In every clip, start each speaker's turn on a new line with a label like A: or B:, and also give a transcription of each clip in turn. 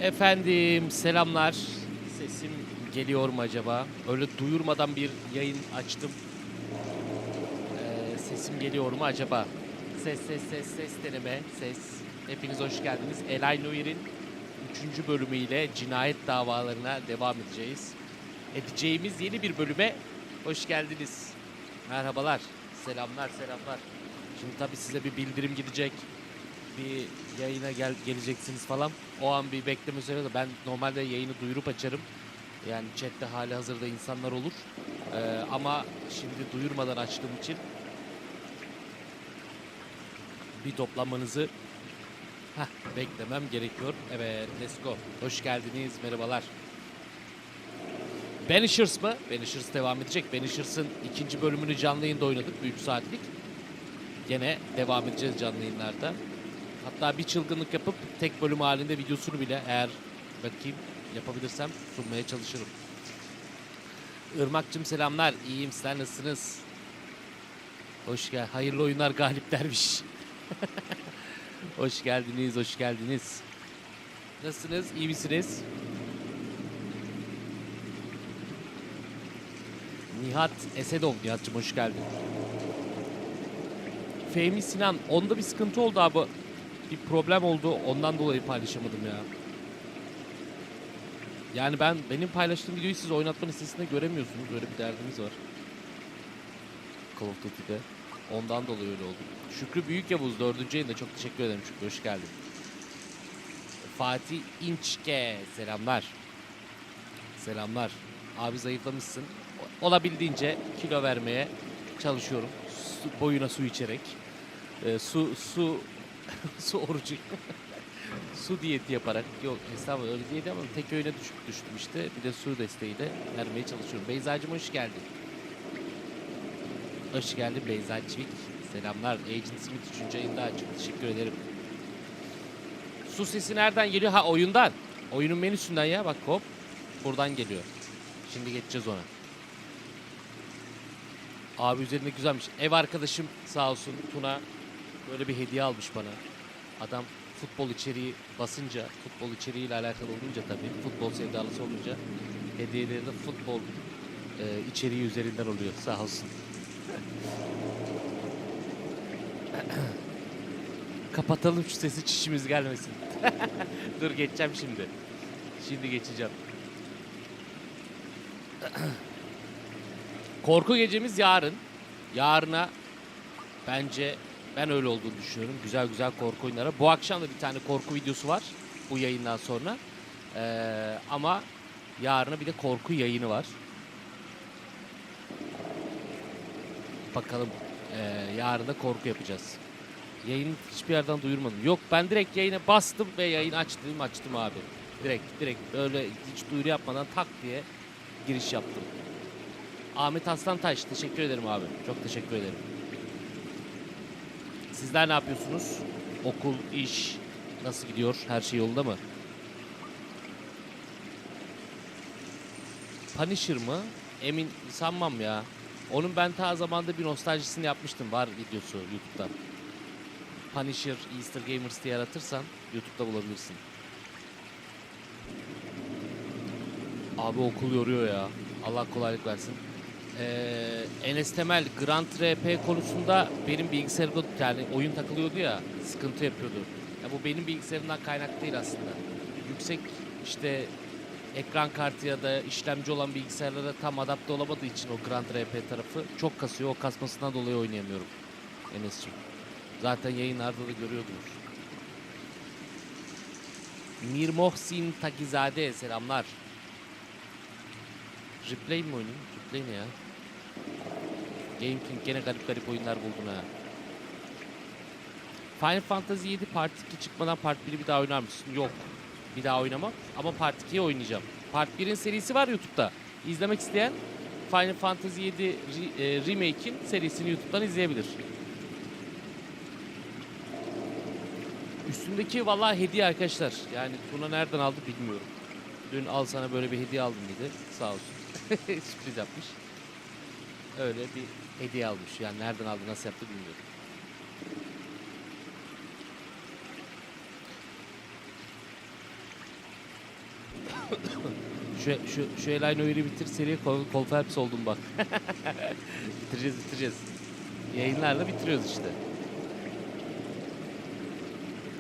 A: Efendim selamlar. Sesim geliyor mu acaba? Öyle duyurmadan bir yayın açtım. Sesim geliyor mu acaba? Ses deneme ses. Hepiniz hoş geldiniz. Noire'in 3. bölümüyle cinayet davalarına devam edeceğiz. Edeceğimiz yeni bir bölüme hoş geldiniz. Merhabalar. Selamlar. Şimdi tabii size bir bildirim gidecek. Bir yayına geleceksiniz falan. O an bir bekleme süresi. Ben normalde yayını duyurup açarım. Yani chatte hali hazırda insanlar olur. Ama şimdi duyurmadan açtığım için bir toplanmanızı beklemem gerekiyor. Evet, let's go. Hoş geldiniz, merhabalar. Beni mı? Beni devam edecek. Beni ikinci bölümünü canlı yayında oynadık. 3 saatlik. Gene devam edeceğiz canlı yayınlarda. Hatta bir çılgınlık yapıp tek bölüm halinde videosunu bile eğer bakayım yapabilirsem sunmaya çalışırım. Irmak'cığım selamlar. İyiyim, sizler nasılsınız? Hoş gel. Hayırlı oyunlar galip dermiş. Hoş geldiniz. Nasılsınız? İyi misiniz? Nihat Esedov. Nihat'cığım hoş geldin. Fehmi Sinan. Onda bir sıkıntı oldu abi. Bir problem oldu. Ondan dolayı paylaşamadım ya. Yani benim paylaştığım videoyu siz oynatma listesinde göremiyorsunuz. Böyle bir derdimiz var. Call of Duty'de. Ondan dolayı öyle oldu. Şükrü Büyük Yavuz 4. ayında çok teşekkür ederim Şükrü. Hoş geldin. Fatih İnçke. Selamlar. Abi zayıflamışsın. Olabildiğince kilo vermeye çalışıyorum. Boyuna su içerek. Su orucu. Su diyeti yaparak. Yok estağfurullah öyle değil ama tek öğüne düştüm işte. Bir de su desteğiyle vermeye çalışıyorum. Beyza'cığım hoş geldin. Hoş geldin Beyza Çivik. Selamlar. Agent Smith 3. ayında çok teşekkür ederim. Su sesi nereden geliyor? Ha oyundan. Oyunun menüsünden ya bak hop. Buradan geliyor. Şimdi geçeceğiz ona. Abi üzerinde güzelmiş. Ev arkadaşım sağ olsun Tuna böyle bir hediye almış bana. Adam futbol içeriği basınca, futbol içeriğiyle alakalı olunca tabii, futbol sevdalısı olunca hediyeleri de futbol içeriği üzerinden oluyor sağ olsun. Kapatalım şu sesi çişimiz gelmesin. Dur geçeceğim şimdi. Şimdi geçeceğim. Korku gecemiz yarın. Yarına bence ben öyle olduğunu düşünüyorum. Güzel korku oyunları. Bu akşam da bir tane korku videosu var. Bu yayından sonra. Ama yarına bir de korku yayını var. Bakalım. Yarın da korku yapacağız. Yayını hiçbir yerden duyurmadım. Yok ben direkt yayına bastım ve yayını açtım abi. Direkt öyle hiç duyuru yapmadan tak diye giriş yaptım. Ahmet Aslantaş teşekkür ederim abi. Çok teşekkür ederim. Sizler ne yapıyorsunuz? Okul, iş nasıl gidiyor? Her şey yolunda mı? Punisher mı? Emin sanmam ya. Onun ben ta zamanda bir nostaljisini yapmıştım. Var videosu YouTube'da. Punisher, Easter Gamers diye aratırsan YouTube'da bulabilirsin. Abi okul yoruyor ya. Allah kolaylık versin. Enes Temel Grand RP konusunda benim bilgisayarımda yani oyun takılıyordu ya, sıkıntı yapıyordu. Ya bu benim bilgisayarımdan kaynaklı değil aslında. Yüksek işte ekran kartı ya da işlemci olan bilgisayarlara tam adapte olamadığı için o Grand RP tarafı çok kasıyor. O kasmasından dolayı oynayamıyorum Enes'ciğim. Zaten yayınlarda da görüyordunuz. Mir Mohsin Takizade selamlar. Replay mi oynayayım? Replay ne ya? Game King gene garip oyunlar buldun ha. Final Fantasy 7 Part 2 çıkmadan Part 1'i bir daha oynar mısın? Yok. Bir daha oynamam ama Part 2'yi oynayacağım. Part 1'in serisi var YouTube'da. İzlemek isteyen Final Fantasy 7 Remake'in serisini YouTube'dan izleyebilir. Üstündeki vallahi hediye arkadaşlar. Yani Tuna nereden aldı bilmiyorum. Dün al sana böyle bir hediye aldım dedi. Sağ olsun. Sürpriz yapmış. Öyle bir hediye almış. Yani nereden aldı, nasıl yaptı bilmiyorum. Şu Eli Noire'i bitir, seriye Call Phelps oldum bak. bitireceğiz. Yayınlarla bitiriyoruz işte.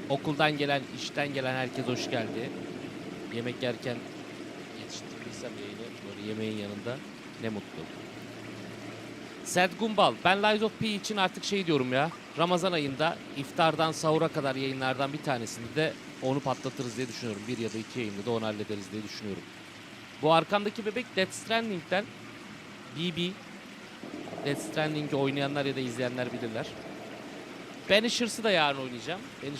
A: Okuldan gelen, işten gelen herkes hoş geldi. Yemek yerken yetiştirdiysem yayını böyle yemeğin yanında ne mutlu. Sad Gumbal, ben Lies of P için artık şey diyorum ya. Ramazan ayında iftardan sahura kadar yayınlardan bir tanesini de onu patlatırız diye düşünüyorum. Bir ya da iki yayında da onu hallederiz diye düşünüyorum. Bu arkamdaki bebek Death Stranding'den BB. Death Stranding'i oynayanlar ya da izleyenler bilirler. Beni da yarın oynayacağım. Beni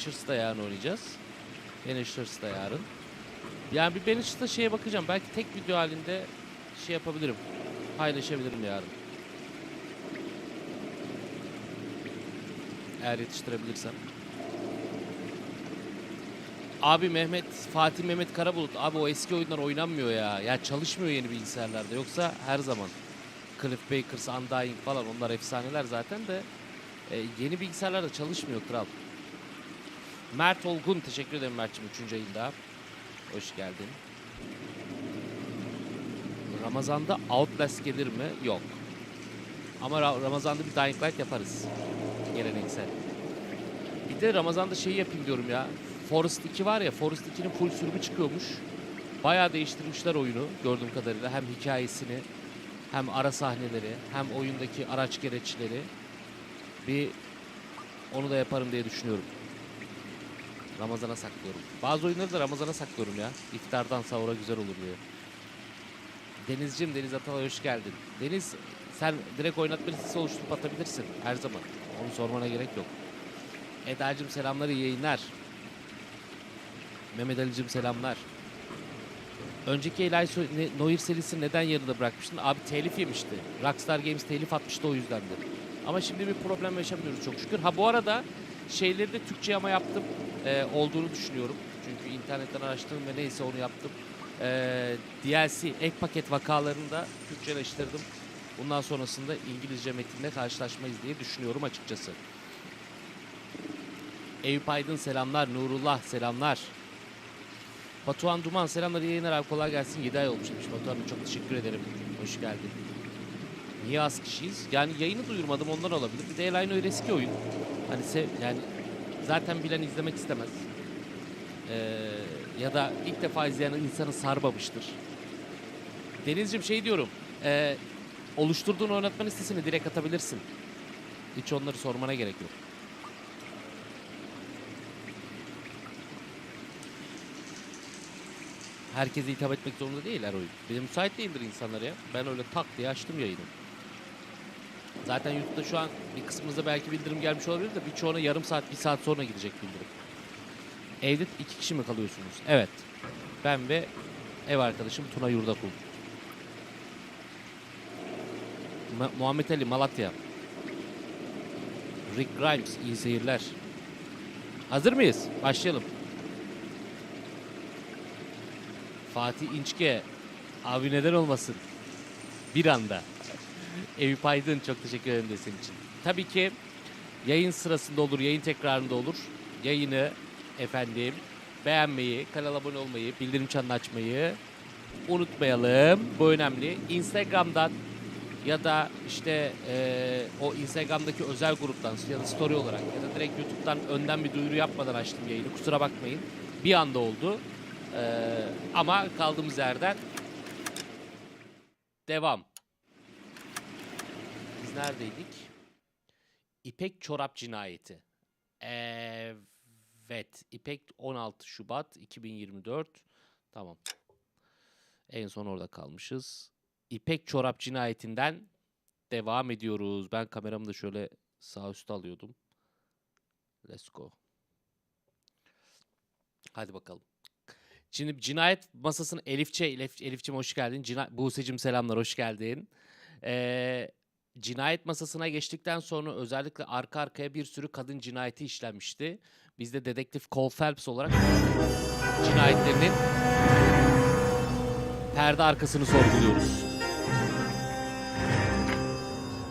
A: da yarın. Yani bir Beni şeye bakacağım. Belki tek video halinde şey yapabilirim. Paylaşabilirim yarın. Eğer yetiştirebilirsem. Abi Fatih Mehmet Karabulut. Abi o eski oyunlar oynanmıyor ya. Ya çalışmıyor yeni bilgisayarlarda. Yoksa her zaman. Cliff Baker's Undying falan onlar efsaneler zaten de. Yeni bilgisayarlarda çalışmıyor kral. Mert Olgun, teşekkür ederim Mert'cim 3. ayında. Hoş geldin. Ramazan'da Outlast gelir mi? Yok. Ama Ramazan'da bir Dying Light yaparız. Geleneksel. Bir de Ramazan'da şeyi yapayım diyorum ya. Forest 2 var ya, Forest 2'nin full sürümü çıkıyormuş. Bayağı değiştirmişler oyunu gördüğüm kadarıyla. Hem hikayesini, hem ara sahneleri, hem oyundaki araç gereçleri. Bir onu da yaparım diye düşünüyorum. Ramazan'a saklıyorum. Bazı oyunları da Ramazan'a saklıyorum ya. İftardan sahura güzel olur diye. Denizciğim, Deniz Atalay hoş geldin. Deniz, sen direkt oynatma listesi oluşturup atabilirsin. Her zaman. Onu sormana gerek yok. Eda'cığım selamlar, iyi yayınlar. Mehmet Ali'cim selamlar. Önceki Eli Noir serisini neden yarıda bırakmıştın? Abi telif yemişti. Rockstar Games telif atmıştı o yüzdendi. Ama şimdi bir problem yaşamıyoruz çok şükür. Ha bu arada şeyleri de Türkçe ama yaptım. Olduğunu düşünüyorum. Çünkü internetten araştırdım ve neyse onu yaptım. DLC ek paket vakalarını da Türkçeleştirdim. Bundan sonrasında İngilizce metinle karşılaşmayız diye düşünüyorum açıkçası. Eyüp Aydın selamlar. Nurullah selamlar. Batuhan Duman selamlar, iyi yayınlar abi, kolay gelsin. 7 ay olmuş demiş. Batuhan'ım çok teşekkür ederim. Hoş geldin. Niye az kişiyiz? Yani yayını duyurmadım, ondan olabilir. Bir de Eli Noir eski oyun. Hani yani zaten bilen izlemek istemez. Ya da ilk defa izleyen insanı sarmamıştır. Denizciğim şey diyorum. Oluşturduğun oynatma listesini direkt atabilirsin. Hiç onları sormana gerek yok. Herkese hitap etmek zorunda değil her oyun. Bir de müsait değildir insanlara ya. Ben öyle tak diye açtım yayını. Zaten YouTube'da şu an bir kısmınıza belki bildirim gelmiş olabilir de birçoğuna yarım saat, 1 saat sonra gidecek bildirim. Evde 2 kişi mi kalıyorsunuz? Evet. Ben ve ev arkadaşım Tuna Yurdakul. Muhammed Ali, Malatya. Rick Grimes, iyi seyirler. Hazır mıyız? Başlayalım. Fatih İnçke, abi neden olmasın? Bir anda. Eyüp Aydın, çok teşekkür ederim de senin için. Tabii ki yayın sırasında olur, yayın tekrarında olur. Yayını efendim beğenmeyi, kanala abone olmayı, bildirim çanını açmayı unutmayalım. Bu önemli. Instagram'dan ya da işte o Instagram'daki özel gruptan ya da story olarak ya da direkt YouTube'dan önden bir duyuru yapmadan açtım yayını. Kusura bakmayın. Bir anda oldu. Ama kaldığımız yerden devam. Biz neredeydik? İpek çorap cinayeti. Evet. İpek 16 Şubat 2024. Tamam. En son orada kalmışız. İpek çorap cinayetinden devam ediyoruz. Ben kameramı da şöyle sağ üstte alıyordum. Let's go. Hadi bakalım. Şimdi cinayet masasının Elifçim hoş geldin. Buse'cim selamlar, hoş geldin. Cinayet masasına geçtikten sonra özellikle arka arkaya bir sürü kadın cinayeti işlenmişti. Biz de dedektif Cole Phelps olarak cinayetlerinin perde arkasını sorguluyoruz.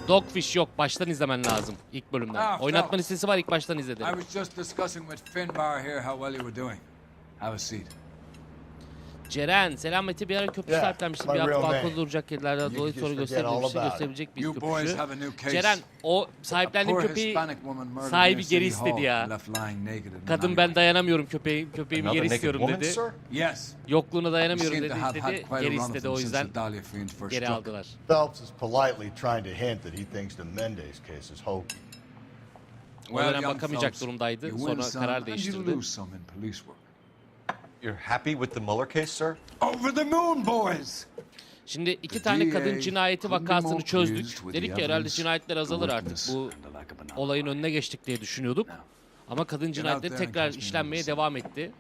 A: Dogfish yok, baştan izlemen lazım ilk bölümden. Oynatma listesi var, ilk baştan izledim. Ceren, selam Mete, bir ara köprü sahiplenmiştim. Bir hafta balkonda duracak kedilerden dolayı sonra gösterebilecek bir köprüsü. Ceren, o sahiplendiğim köpeği sahibi geri istedi ya. Kadın ben dayanamıyorum köpeğimi geri istiyorum dedi. Yokluğuna dayanamıyorum dedi, geri istedi, o yüzden geri aldılar.
B: Phelps is politely trying to hint that he thinks the Mendez case is hokey.
A: O dönem bakamayacak durumdaydı, sonra karar değiştirdi.
C: You're happy with the Mueller case, sir?
D: Over the moon, boys.
A: Şimdi 2 tane kadın cinayeti vakasını çözdük. Dedik ki herhalde cinayetler azalır artık. Bu olayın önüne geçtik diye düşünüyorduk. Ama kadın cinayetleri tekrar işlenmeye devam etti.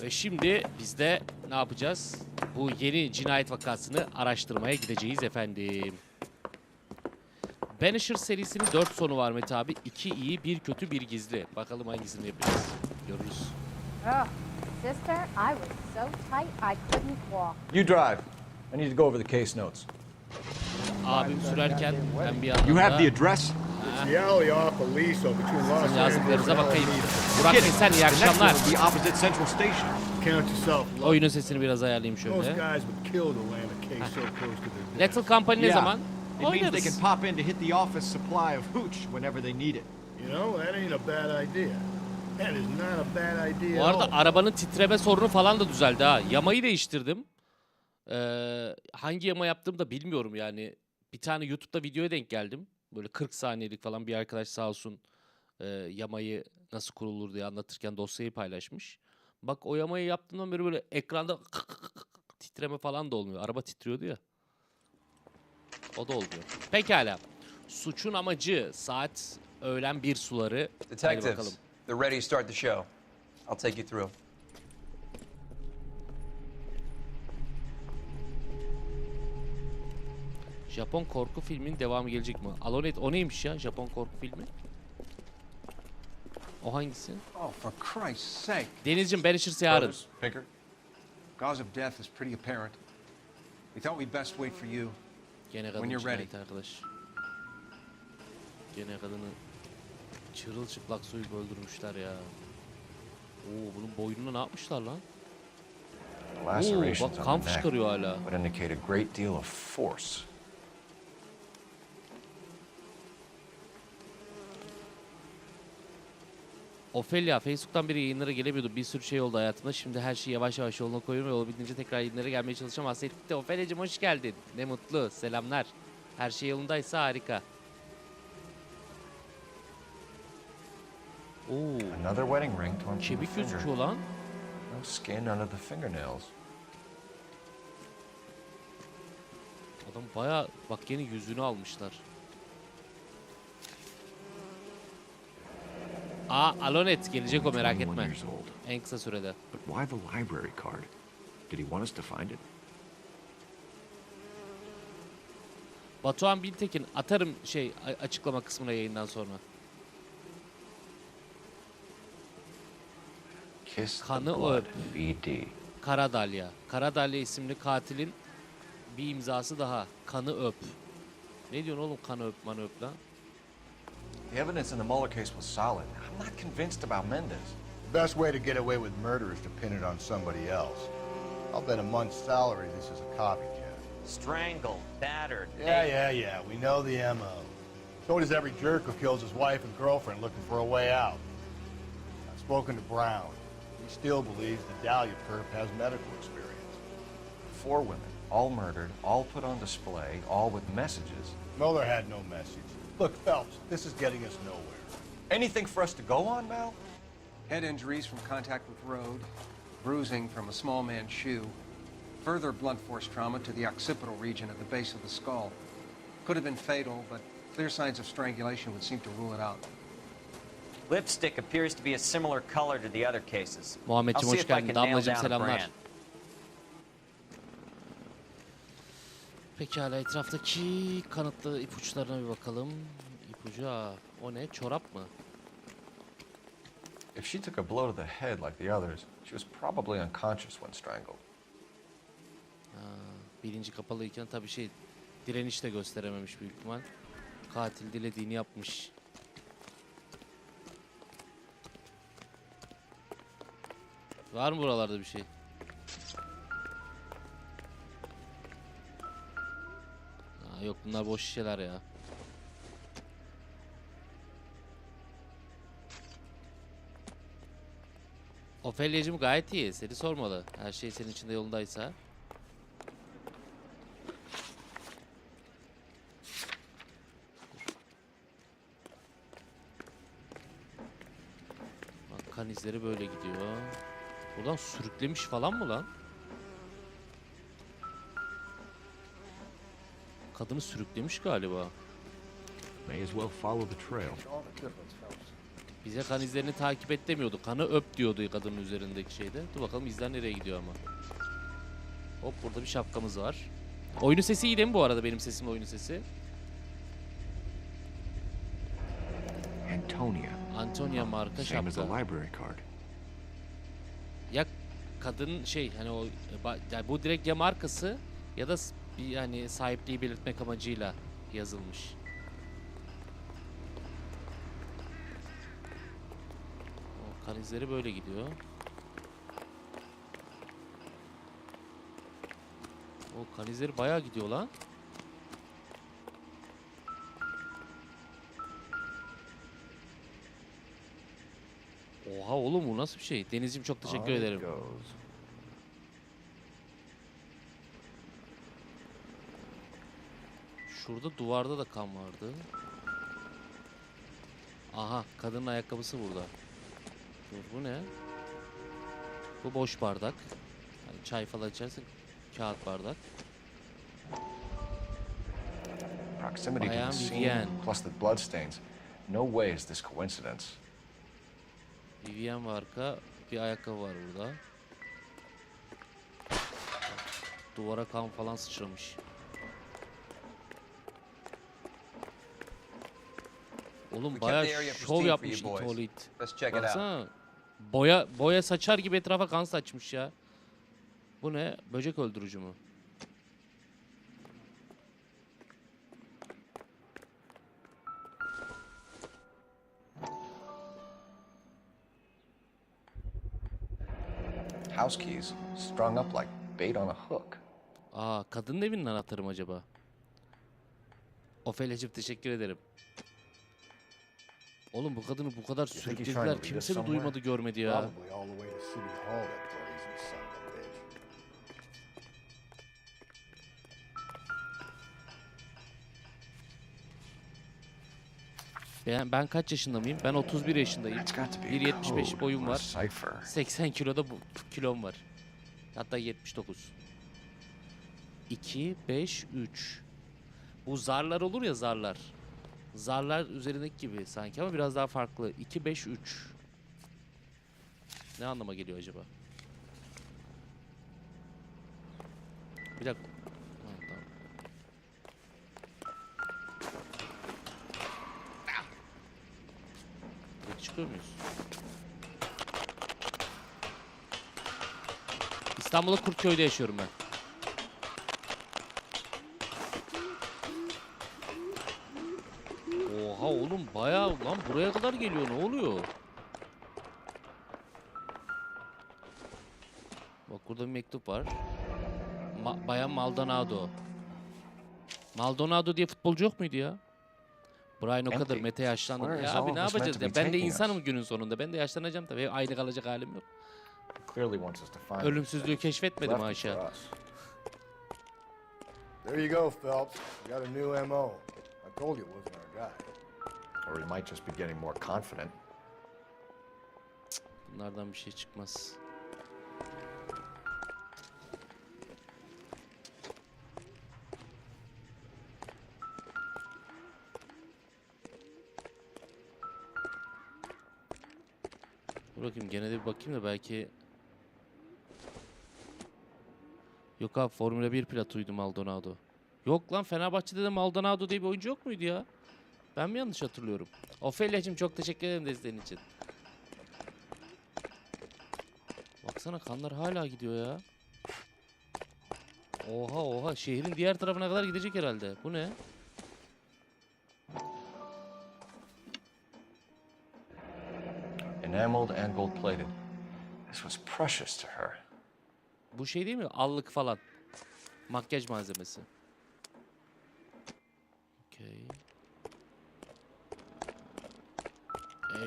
A: Ve şimdi biz de ne yapacağız? Bu yeni cinayet vakasını araştırmaya gideceğiz efendim. Beni serisinin 4 sonu var Mete abi. 2 iyi, 1 kötü, 1 gizli. Bakalım hangisini yapacağız. Görürüz.
E: Oh, sister, I was so tight I couldn't walk.
C: You drive. I need to go over the case notes.
A: Abim sürerken ben bir yandan
C: You have the
A: da
C: address?
B: It's the alley off Aliso between Los Angeles
A: yazdıklarınıza
B: and
A: bakayım.
B: Alameda.
A: Burak Bey sen iyi akşamlar.
C: The opposite Central Station.
B: Count yourself lucky.
A: Oyunun sesini biraz ayarlayayım
B: Most
A: şöyle.
B: guys would kill to land a case so close to their death.
A: Little Company ne zaman?
C: It means they
A: Oynarız.
C: can pop in to hit the office supply of hooch whenever they need it.
B: You know, that ain't a bad idea. That is not a bad idea
A: Bu
B: at
A: arada
B: all.
A: arabanın titreme sorunu falan da düzeldi ha. Yamayı değiştirdim. Hangi yama yaptığımı da bilmiyorum yani. Bir tane YouTube'da videoya denk geldim. Böyle 40 saniyelik falan bir arkadaş sağ olsun yamayı nasıl kurulur diye anlatırken dosyayı paylaşmış. Bak o yamayı yaptığımdan beri böyle ekranda titreme falan da olmuyor. Araba titriyordu ya. O da olmuyor. Pekala. Suçun amacı saat öğlen 1 suları. Hadi bakalım.
F: Detectives, they're ready to start the show. I'll take you through.
A: Japon korku filminin devamı gelecek mi? Alonet o neymiş ya Japon korku filmi? O hangisi?
D: Oh, for Christ's sake.
A: Denizciğim ben yarın.
C: Brothers, Pinker?
D: Cause of death is pretty apparent. We thought we'd best wait for you.
A: Gene
D: When
A: kadın
D: you're ready.
A: cinayeti arkadaş. Gene kadını çırılçıplak soyup öldürmüşler ya. Oo bunun boynuna ne yapmışlar lan?
C: Lacerations
A: bak
C: on
A: kan
C: the neck
A: fışkırıyor hala.
C: would indicate a great deal of force.
A: Ofelia, Facebook'tan biri yayınlara gelemiyordu. Bir sürü şey oldu hayatımda. Şimdi her şeyi yavaş yavaş yoluna koyuyorum ve olabildiğince tekrar yayınlara gelmeye çalışacağım. Hasretlikte Ofelia'cığım hoş geldin. Ne mutlu. Selamlar. Her şey yolundaysa harika. Oo,
C: Another wedding ring torn from the
A: çevik
C: finger.
A: gözüküyor lan.
C: No skin under the fingernails.
A: Adam bayağı bak yine yüzünü almışlar. Alonet gelecek o merak
G: 21
A: etme.
G: years old.
A: En kısa sürede.
G: But why the library card? Did he want us to find it?
A: Batuhan Biltekin atarım açıklama kısmına yayından sonra.
G: Kiss the
A: Kanı
G: blood,
A: öp.
G: BD.
A: Karadalya. Karadalya isimli katilin bir imzası daha. Kanı öp. Ne diyorsun oğlum kanı öp manı öp lan?
C: The evidence in the Mueller case was solid. I'm not convinced about Mendez.
B: The best way to get away with murder is to pin it on somebody else. I'll bet a month's salary this is a copycat.
H: Strangled, battered,
B: Yeah. We know the MO. So does every jerk who kills his wife and girlfriend looking for a way out. I've spoken to Brown. He still believes the Dahlia perp has medical experience.
C: 4 women, all murdered, all put on display, all with messages.
B: Mueller had no message. Look, Phelps, this is getting us nowhere.
C: Anything for us to go on, Mal?
D: Head injuries from contact with road, bruising from a small man's shoe, further blunt force trauma to the occipital region at the base of the skull. Could have been fatal, but clear signs of strangulation would seem to rule it out.
H: Lipstick appears to be a similar color to the other cases. I'll
A: Muhammedciğim
H: see
A: hoş
H: if I
A: geldin.
H: can nail
A: Damlacığım
H: down a
A: selamlar.
H: brand.
A: Pekala etraftaki kanıtlı ipuçlarına bir bakalım. İpucu o ne? Çorap mı?
C: If she took a blow to the head like the others, she was probably unconscious when strangled.
A: Bilinci kapalıyken tabii direniş de gösterememiş büyük ihtimal. Katil dilediğini yapmış. Var mı buralarda bir şey? Aa, yok bunlar boş şişeler ya. Ofelya'cığım gayet iyi. Seni sormalı. Her şey senin için de yolundaysa. Bak kan izleri böyle gidiyor. Buradan sürüklemiş falan mı lan? Kadını sürüklemiş galiba.
G: May as well follow the trail.
A: Bize kan izlerini takip et demiyordu. Kanı öp diyordu kadının üzerindeki şeyde. Dur bakalım izler nereye gidiyor ama. Hop burada bir şapkamız var. Oyunun sesi iyi değil mi bu arada, benim sesimle oyunun sesi? Antonia marka
G: Same as the
A: şapka.
G: library card.
A: Ya kadın şey hani o yani bu direkt ya markası ya da bir hani sahipliği belirtmek amacıyla yazılmış. O kan izleri böyle gidiyor. O kan izleri bayağı gidiyor lan. Oha oğlum bu nasıl bir şey? Denizciğim çok teşekkür ederim. Şurada duvarda da kan vardı. Aha kadının ayakkabısı burada. Dur bu ne? Bu boş bardak. Hani çay falan içersin. Kağıt bardak.
C: Proximity to
A: Bayan
C: the scene,
A: Vivian.
C: plus the bloodstains. No way is this coincidence.
A: Vivian marka bir ayakkabı var burada. Duvara kan falan sıçramış. Oğlum
F: We
A: bayağı
F: kept the area
A: şov
F: pristine for
A: yapmış
F: you boys.
A: itolit.
F: Let's check it out.
A: Baksana. Boya saçar gibi etrafa kan saçmış ya. Bu ne? Böcek öldürücü mü?
C: House keys strung up like bait on a hook.
A: Aa, kadının evinin anahtarı mı acaba? Ofelya'cığım teşekkür ederim. Oğlum bu kadını bu kadar
C: think he's trying to
A: sürüklediler.
C: lead us
A: Kimse mi
C: somewhere?
A: duymadı, görmedi ya.
B: Probably all the way to City Hall, that brazen son of a bitch.
A: Ben kaç yaşında mıyım? Ben 31 yaşındayım.
C: It's got to be a
A: 1.75
C: code
A: boyum
C: or a
A: var.
C: cipher.
A: 80 kiloda kilom var. Hatta 79. 2, 5, 3. Bu zarlar olur ya, zarlar. Zarlar üzerindeki gibi sanki ama biraz daha farklı. 2, 5, 3. Ne anlama geliyor acaba? Bir dakika. Ha, tamam. Buraya çıkıyor muyuz? İstanbul'da Kurtköy'de yaşıyorum ben. Oha oğlum bayağı lan, buraya kadar geliyor, ne oluyor? Bak burada bir mektup var. Bayan Maldonado. Maldonado diye futbolcu yok muydu ya? Brian o kadar,
C: Empty.
A: Mete yaşlandı.
C: Where is
A: Ya
C: all
A: abi ne
C: this meant
A: yapacağız
C: to
A: ya?
C: be
A: Ben de
C: taking
A: insanım
C: us?
A: günün sonunda. Ben de yaşlanacağım tabii. Aynı kalacak halim yok.
C: Clearly wants us to find
A: Ölümsüzlüğü keşfetmedim
C: left
A: Ayşe.
C: for us.
B: There you go, Phelps. You got a new M.O. I told you it wasn't our guy.
C: Or he might just be getting more confident.
A: Bunlardan bir şey çıkmaz. Dur bakayım, gene de bir bakayım da belki... Yok abi, Formula 1 pilotuydu Maldonado. Yok lan, Fenerbahçe'de de Maldonado diye bir oyuncu yok muydu ya? Ben mi yanlış hatırlıyorum? Ofelya'cığım çok teşekkür ederim desteğin için. Baksana kanlar hala gidiyor ya. Oha oha, şehrin diğer tarafına kadar gidecek herhalde. Bu ne?
C: Enameled and gold plated. This was precious to her.
A: Bu şey değil mi? Allık falan. Makyaj malzemesi. Okey.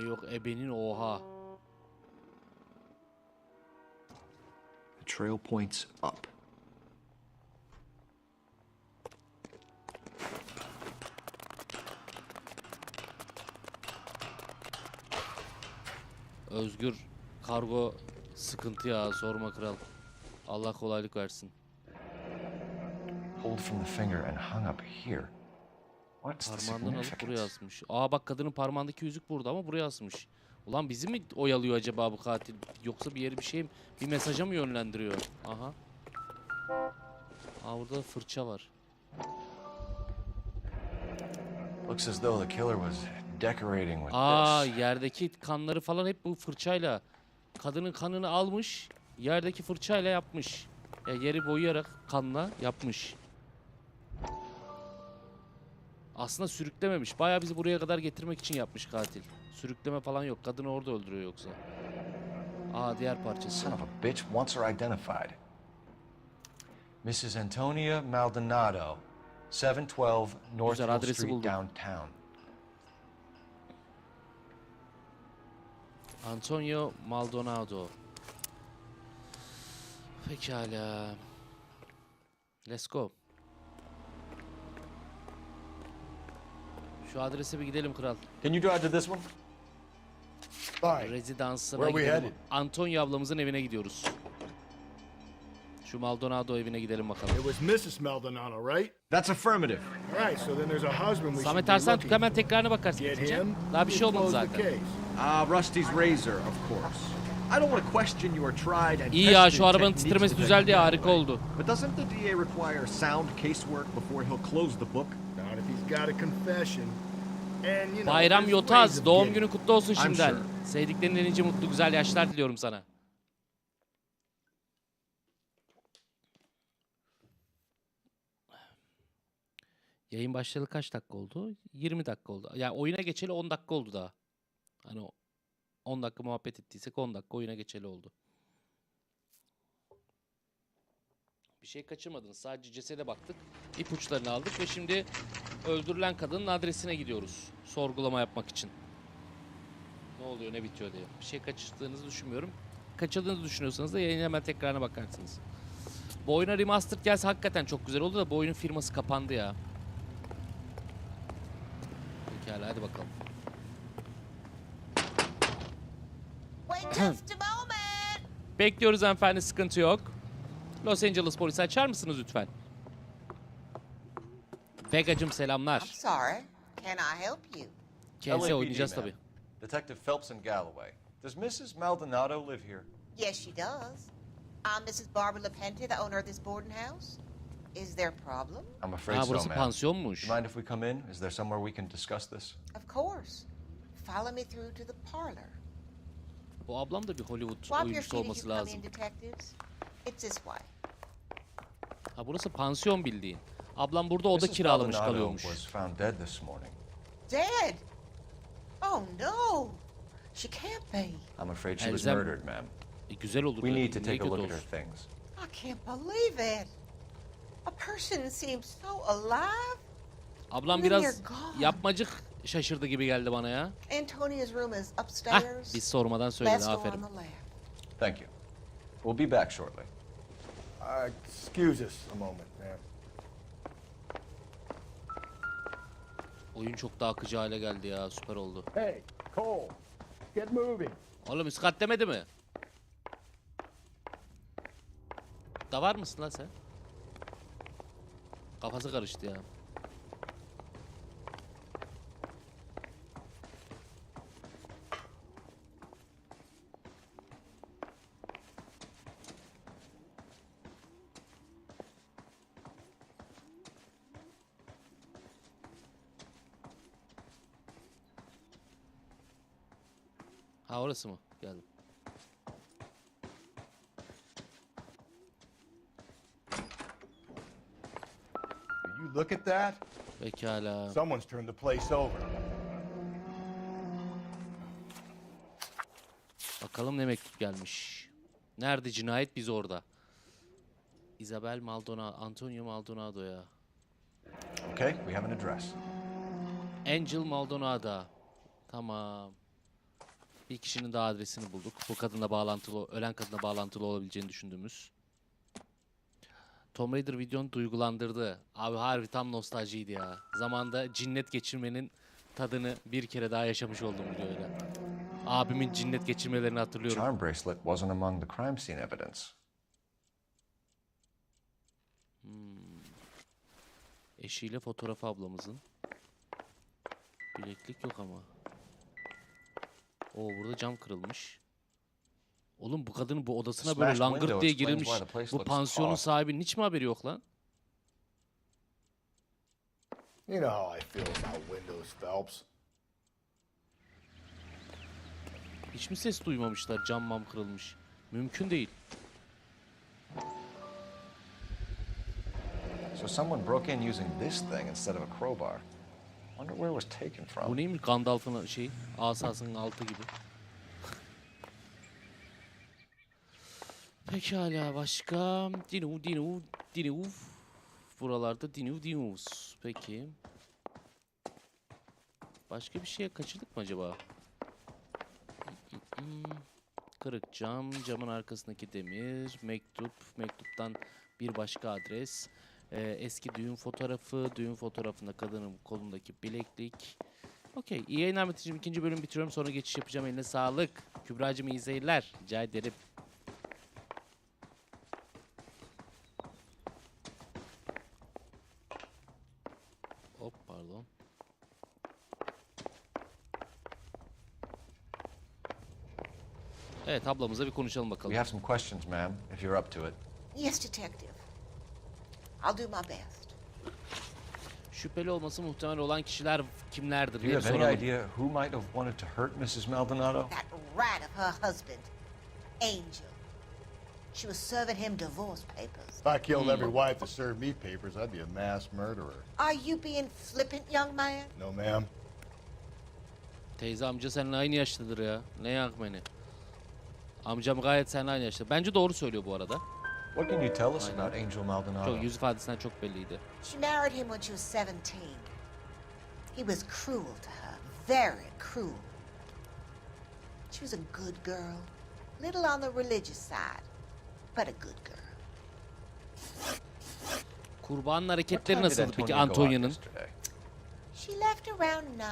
A: Yok ebenin oha.
G: The trail points up.
A: Özgür kargo sıkıntı ya, sorma kral. Allah kolaylık versin.
C: Pulled from the finger and hung up here. What's the
A: Parmağından alıp buraya
C: significance?
A: asmış. Aa bak, kadının parmağındaki yüzük burada ama buraya asmış. Ulan bizi mi oyalıyor acaba bu katil? Yoksa bir yere bir şey mi, bir mesaja mı yönlendiriyor? Aha. Aa burada da fırça var.
C: Looks as though the killer was decorating with
A: Aa
C: this.
A: yerdeki kanları falan hep bu fırçayla. Kadının kanını almış, yerdeki fırçayla yapmış. Ya yeri boyayarak kanla yapmış. Aslında sürüklememiş. Bayağı bizi buraya kadar getirmek için yapmış katil. Sürükleme falan yok. Kadını orada öldürüyor yoksa. Aa diğer parçası.
C: Son of a bitch wants her identified. Mrs. Antonia Maldonado, 712 North
A: Güzel,
C: Hill
A: adresi
C: Street,
A: buldum.
C: downtown.
A: Antonio Maldonado. Pekala. Let's go. Şu adrese bir gidelim kral.
C: Can you drive to this one?
B: Fine.
A: Rezidansına
B: Where we
A: gidelim.
B: headed?
A: Antonio ablamızın evine gidiyoruz. Şu Maldonado evine gidelim bakalım.
B: It was Mrs. Maldonado, right?
G: That's affirmative.
B: All right, so then there's a husband we should
A: Samet
B: be
A: Arslan
B: looking
A: hemen
B: for.
A: tekrarına bakarsın.
B: Get
A: gidince.
B: him.
A: Daha bir şey
B: we
A: olmadı
B: close the
A: zaten.
B: case.
G: Rusty's razor, of course. I don't want to question your tried and
A: İyi ya,
G: tested
A: şu arabanın
G: techniques
A: titremesi
G: of
A: düzeldi ya,
G: that
A: harika
G: way.
A: oldu.
G: But doesn't the DA require sound casework before he'll close the book?
B: Not if he's got a confession. And, you know,
A: Bayram
B: there's ways
A: Yotaz,
B: of
A: doğum
B: getting
A: günün kutlu olsun
G: I'm
A: şimdiden.
G: sure.
A: Sevdiklerinin nice mutlu güzel yaşlar diliyorum sana. Yayın başlayalı kaç dakika oldu? 20 dakika oldu. Yani oyuna geçeli 10 dakika oldu daha. Hani 10 dakika muhabbet ettiysek 10 dakika oyuna geçeli oldu. Bir şey kaçırmadınız. Sadece cesede baktık. İpuçlarını aldık ve şimdi öldürülen kadının adresine gidiyoruz. Sorgulama yapmak için. Ne oluyor, ne bitiyor diye. Bir şey kaçırdığınızı düşünmüyorum. Kaçırdığınızı düşünüyorsanız da yayına hemen tekrarına bakarsınız. Bu oyuna remastered gelse hakikaten çok güzel oldu da bu oyunun firması kapandı ya. Pekala, hadi bakalım.
I: Wait just a moment.
A: Bekliyoruz hanımefendi, sıkıntı yok. Los Angeles polisi açar mısınız lütfen? Vega'cım selamlar.
I: I'm sorry. Can I help you?
A: KS oynayacağız
C: ma'am.
A: tabii.
C: Detective Phelps in Galloway. Does Mrs. Maldonado live here?
I: Yes, she does. I'm Mrs. Barbara LaPente, the owner of this boarding house. Is there a problem?
C: I'm afraid
A: Ha,
C: so,
A: burası
C: ma'am.
A: pansiyonmuş.
C: Do you mind if we come in? Is there somewhere we can discuss this?
I: Of course. Follow me through to the parlor.
A: Bu ablam da bir Hollywood
I: Swap your
A: oyuncusu
I: feet as
A: olması
I: you come
A: lazım.
I: in, detectives. It's this way.
A: Ha, burası pansiyon bildiğin. Ablam burada oda
C: Mrs.
A: kiralamış
C: Maldonado
A: kalıyormuş.
C: was found dead this morning.
I: Dead? Oh, no. She can't be.
C: I'm afraid she was
A: Elzem-
C: murdered, ma'am.
A: Güzel olur.
C: We
A: tabii.
C: need to
A: Niye
C: take a
A: kötü
C: look at her
A: olsun?
C: things.
I: I can't believe it. A person seems so alive.
A: Ablam
I: And
A: biraz
I: they're gone.
A: yapmacık şaşırdı gibi geldi bana ya.
I: Antonia's room is
A: Hah,
I: upstairs.
A: biz sormadan söyledi,
I: Last door on
A: aferin.
I: the left.
C: Thank you. We'll be back shortly.
B: Excuse us a moment, ma'am.
A: Oyun çok daha akıcı hale geldi ya, süper oldu.
B: Hey, Cole, get moving.
A: Oğlum iskat demedi mi? Da var mısın lan sen? Kafası karıştı ya. Ha, orası mı? Geldim.
B: Do you look at that?
A: Pekala.
B: Someone's turned the place over.
A: Bakalım ne mektup gelmiş. Nerede cinayet? Biz orada. Isabel Maldonado, Antonio Maldonado ya.
C: Okay, we have an address.
A: Angel Maldonado. Tamam. Bir kişinin daha adresini bulduk. Bu kadınla bağlantılı, ölen kadınla bağlantılı olabileceğini düşündüğümüz. Tomb Raider videonu duygulandırdı. Abi harbi tam nostaljiydi ya. Zamanda cinnet geçirmenin tadını bir kere daha yaşamış oldum videoyla. Abimin cinnet geçirmelerini hatırlıyorum.
C: Charm bracelet wasn't among the crime scene evidence.
A: Eşiyle fotoğrafı ablamızın. Bileklik yok ama. Oo, burada cam kırılmış. Oğlum bu kadının bu odasına böyle langırt diye girilmiş. Bu pansiyonun sahibinin hiç mi haberi yok lan?
B: You know how I feel about windows, Phelps.
A: Hiç mi ses duymamışlar, cam mam kırılmış? Mümkün değil.
C: So someone broke in using this thing instead of a crowbar. Wonder where it was taken
A: Bu
C: from.
A: neymiş, Gandalf'ın asasının altı gibi. Pekala, başka dinu. Buralarda dinus. Peki. Başka bir şeye kaçırdık mı acaba? Kırık cam, camın arkasındaki demir, mektuptan bir başka adres. Eski düğün fotoğrafında kadının kolundaki bileklik. Okey, iyi yayınlar Mete'ciğim. 2. bölüm bitiriyorum, sonra geçiş yapacağım. Eline sağlık. Kübra'cığım iyi seyirler. Rica ederim. Hop, pardon. Evet, ablamızla bir konuşalım bakalım.
C: We have some questions, ma'am, if you're up to it.
I: Yes, detective. I'll do my best.
A: Şüpheli olması muhtemel olan kişiler kimlerdir
C: Do you
A: diye
C: have any
A: soralım.
C: idea who might have wanted to hurt Mrs. Maldonado?
I: That rat of her husband, Angel. She was serving him divorce papers.
B: If I killed every wife that served me papers, I'd be a mass murderer.
I: Are you being flippant, young man?
B: No, ma'am.
A: Teyze amca seninle aynı yaştadır ya. Ne yak beni. Amcam gayet seninle aynı yaşta. Bence doğru söylüyor bu arada.
C: What can you tell us about Angel Maldonado?
A: Çok yüz ifadesinden çok belliydi.
I: She married him when she was 17. He was cruel to her, very cruel. She was a good girl, little on the religious side, but a good girl.
A: Kurbanın
C: What
A: hareketleri
C: time did
A: nasıldı peki
C: Antonia go out
A: Antonia'nın?
C: yesterday?
I: She left around 9.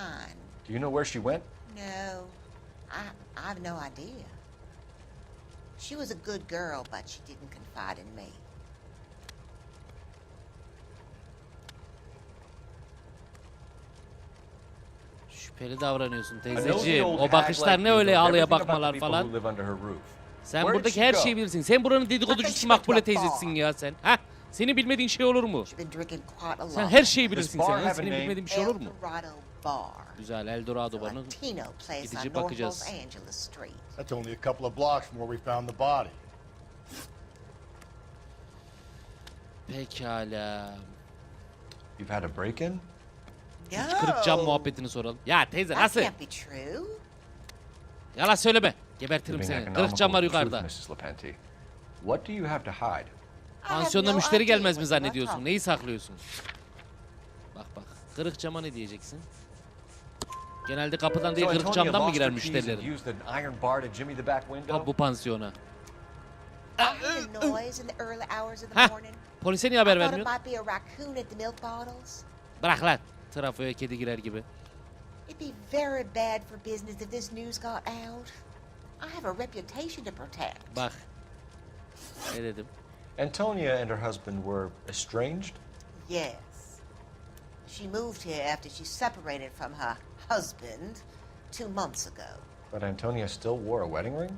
C: Do you know where she went?
I: No, I have no idea. She was a good girl, but she didn't confide in me.
A: Şüpheli davranıyorsun
C: I know the
A: teyzeciğim.
C: old
A: O
C: hag
A: bakışlar
C: like
A: ne
C: you
A: öyle
C: knows
A: halıya
C: everything about the
A: bakmalar
C: people
A: falan.
C: who live under her roof.
A: Sen
C: Where
A: buradaki
C: did she
A: her
C: go?
A: şeyi bilirsin. Sen buranın dedikoducusu Makbule teyzesin ya sen. Ha? Senin bilmediğin şey olur mu?
I: She's been drinking quite a lot.
A: Sen her şeyi
C: Does
A: bilirsin
C: bar
A: sen.
C: have a
A: Senin
C: name?
A: bilmediğin bir şey olur mu?
I: Eldorado Bar.
A: Güzel, Eldorado Bar'ın
I: Latino place
A: gidici
I: on North
A: bakacağız.
I: Los Angeles Street.
B: That's only a couple of blocks from where we found the body.
A: Pekala.
C: You've had a break-in?
A: Şu kırık cam muhabbetini soralım. Ya teyze
I: That
A: nasıl?
I: can't be true.
A: Yalan söyleme. Gebertirim
C: Living
A: seni. Kırık
C: economical
A: cam var
C: with truth,
A: yukarıda.
C: Mrs. Lepenti. What do you have to hide?
I: I have
A: Pansiyonda
I: no
A: müşteri
I: idea
A: gelmez mi
I: what you are
A: zannediyorsun?
I: talking
A: Neyi saklıyorsun? Bak bak. Kırık cama ne diyeceksin? Genelde kapıdan değil
C: So
A: kırık
C: Antonia
A: camdan mı
C: lost
A: girer
C: her keys and
A: müşterilerin?
C: used an iron bar to jimmy the back window?
A: Ha, bu pansiyona.
I: I heard a noise in the early hours of the
A: Heh.
I: morning.
A: Polise niye
I: I
A: haber
I: thought it
A: vermiyorsun?
I: might be a raccoon at the milk bottles.
A: Bırak lan. Trafoya kedi girer gibi.
I: It'd be very bad for business if this news got out. I have a reputation to protect.
A: Bak. Ne dedim?
C: Antonia and her husband were estranged?
I: Yes. She moved here after she separated from her husband 2 months ago.
C: But Antonia still wore a wedding ring?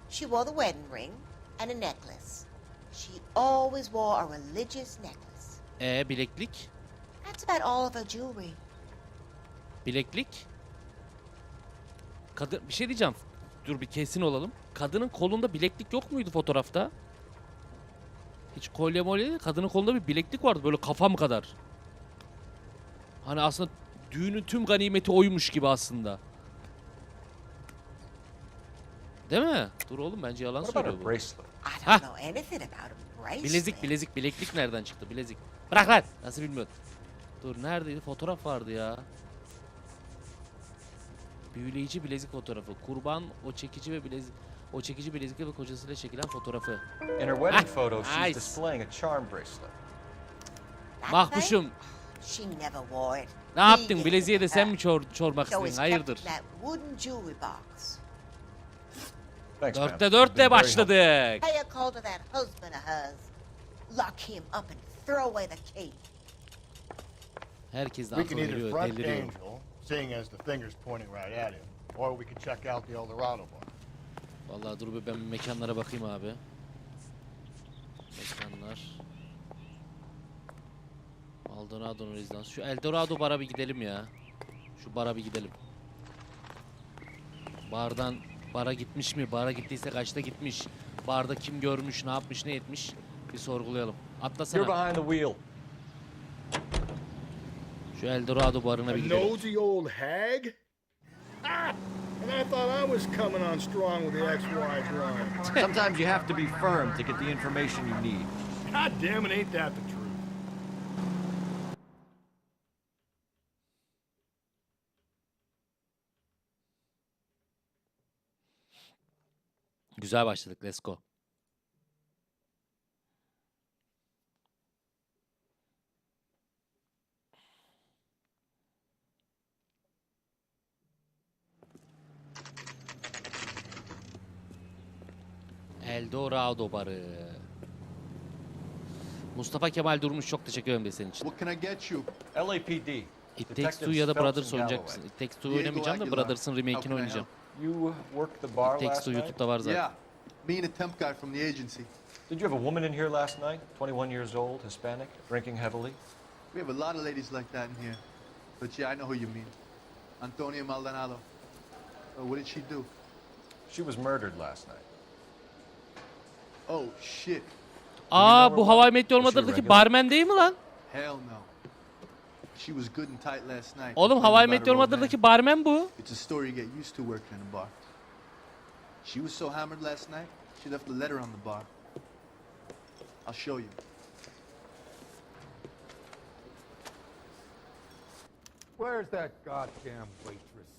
I: She wore the wedding ring and a necklace. She always wore a religious necklace.
A: Bileklik?
I: That's about all of her jewelry.
A: Bileklik? Kadın, bir şey diyeceğim. Dur bir kesin olalım. Kadının kolunda bileklik yok muydu fotoğrafta? Hiç kolye molye değil. Kadının kolunda bir bileklik vardı böyle kafam kadar. Hani aslında düğünün tüm ganimeti oymuş gibi aslında. Değil mi? Dur oğlum bence yalan
C: What about
A: söylüyor
C: a
A: bu.
C: bracelet?
I: I don't know anything about a bracelet.
A: Bileklik nereden çıktı? Bilezik. Bırak lan. Nasıl bilmiyorum. Dur neredeydi? Fotoğraf vardı ya. Büyüleyici bilezik fotoğrafı. Kurban o çekici bilezikle ve kocasıyla çekilen fotoğrafı.
C: In her wedding photo, she's
A: nice.
C: displaying a charm bracelet.
I: That
A: Mahpuşum.
I: thing? She never wore it.
A: Ne
I: He
A: yaptın?
I: gave
A: Bileziğe
I: it
A: de
I: to
A: sen
I: her.
A: mi çormak
I: So
A: istedin?
I: it's
A: Hayırdır?
I: kept in that wooden jewelry box.
C: Thanks, ma'am.
A: Dörtte
C: You've been
A: dörtle
C: very
A: başladık.
I: Pay a call to that husband of hers. Lock him up and throw away the key.
A: Herkes de
B: We
A: akıl
B: can either
A: veriyor,
B: front
A: deliriyor.
B: Angel, seeing as the finger's pointing right at him, or we could check out the Eldorado bar.
A: Vallahi dur bir ben mekanlara bakayım abi. Mekanlar. Maldonado'nun rezidansı. Şu Eldorado bara bir gidelim ya. Şu bara bir gidelim. Bara gitmiş mi? Bara gittiyse kaçta gitmiş? Barda kim görmüş, ne yapmış, ne etmiş? Bir sorgulayalım.
C: You're
A: Atlasana.
C: behind the wheel.
A: Şu Eldorado barına
J: A
A: bir gidelim.
J: nosy old hag? Ah! And I thought I was coming on strong with the ex-wives line.
G: Sometimes you have to be firm to get the information you need.
J: God damn it, ain't that the truth?
A: Güzel başladık. Let's go. Eldorado barı. Mustafa Kemal Durmuş, çok teşekkür ederim de senin için.
B: What can I get you?
C: LAPD.
A: It Takes Two ya da Brothers oynayacak mısın? It Takes Two oynamayacağım da Brothers'ın remake'ini oynayacağım.
C: You worked the bar
A: It Takes
C: last
A: Two
C: night?
A: YouTube'da var zaten.
B: Yeah, me and a temp guy from the agency.
C: Did you have a woman in here last night? 21 years old, Hispanic, drinking heavily?
B: We have a lot of ladies like that in here. But yeah, I know who you mean. Antonia Maldonado. What did she do?
C: She was murdered last night.
B: Oh, shit.
A: Aa, bu Hawaii Meteor
C: Was she
A: Mother'daki
C: regular?
A: barmen değil mi lan?
B: Hell no. She was good and tight last night.
A: Oğlum
B: Complaining
A: Hawaii
B: about her
A: Meteor
B: old man.
A: Mother'daki barmen bu.
B: It's a story you get used to working in a bar. She was so hammered last night, she left a letter on the bar. I'll show you.
J: Where's that goddamn waitress?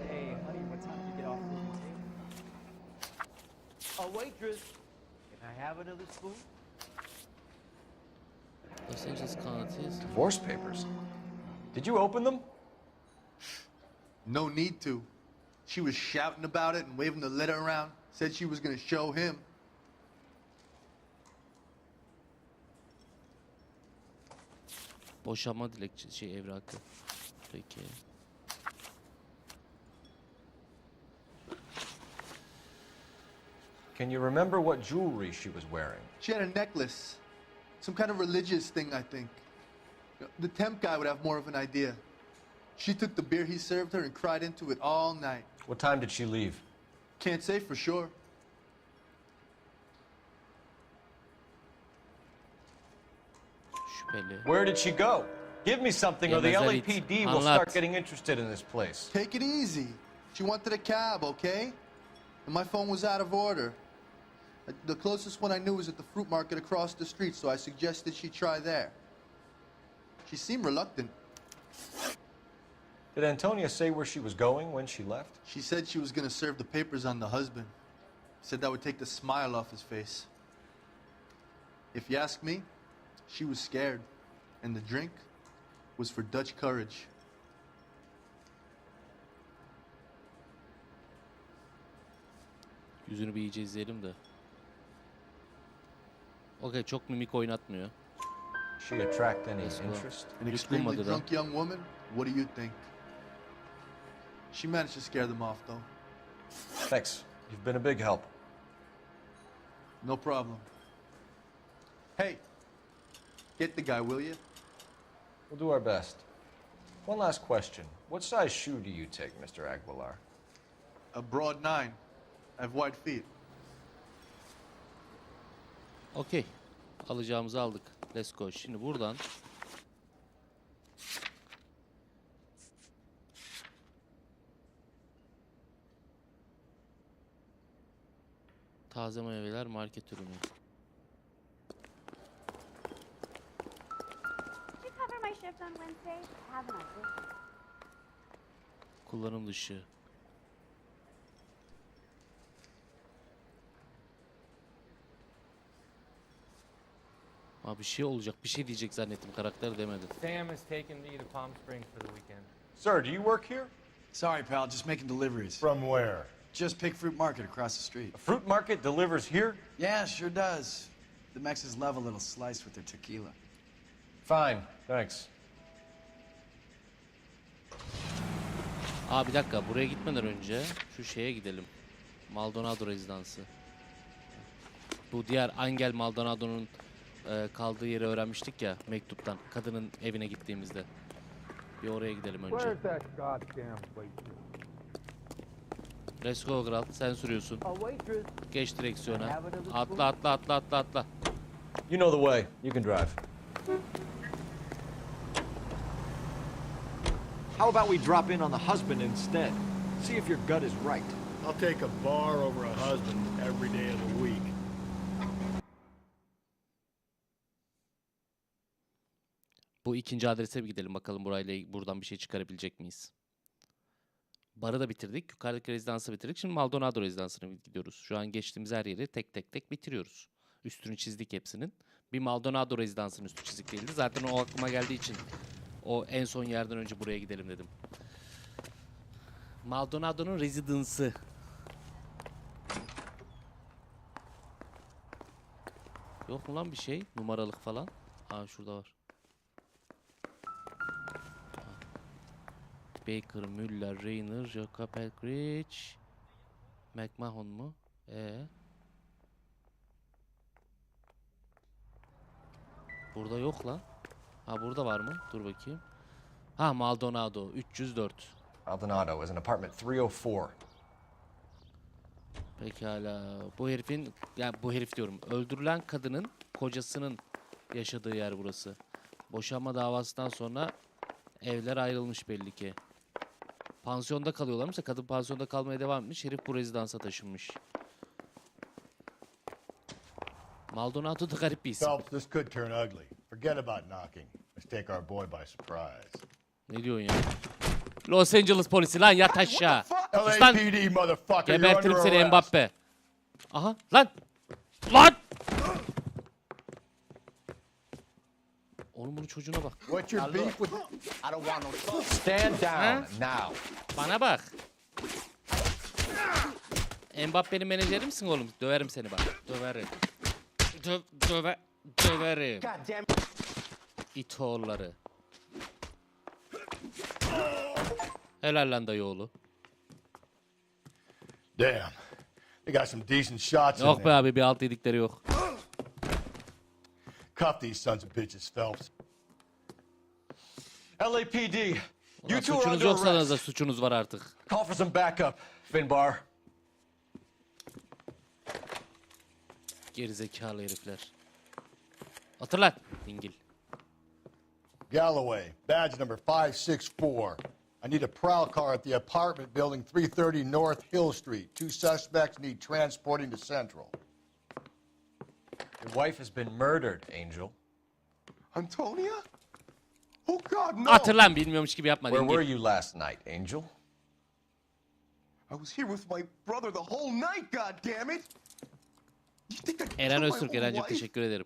H: Hey, honey, what time do you get off the table? A waitress. Can I have another spoon?
A: Los Angeles County's.
C: Divorce papers. Did you open them?
B: No need to. She was shouting about it and waving the letter around. Said she was gonna show him.
A: Boşanma dilekçesi evrakı. Peki.
C: Can you remember what jewelry she was wearing?
B: She had a necklace. Some kind of religious thing, I think. The temp guy would have more of an idea. She took the beer he served her and cried into it all night.
C: What time did she leave?
B: Can't say for sure.
A: Şüpheli.
C: Where did she go? Give me something or the
A: Yemezler hiç.
C: LAPD will
A: Anlat.
C: start getting interested in this place.
B: Take it easy. She wanted a cab, okay? And my phone was out of order. The closest one I knew was at the fruit market across the street, so I suggested she try there. She seemed reluctant.
C: Did Antonia say where she was going when she left?
B: She said she was going to serve the papers on the husband. Said that would take the smile off his face. If you ask me, she was scared. And the drink was for Dutch courage.
A: Yüzünü bir iyice izleyelim de. Okey, çok mimik oynatmıyor.
C: She attract any
A: Let's go.
C: interest?
B: An
A: Hiç
B: extremely
A: bulmadı da.
B: drunk young woman? What do you think? She managed to scare them off, though.
C: Thanks. You've been a big help.
B: No problem. Hey, get the guy, will you?
C: We'll do our best. One last question. What size shoe do you take, Mr. Aguilar?
B: A broad 9. I have wide feet.
A: Okey. Alacağımızı aldık. Let's go. Şimdi buradan Taze meyveler, market ürünü.
E: Did you cover my shift on Wednesday? Haven't I?
A: Kullanım dışı. Abi bir şey olacak, bir şey diyecek zannettim, karakter demedi.
K: Sam is taking me to Palm Springs for the weekend.
C: Sir, do you work here?
L: Sorry, pal, just making deliveries.
B: From where?
L: Just Pig Fruit Market across the street.
C: A fruit market delivers here?
L: Yeah, sure does. The Mexes love a little slice with their tequila.
C: Fine, thanks.
A: Aa bir dakika, buraya gitmeden önce şu şeye gidelim. Maldonado rezidansı. Bu diğer Angel Maldonado'nun kaldığı yeri öğrenmiştik ya mektuptan. Kadının evine gittiğimizde. Bir oraya gidelim önce. Let's go kral. Sen sürüyorsun. Geç direksiyona. Atla atla atla atla atla.
C: You know the way. You can drive.
G: How about we drop in on the husband instead? See if your gut is right.
J: I'll take a bar over a husband every day of the week.
A: Bu ikinci adrese bir gidelim bakalım buradan bir şey çıkarabilecek miyiz? Barı da bitirdik. Yukarıdaki rezidansı bitirdik. Şimdi Maldonado rezidansına gidiyoruz. Şu an geçtiğimiz her yeri tek tek bitiriyoruz. Üstünü çizdik hepsinin. Bir Maldonado rezidansının üstü çizik değildi. Zaten o aklıma geldiği için o en son yerden önce buraya gidelim dedim. Maldonado'nun rezidansı. Yok mu lan bir şey? Numaralık falan. Aa şurada var. Baker, Müller, Rainer, Jacob Elkrich, McMahon mu? Burada yok lan. Ha burada var mı? Dur bakayım. Ha Maldonado 304.
C: Maldonado is in apartment 304.
A: Pekala. Bu herifin, yani bu herif diyorum. Öldürülen kadının kocasının yaşadığı yer burası. Boşanma davasından sonra evler ayrılmış belli ki. Pansiyonda kalıyorlarmış da kadın pansiyonda kalmaya devam etmiş. Herif bu rezidansa taşınmış. Maldonado da garip bir isim.
B: Phelps, this could turn ugly. Forget about knocking. Let's take our boy by surprise.
A: Ne diyorsun ya? Los Angeles polisi lan yat aşağı. Sus lan.
B: LAPD motherfucker, you're
A: Gebertirim
B: under
A: seni
B: arrest.
A: Mbappe. Aha lan. Lan. Oğlum bunun çocuğuna bak.
B: What's your beef with... I don't want no...
C: Stand down now.
A: Bana bak. Mbappe'nin menajeri misin oğlum? Döverim seni bak. Döverim. Döverim. İt oğulları. Helal lan dayı oğlu.
B: Damn. They got some decent shots in
A: Yok be
B: there.
A: abi bir alt yedikleri yok.
B: Cuff these sons of bitches, Phelps.
C: LAPD, you two are
A: Suçunuz
C: under
A: yoksa da
C: arrest.
A: suçunuz var artık.
C: Call for some backup, Finbar.
A: Gerizekalı herifler. Atır lan. Dingil.
B: Galloway, badge number 564. I need a prowl car at the apartment building 330 North Hill Street. Two suspects need transporting to Central.
C: Your wife has been murdered, Angel.
B: Antonia? Oh God, no!
A: Atır lan bilmiyormuş gibi yapma.
C: Where were
A: Dingil.
C: you last night, Angel?
B: I was here with my brother the whole night, God damn it! You think I
A: Eren
B: killed my
A: Öztürk.
B: own
A: Eren'cim
B: wife?
A: teşekkür ederim.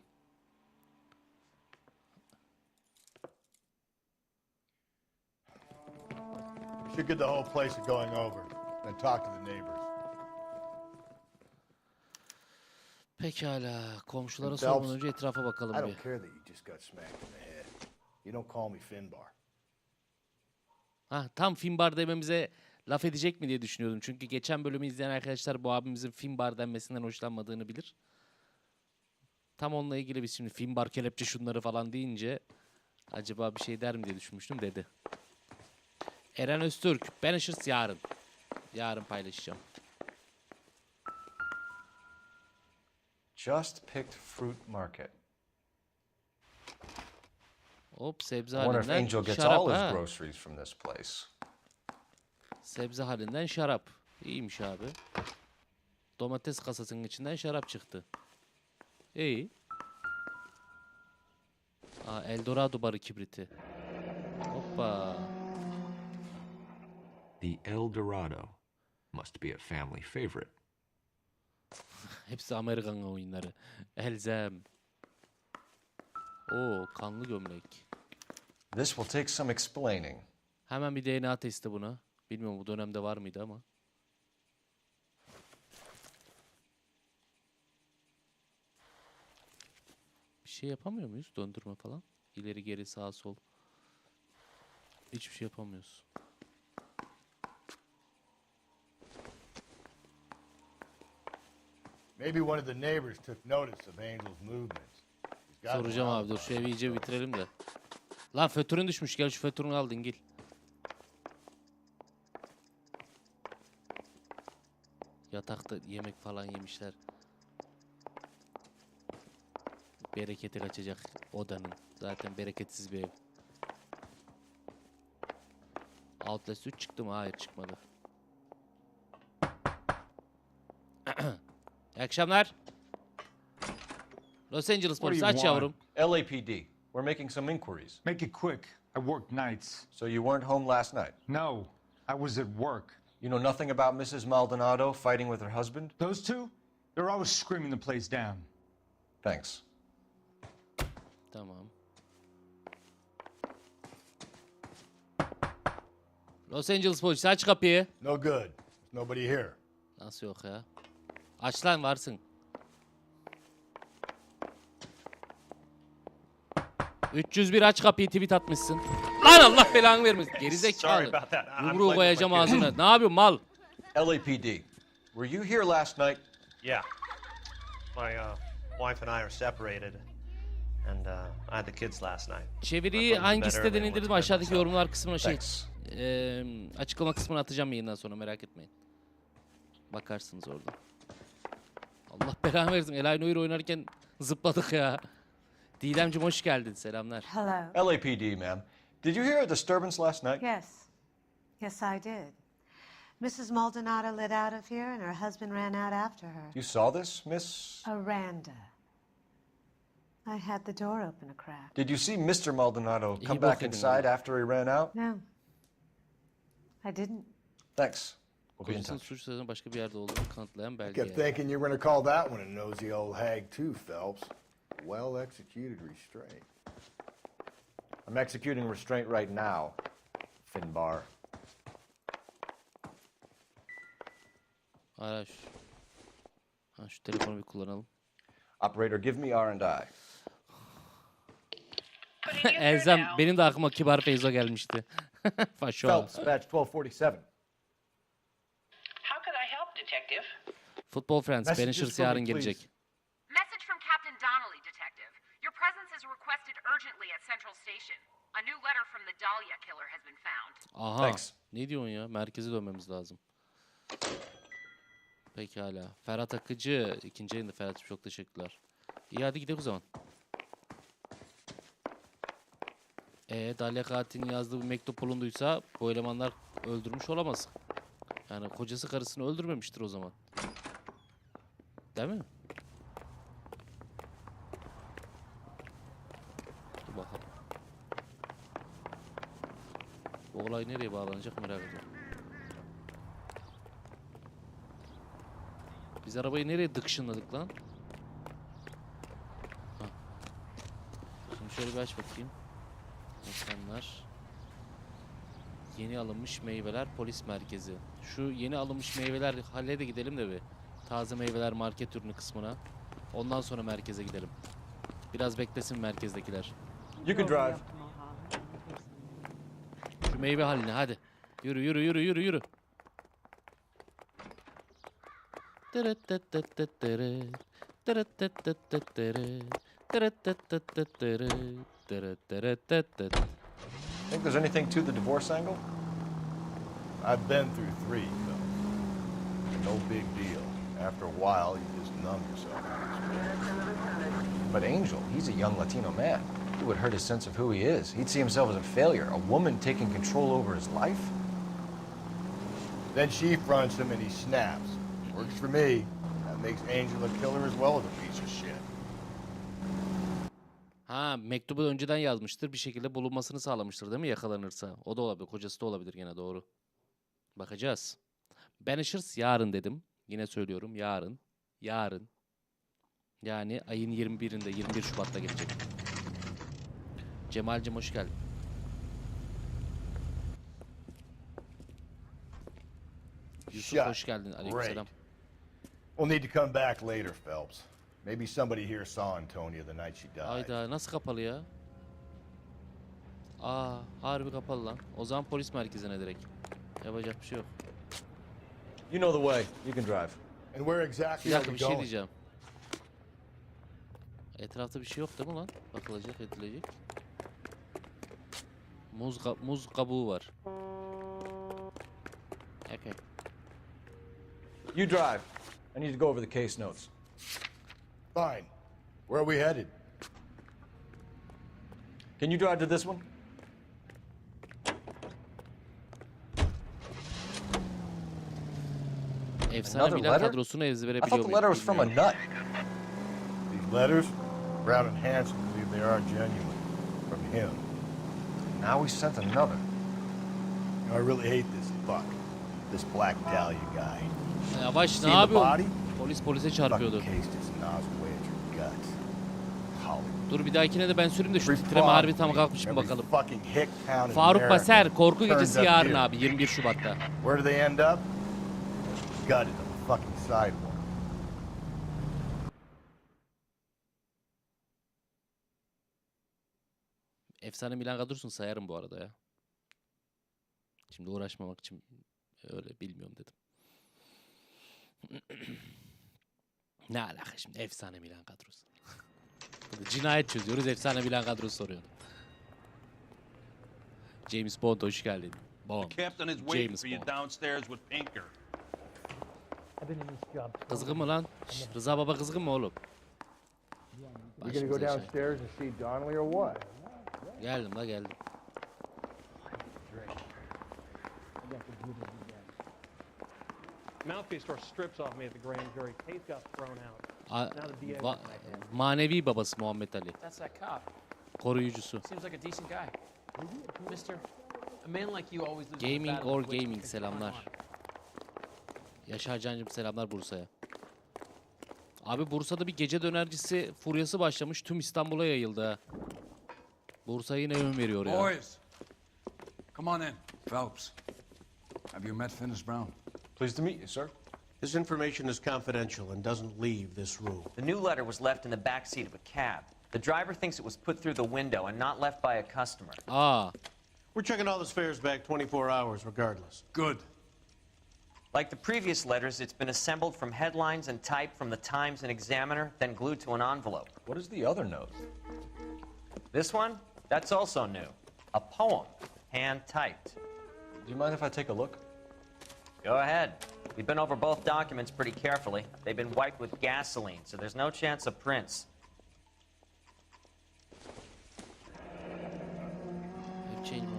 B: We should get the whole place going over, then talk to the neighbors.
A: Pekala. Komşulara
B: Phelps,
A: sormadan önce etrafa
B: I
A: bakalım bir.
B: don't care that you just got smacked in the head. You don't call me Finbar.
A: Ha, tam Finbar dememize laf edecek mi diye düşünüyordum. Çünkü geçen bölümü izleyen arkadaşlar bu abimizin Finbar denmesinden hoşlanmadığını bilir. Tam onunla ilgili biz şimdi Finbar kelepçe şunları falan deyince acaba bir şey der mi diye düşünmüştüm, dedi. Eren Öztürk, Banishers yarın. Yarın paylaşacağım.
C: Just picked fruit market.
A: Hop sebze
C: I wonder if
A: halinden
C: Angel gets
A: şarap
C: all his
A: ha.
C: groceries from this place.
A: Sebze halinden şarap. İyiymiş abi. Domates kasasının içinden şarap çıktı. İyi. Aa, Eldorado barı kibriti. Hoppa.
G: The El Dorado must be a family favorite.
A: Hepsi Amerikan oyunları. Elzem. Oo, kanlı gömlek.
C: This will take some explaining.
A: Hemen bir DNA testi buna. Bilmiyorum bu dönemde var mıydı ama. Bir şey yapamıyor muyuz? Döndürme falan. İleri geri sağ sol. Hiçbir şey yapamıyoruz.
B: Maybe one of the neighbors took notice of Angel's movements. He's got
A: Soracağım abi, dur şu evi iyice bitirelim de. Lan fötürün düşmüş, gel şu fötürünü al dingil. Yatakta yemek falan yemişler. Bereketi kaçacak odanın. Zaten bereketsiz bir ev. Outlast 3 çıktı mı? Hayır, çıkmadı. İyi akşamlar. Los Angeles polisi, aç yavrum.
C: LAPD. We're making some inquiries.
M: Make it quick. I work nights.
C: So you weren't home last night?
M: No, I was at work.
C: You know nothing about Mrs. Maldonado fighting with her husband?
M: Those two? They're always screaming the place down.
C: Thanks.
A: Tamam. Los Angeles polisi, aç kapıyı.
B: No good. There's nobody here.
A: Nasıl yok ya? Aç lan, varsın. 301 aç kapıyı, tweet atmışsın. Lan Allah belanı vermesin. Gerizekalı. Yumruğu koyacağım ağzına. Ne yapıyorsun mal?
C: LAPD. Were you here last night?
N: Yeah. My wife and I are separated. And I had the kids last night.
A: Çeviriyi hangi siteden indirdim? Aşağıdaki yorumlar kısmına açıklama kısmına atacağım yayından sonra, merak etmeyin. Bakarsınız orada. Allah belanı versin. Noire oynarken zıpladık ya. Didemciğim hoş geldin. Selamlar.
I: Hello.
C: LAPD, ma'am. Did you hear a disturbance last night?
I: Yes. Yes, I did. Mrs. Maldonado lit out of here and her husband ran out after her.
C: You saw this, Miss?
I: Aranda. I had the door open a crack.
C: Did you see Mr. Maldonado come back inside after he ran out?
I: No. I didn't.
C: Thanks. We'll be in
A: Kocasının
C: touch.
A: suç sırasında başka bir yerde olduğunu kanıtlayan
B: I
A: belge.
B: kept thinking you were going to call that one a nosy old hag too, Phelps. Well executed restraint.
C: I'm executing restraint right now, Finbar.
A: Ara şu. Ha, şu telefonu bir kullanalım.
C: Operator, give me R&I.
A: Elzem, benim de aklıma Kibar Feyzo gelmişti. Faşo.
C: Phelps, badge 1247.
O: How could I help, Detective?
A: Football Friends,
C: Messages
A: Banishers
C: for me,
A: yarın
C: please.
A: gelecek.
O: Message from Captain Donnelly, Detective. Your presence is requested urgently at Central Station. A new letter from the Dahlia killer has been found.
A: Aha.
C: Thanks.
A: Ne diyorsun ya? Merkeze dönmemiz lazım. Pekala. Ferhat Akıcı. İkinci ayında Ferhat'cığım, çok teşekkürler. İyi, hadi gidelim o zaman. Dahlia katilinin yazdığı bir mektup bulunduysa bu elemanlar öldürmüş olamaz. Yani kocası karısını öldürmemiştir o zaman. Değil mi? Dur bakalım. Bu olay nereye bağlanacak merak ediyorum. Biz arabayı nereye dıkşınladık lan? Ha. Şimdi şöyle bir aç bakayım. İnsanlar. Yeni alınmış meyveler polis merkezi. Şu yeni alınmış meyveler halle de gidelim de bir. Taze meyveler market ürünü kısmına. Ondan sonra merkeze gidelim. Biraz beklesin merkezdekiler.
C: You can drive.
A: Şu meyve haline hadi. Yürü yürü yürü yürü yürü.
C: Think there's anything to the divorce angle?
B: I've been through 3, Phelps. No big deal. After a while, you just numb yourself.
C: But Angel, he's a young Latino man. It would hurt his sense of who he is. He'd see himself as a failure, a woman taking control over his life.
B: Then she fronts him and he snaps. Works for me. that makes Angel a killer as well as a piece of shit.
A: Ha, mektubu önceden yazmıştır. Bir şekilde bulunmasını sağlamıştır değil mi yakalanırsa? O da olabilir. Kocası da olabilir gene, doğru. Bakacağız. Banishers yarın dedim. Yine söylüyorum yarın. Yarın. Yani ayın 21'inde, 21 Şubat'ta gelecek. Cemal'cim hoş geldin. Yusuf hoş geldin. Aleykümselam.
B: We'll need to come back later, Phelps. Maybe somebody here saw Antonia the night she died.
A: Hayda, nasıl kapalı ya? Aa, harbi kapalı lan. O zaman polis merkezine direkt. Yapacak bir şey yok.
C: You know the way. You can drive.
B: And where exactly
A: Bir
B: are
A: dakika,
B: we
A: bir şey
B: going?
A: diyeceğim. Etrafta bir şey yok değil mi lan? Bakılacak, edilecek. Muz kabuğu var. Okay.
C: You drive. I need to go over the case notes.
B: Fine. Where are we headed?
C: Can you drive to this one?
A: Efsane Milan kadrosunu ezbere
C: I thought
A: biliyor
C: the letter was from a nut.
B: These letters? Brown and Hanson believe they are genuine. From him.
C: Now we sent another.
B: You know, I really hate this fuck. This Black Dahlia guy.
A: Yavaş,
B: See
A: ne
B: the
A: yapıyorsun?
B: body?
A: Polis polise çarpıyordu.
B: Fucking cased its nozzle way at your guts. Hollywood.
A: Dur bir dahakine de ben süreyim de şu titreme harbi tam kalkmış mı bakalım.
B: Fucking hick town in
A: Faruk
B: America
A: Baser, Korku Gecesi
B: turns up
A: yarın
B: here.
A: abi, 21 Şubat'ta.
B: Where do they end up? Gutted on the fucking sidewalk.
A: Efsane Milan kadrosunu sayarım bu arada ya. Şimdi uğraşmamak için öyle bilmiyorum dedim. Ne alaka şimdi efsane Milan kadrosu. Burada cinayet çözüyoruz, efsane Milan kadrosu soruyor. James Bond hoş geldin. Bond. James Bond.
P: downstairs with Pinker.
A: Kızgın mı lan? Şş, Rıza Baba kızgın mı oğlum?
B: You gonna go downstairs and see Donnelly or what?
A: Geldim la geldim.
N: Mouthpiece store strips off me at the grand jury. Case got thrown out. Now the DA.
A: Manevi babası Muhammed Ali.
Q: That's that cop.
A: Koruyucusu.
Q: Seems like a decent guy. Mister, a man like you always loses the
A: Gaming
Q: battle
A: or
Q: with which
A: gaming
Q: to
A: selamlar.
Q: confront.
A: Yaşar Can'cım selamlar Bursa'ya. Abi Bursa'da bir gece dönercisi furyası başlamış. Tüm İstanbul'a yayıldı ha. Bursa yine ön veriyor ya.
R: Boys, come on in. Phelps, have you met Finis Brown?
C: Pleased to meet you, sir.
P: This information is confidential and doesn't leave this room.
H: The new letter was left in the back seat of a cab. The driver thinks it was put through the window and not left by a customer.
A: Aa.
P: We're checking all this fares back 24 hours regardless.
R: Good.
H: Like the previous letters, it's been assembled from headlines and type from the Times and Examiner, then glued to an envelope.
C: What is the other note?
H: This one? That's also new. A poem, hand-typed.
C: Do you mind if I take a look?
H: Go ahead. We've been over both documents pretty carefully. They've been wiped with gasoline, so there's no chance of prints.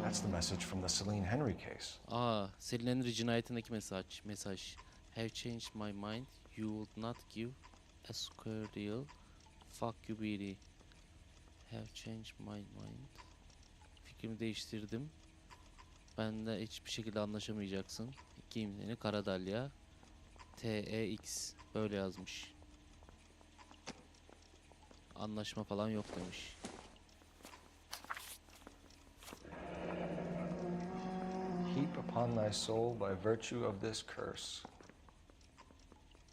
C: That's the message from the Celine Henry case.
A: Aa, Celine Henry cinayetindeki mesaj. Have changed my mind. You would not give a square deal. Fuck you Beni. Have changed my mind. Fikrimi değiştirdim. Bende hiçbir şekilde anlaşamayacaksın. İki imleni Karadalya. TEX. Böyle yazmış. Anlaşma falan yok demiş.
C: Heap upon thy soul by virtue of this curse.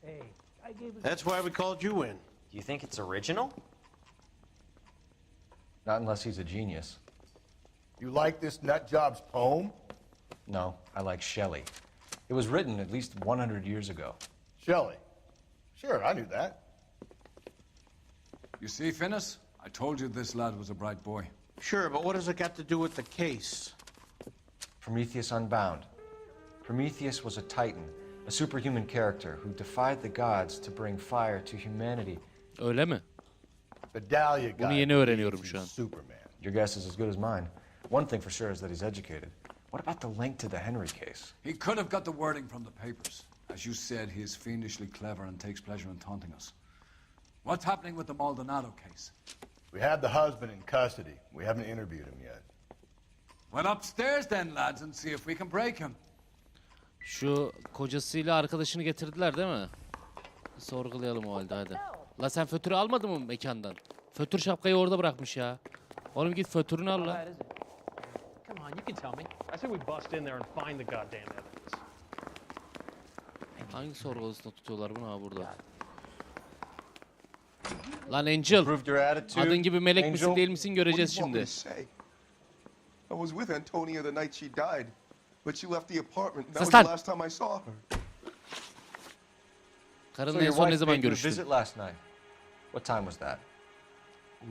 N: Hey, I gave us.
P: That's why we called you in.
H: Do you think it's original?
C: Not unless he's a genius.
B: You like this nutjob's poem?
C: No, I like Shelley. It was written at least 100 years ago.
B: Shelley. Sure, I knew that.
R: You see, Finis? I told you this lad was a bright boy.
P: Sure, but what has it got to do with the case?
C: Prometheus Unbound. Prometheus was a titan, a superhuman character who defied the gods to bring fire to humanity.
A: Öyle mi?
B: The Dahlia guy.
A: Bunu yeni öğreniyorum şu an.
B: Superman.
C: Your guess is as good as mine. One thing for sure is that he's educated. What about the link to the Henry case?
R: He could have got the wording from the papers. As you said, he is fiendishly clever and takes pleasure in taunting us. What's happening with the Maldonado case?
B: We have the husband in custody. We haven't interviewed him yet.
R: Well, upstairs then, lads, and see if we can break him.
A: Şu kocasıyla arkadaşını getirdiler değil mi? Sorgulayalım o halde hadi. La sen fötürü almadın mı mekandan? Fötür şapkayı orada bırakmış ya. Oğlum git fötürünü al la.
K: Come on, you can tell me.
N: I say we bust in there and find the goddamn evidence.
A: Hangi sorgulısında tutuyorlar bunu ha burada? Lan Angel. Adın gibi melek misin değil misin göreceğiz şimdi.
S: I was with Antonia the night she died, but she left the apartment. That
A: Sus
S: was the
A: lan.
S: last time I saw her.
A: Karınla en son ne zaman görüştün?
C: Visit last night. What time was that?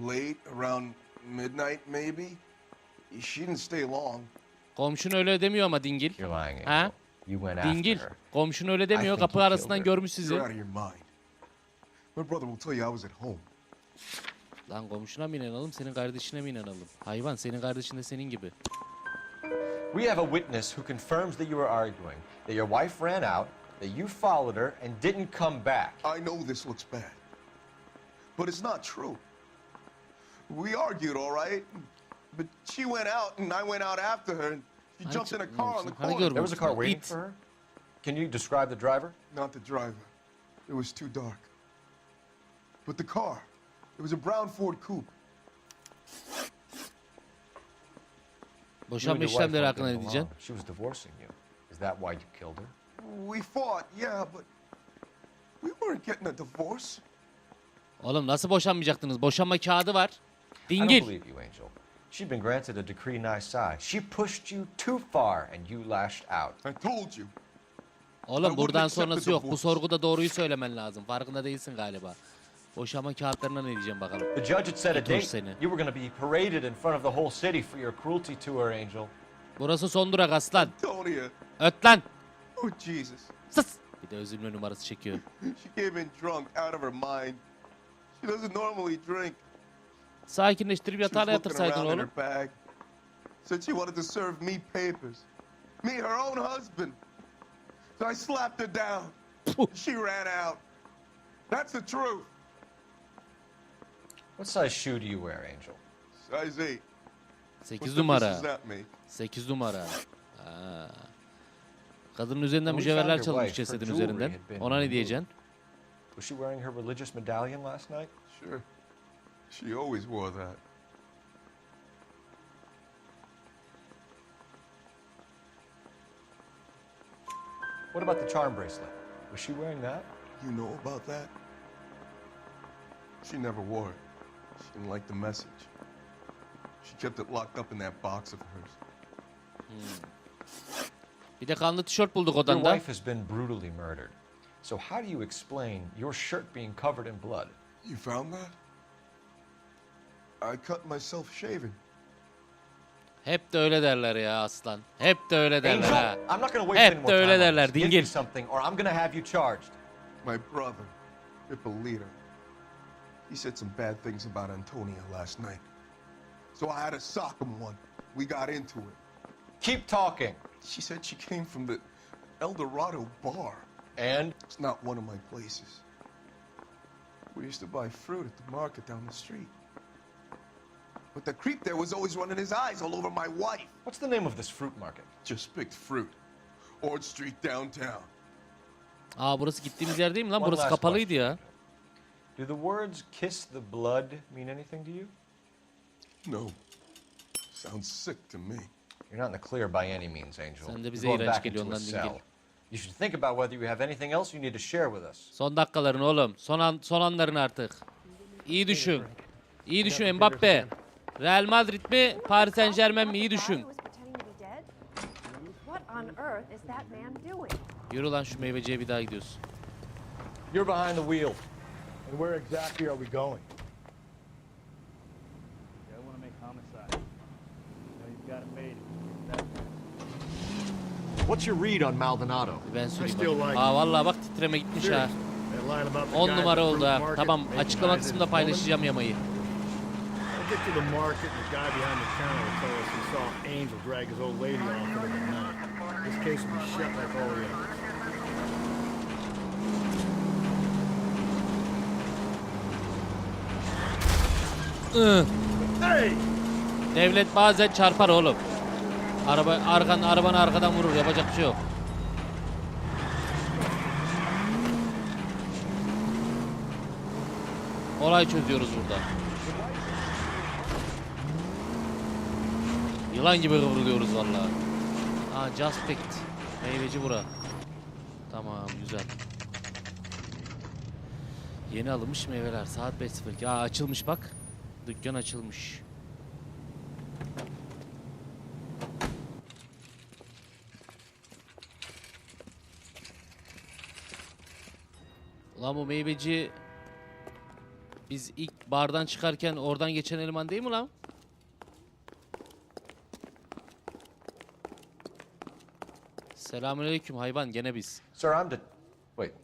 S: Late, around midnight, maybe. She didn't stay long.
A: Komşun öyle demiyor ama dingil.
C: You're lying,
A: Ha?
C: You went after
A: Dingil.
C: her.
A: Komşun öyle demiyor. Kapı arasından görmüş sizi.
S: You're out of your mind. My brother will tell you I was at home.
A: Lan komşuna mı inanalım, senin kardeşine mi inanalım? Hayvan, senin kardeşin de senin gibi.
C: We have a witness who confirms that you were arguing, that your wife ran out, that you followed her and didn't come back.
S: I know this looks bad, but it's not true. We argued, all right? But she went out and I went out after her and she jumped in a car on the corner.
C: There was a car waiting for her? Can you describe the driver?
S: Not the driver. It was too dark. But the car. It was a brown Ford coupe.
A: Boşanma işlemleri hakkında ne diyeceksin?
C: She was divorcing you. Is that why you killed her?
S: We fought, yeah, but we weren't getting a divorce.
A: Oğlum nasıl boşanmayacaktınız? Boşanma kağıdı var.
C: I don't
A: Dingil.
C: believe you, Angel. She'd been granted a decree nisi. She pushed you too far and you lashed out.
S: I told you.
A: Oğlum buradan sonrası yok. Bu sorguda doğruyu söylemen lazım. Farkında değilsin galiba. Boşanma kağıtlarına ne diyeceğim bakalım.
C: The judge had set a date.
A: Seni.
C: You were going to be paraded in front of the whole city for your cruelty to her, Angel.
A: Burası son durak aslan.
S: Antonia.
A: Öt lan.
S: Oh, Jesus.
A: Sus. Bir de özürlü numarası çekiyor.
S: She came in drunk, out of her mind. She doesn't normally drink.
A: Sakinleştirip
S: She was
A: yatağına
S: looking
A: yatırsaydın
S: around in
A: oğlum.
S: her bag. Said she wanted to serve me papers. Me, her own husband. So I slapped her down. She ran out. That's the truth.
C: What size shoe do you wear, Angel?
S: Size 8.
A: 8 numara.
S: What's the difference is that me?
A: 8 numara. Aa. Kadının üzerinden mücevherler çalınmış cesedin üzerinden. Ona ne diyeceksin?
C: Was she wearing her religious medallion last night?
S: Sure. She always wore that.
C: What about the charm bracelet? Was she wearing that?
S: You know about that? She never wore it. She didn't like the message. She kept it locked up in that box of hers.
A: Bir de kanlı tişört bulduk
C: Your
A: odanda.
C: wife has been brutally murdered. So how do you explain your shirt being covered in blood?
S: You found that? I cut myself shaving.
A: Hep de öyle derler ya aslan. Hep de öyle derler ha.
C: Angel, I'm not going to waste any
A: Hep
C: more
A: de öyle
C: time on
A: derler
C: this. Give me
A: dingil.
C: something or I'm going to have you charged.
S: My brother, Ippolito, he said some bad things about Antonia last night. So I had to sock him one. We got into it.
C: Keep talking.
S: She said she came from the El Dorado bar.
C: And?
S: It's not one of my places. We used to buy fruit at the market down the street. But the creep there was always running his eyes all over my wife.
C: What's the name of this fruit market?
S: Just picked fruit. Ord Street downtown.
A: Aa burası gittiğimiz yer değil mi lan?
C: One
A: Burası
C: last
A: kapalıydı ya.
C: Do the words kiss the blood mean anything to you?
S: No. Sounds sick to me.
C: You're not in the clear by any means, Angel.
A: Sen de bize
C: You're going
A: iğrenç
C: back into
A: geliyorsun
C: a
A: lan
C: cell.
A: dingil.
C: You should think about whether you have anything else you need to share with us.
A: Son dakikaların oğlum. Son anların artık. İyi düşün. İyi düşün Mbappe. Real Madrid mi? Paris Saint-Germain mi? İyi düşün.
E: What on earth is that man doing?
A: Yürü lan şu meyveciye bir daha gidiyoruz.
C: You're behind the wheel.
B: And where exactly are we going?
J: I want to make homicide. You've got it made.
C: What's your read on Maldonado?
A: Ben
B: I
A: süreyim
B: still
A: bakayım.
B: like
A: Aa
B: it.
A: vallahi bak titreme gitmiş ha.
B: That line about the
A: 10
B: guy
A: numara
B: at the
A: oldu
B: fruit
A: ha.
B: market
A: Tamam
B: making
A: açıklama
B: eyes at
A: kısmında
B: his
A: paylaşacağım yamayı.
B: We'll get to the market and the guy behind the counter will tell us he saw Angel drag his old lady off of him at night. This case will be shut like all the others.
A: Devlet bazen çarpar oğlum. Arabanı arkadan vurur. Yapacak bir şey yok. Olay çözüyoruz burada. Yılan gibi kıvrılıyoruz vallahi. Aa, just picked. Meyveci bura. Tamam, güzel. Yeni alınmış meyveler. Saat 5:02. Aa, açılmış bak. Dükkan açılmış. Ulan bu meyveci biz ilk bardan çıkarken oradan geçen eleman değil mi lan? Selamünaleyküm hayvan, gene biz.
C: Sir, I'm the... Wait,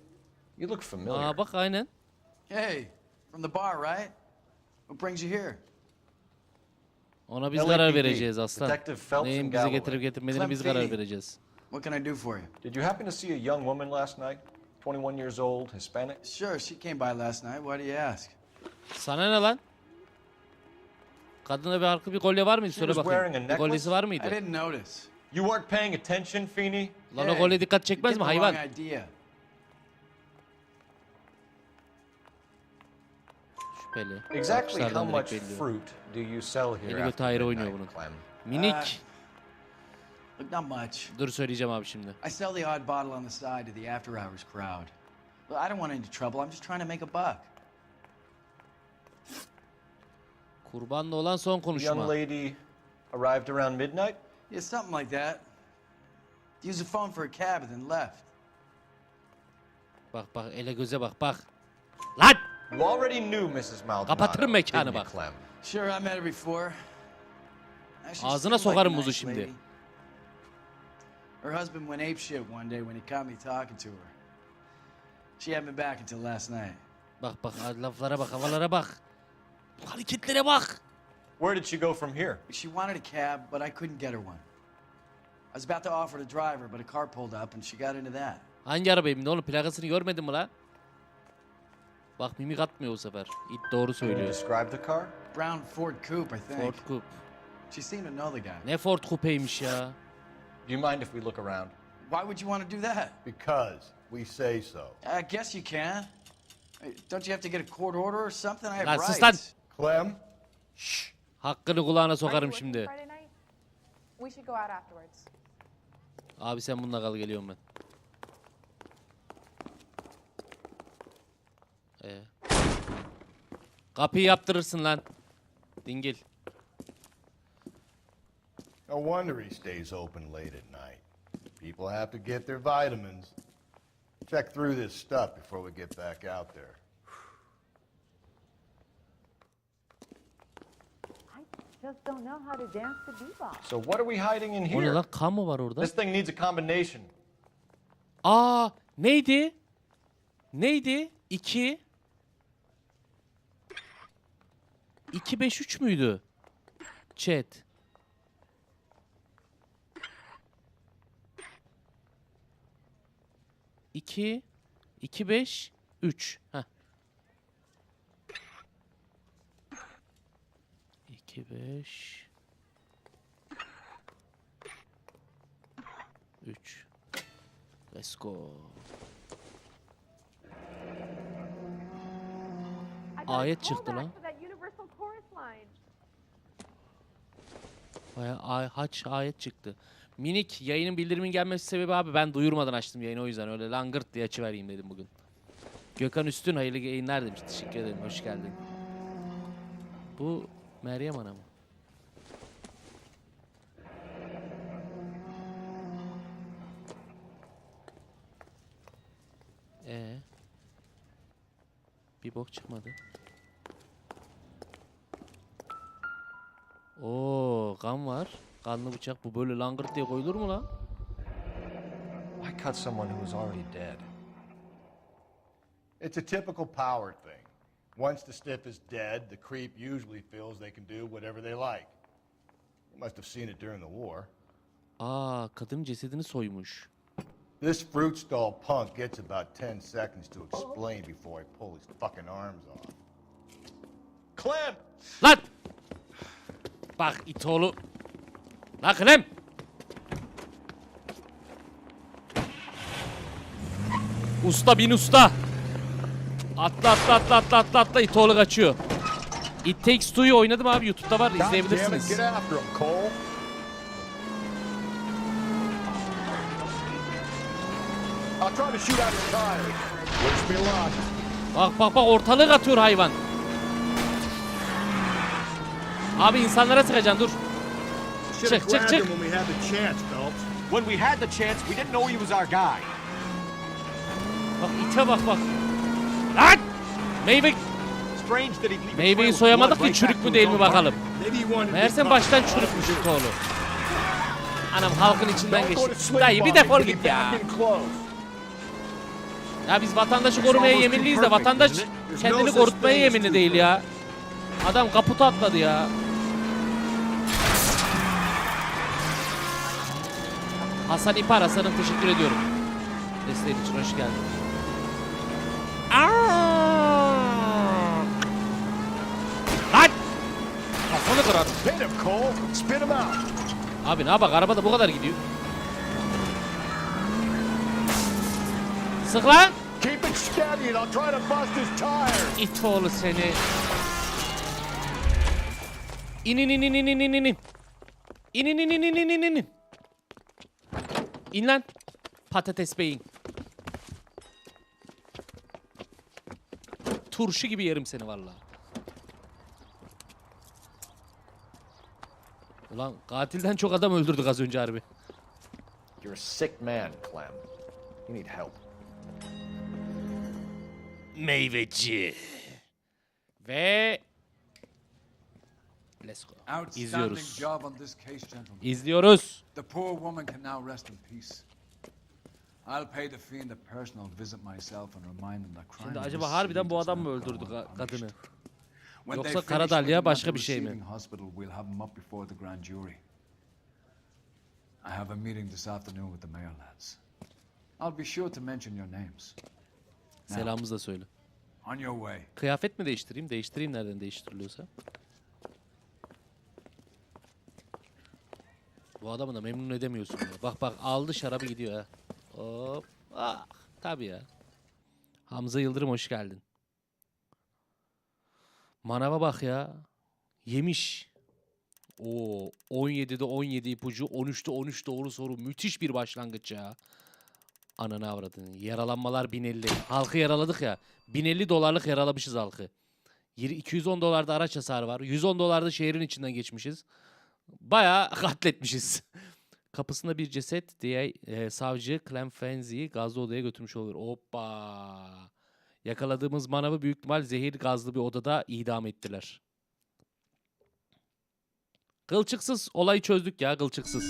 C: you look familiar.
A: Aa bak, aynen.
L: Hey, from the bar, right? What brings you here?
A: Ona biz
C: LAPD,
A: karar vereceğiz aslan.
C: Detective Phelps
A: Neyin
C: and
A: bizi
C: Galloway.
A: getirip getirmediğini biz karar vereceğiz.
L: What can I do for you?
C: Did you happen to see a young woman last night? 21 years old, Hispanic?
L: Sure, she came by last night. Why do you ask?
A: Sana ne lan? Kadına bir arka bir kolye var mıydı? Söyle bakayım. Bir kolyesi var mıydı?
L: I didn't notice.
C: You weren't paying attention, Feeney?
A: Lan o kolye dikkat çekmez mi hayvan? Şüpheli.
C: Exactly how
A: Kuşlardan
C: much
A: direkt belli.
C: fruit do you sell here
A: Eli götü
C: after
A: ayrı oynuyor
C: midnight,
A: bunun.
C: Clem?
A: Minik.
L: Look, not much.
A: Dur söyleyeceğim abi şimdi.
L: I sell the odd bottle on the side to the after hours crowd. Well, I don't want any trouble. I'm just trying to make a buck.
A: Kurbanla olan son
C: The young
A: konuşma.
C: lady arrived around midnight?
L: Yeah, something like that. Used the phone for a cab and then left.
A: Bak bak, ele göze bak bak. Lan!
C: You already knew Mrs. Maldonado,
A: Kapatırım mekanı
C: didn't you,
A: bak.
C: Clem?
L: Sure, I met her before. She
A: Ağzına
L: seemed like a
A: sokarım
L: nice
A: buzu şimdi.
L: lady. Her husband went apeshit one day when he caught me talking to her. She hadn't been back until last night.
A: Bak bak, laflara bak, havalara bak. Hareketlere bak.
C: Where did she go from here?
L: She wanted a cab, but I couldn't get her one. I was about to offer to drive her, but a car pulled up and she got into that.
A: Hangi arabayım ne oğlum, plakasını görmedin mi lan? Bak mimik atmıyor bu sefer. İt doğru
C: Can you
A: söylüyor.
C: describe the car?
L: Brown Ford Coupe, I think.
A: Ford Coupe.
L: She seemed to know the guy.
A: Ne Ford Coupe'ymiş ya.
C: Do you mind if we look around?
L: Why would you want to do that?
B: Because we say so.
L: I guess you can. Hey, don't you have to get a court order or something? I have
A: Lan
L: rights.
A: sus lan.
B: Clem?
A: Hakkını kulağına sokarım şimdi.
O: Friday night? We should go out afterwards.
A: Abi sen bununla kal, geliyorum ben. Kapıyı yaptırırsın lan. Dingil.
B: No wonder he stays open late at night. People have to get their vitamins. Check through this stuff before we get back out there.
E: I just don't know how to dance the bebop.
C: So what are we hiding in
A: O ne
C: here?
A: lan, kan mı var orada?
C: This thing needs a combination.
A: Aa, neydi? Neydi? 2-5-3 müydü? Chat. İki, 5, 3. Heh. 2, 5, 3. Let's go. Ayet çıktı lan. Bayağı ayet çıktı. Minik yayının bildirimin gelmesi sebebi abi, ben duyurmadan açtım yayını, o yüzden öyle langırt diye açıvereyim dedim bugün. Gökhan Üstün hayırlı yayınlar demiş. Teşekkür ederim. Hoş geldin. Bu Meryem Ana mı? Bir bok çıkmadı. Oo, kan var. Kanlı bıçak, bu böyle langırt diye koyulur mu lan?
C: Why cut someone who was already dead?
B: It's a typical power thing. Once the stiff is dead, the creep usually feels they can do whatever they like. You must have seen it during the war.
A: Aa, kadın cesedini soymuş.
B: This fruit stall punk gets about 10 seconds to explain before I pull his fucking arms off.
S: Clem!
A: Lan! Bak it oğlu. Lan Clem! Usta bin usta. Atla it oğlu kaçıyor. It Takes Two'yu oynadım abi, YouTube'da var, izleyebilirsiniz.
B: Get after him, Cole. I'll try to shoot out his tires. Wish me luck.
A: Bak ortalığı atıyor hayvan. Abi insanlara sıkacaksın, dur. Çık.
J: When we had the chance, Phelps.
M: When we had the chance, we didn't know he was our guy.
A: Bak ite bak. Lan! Meyveyi soyamadık ki, çürük mü değil mi bakalım. Meğersem baştan çürükmüş it oğlu. Anam halkın içinden geçti. Dayı bir defol git ya. Ya biz vatandaşı korumaya yeminliyiz de vatandaş kendini korutmaya yeminli değil ya. Adam kaputu atladı ya. Hasan İpar, Hasan'ım teşekkür ediyorum. Desteğin için hoş geldin. Lan! Kafanı kırar. Abi ne yapak, araba da bu kadar gidiyor. Sık lan!
B: Keep it steady and I'll try to bust his tires.
A: İt oğlu seni. İn. İn lan. Patates beyin. Turşu gibi yerim seni vallahi. Ulan katilden çok adam öldürdük az önce harbi.
C: You're a sick man, Clem. You need help.
A: Meyveci. Ve let's go. İzliyoruz. İzliyoruz.
R: The poor woman can now rest in peace. I'll pay the fiend a personal visit myself and remind them that crime.
A: Şimdi acaba harbiden bu adam mı öldürdü kadını? Yoksa Karadalya başka bir şey mi?
R: I have a meeting this afternoon with the mayor lads. I'll be sure to mention your names.
A: Selamımızı da söyle.
R: On your way.
A: Kıyafet mi değiştireyim? Değiştireyim nereden değiştiriliyorsa. Bu adamı da memnun edemiyorsun ya. Bak aldı şarabı gidiyor ha. Hop. Ah, tabii ya. Hamza Yıldırım hoş geldin. Manava bak ya. Yemiş. Oo, 17'de 17 ipucu, 13'te 13 doğru soru. Müthiş bir başlangıç ya. Ananı avradını. Yaralanmalar 1050. Halkı yaraladık ya. 1050 dolarlık yaralamışız halkı. 210 dolarda araç hasarı var. 110 dolarda şehrin içinden geçmişiz. Bayağı katletmişiz. Kapısında bir ceset diye savcı Clem Fenzi'yi gazlı odaya götürmüş olur. Hoppa. Yakaladığımız manavı büyük ihtimal zehir gazlı bir odada idam ettiler. Kılçıksız olayı çözdük ya, kılçıksız.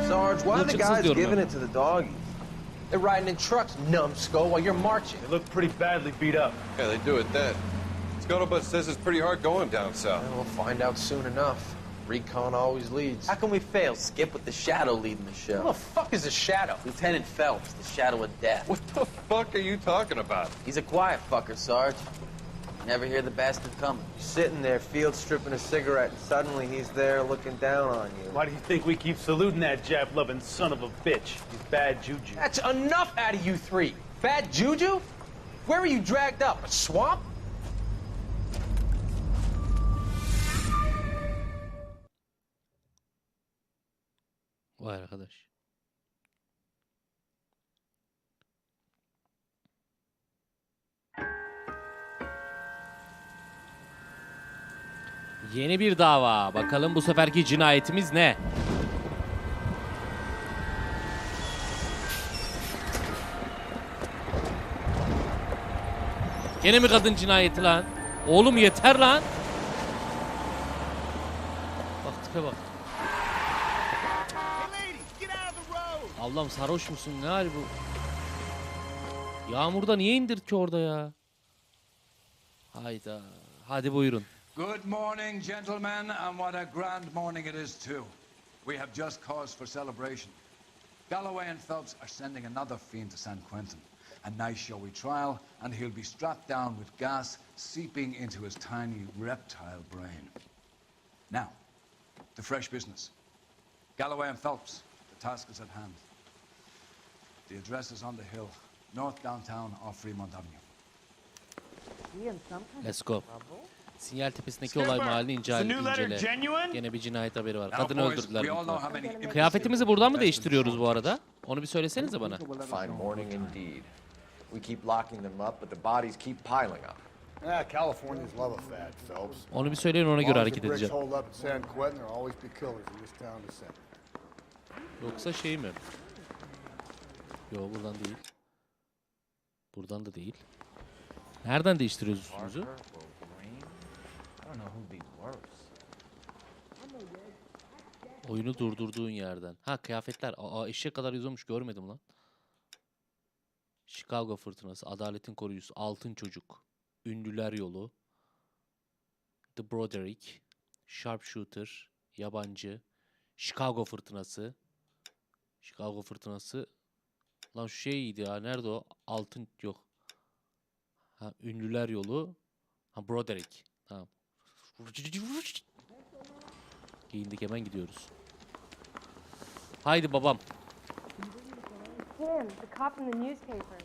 F: Sarge, why are the guys giving it to the doggies? They're riding in trucks, numbskull, while you're marching.
T: They look pretty badly beat up.
U: Yeah, they do at that. Scuttlebutt says it's pretty hard going down south.
F: Well, we'll find out soon enough. Recon always leads. How can we fail, Skip, with the Shadow leading the show? Who the fuck is the Shadow? Lieutenant Phelps, the Shadow of Death.
U: What the fuck are you talking about?
F: He's a quiet fucker, Sarge. Never hear the bastard coming. You're sitting there, field stripping a cigarette, and suddenly he's there looking down on you.
T: Why do you think we keep saluting that Jap-loving son of a bitch? He's bad juju.
F: That's enough out of you three. Bad juju? Where were you dragged up? A swamp?
A: Vay arkadaş. Yeni bir dava. Bakalım bu seferki cinayetimiz ne? Gene mi kadın cinayeti lan? Oğlum yeter lan. Bak tipe bak. Allah'ım sarhoş musun? Ne hali bu? Yağmurda niye indirdi ki orada ya? Hayda. Hadi buyurun.
R: Good morning, gentlemen, and what a grand morning it is too. We have just cause for celebration. Galloway and Phelps are sending another fiend to San Quentin, A nice showy trial, and he'll be strapped down with gas seeping into his tiny reptile brain. Now, the fresh business. Galloway and Phelps, the task is at hand. The address is on the hill, north downtown off Fremont Avenue.
A: Let's go. Sinyal tepesindeki olay mahallini incele. Gene bir cinayet haberi var. Kadını öldürdüler. Kıyafetimizi buradan mı değiştiriyoruz bu arada? Onu bir söylesenize bana.
C: Fine morning indeed. We keep locking them up, but the bodies keep piling up.
B: Yeah, Californians love a fad, Phelps.
A: Onu bir söyleyin, ona göre hareket edeceğim. Yoksa şey mi? Yok, buradan değil. Buradan da değil. Nereden değiştiriyoruz üstümüzü? Oyunu durdurduğun yerden. Ha, kıyafetler. Aa, eşeğe kadar yazıyormuş, görmedim lan. Chicago fırtınası, adaletin koruyucusu, altın çocuk, ünlüler yolu, The Broderick, Sharpshooter, yabancı, Chicago fırtınası. Chicago fırtınası. Lan şu şey iyiydi ya. Nerede o? Altın yok. Ha, ünlüler yolu. Ha, Broderick. Tamam. Giyindik, hemen gidiyoruz. Haydi babam.
E: Tim, the cop from the newspaper.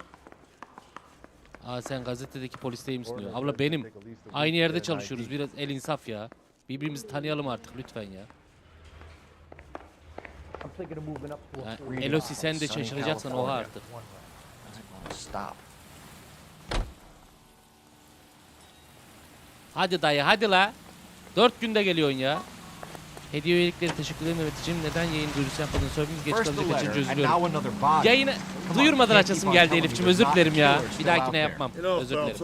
A: Aa, sen gazetedeki polis değil misin diyor. Abla benim. Aynı yerde çalışıyoruz. Biraz el insaf ya. Birbirimizi tanıyalım artık lütfen ya. Elosi, sen de şaşıracaksan oha artık. Hadi dayı, hadi la. 4 günde geliyorsun ya. Hediye üyelikleri teşekkür ederim Mehmetciğim. Neden yayın duyurusu yapmadığını söylediniz. Geç kalınca kaçıncı üzülüyorum. Yayını duyurmadan açasım geldi Elif'ciğim. Özür dilerim ya. Bir dahakine yapmam. Özür dilerim.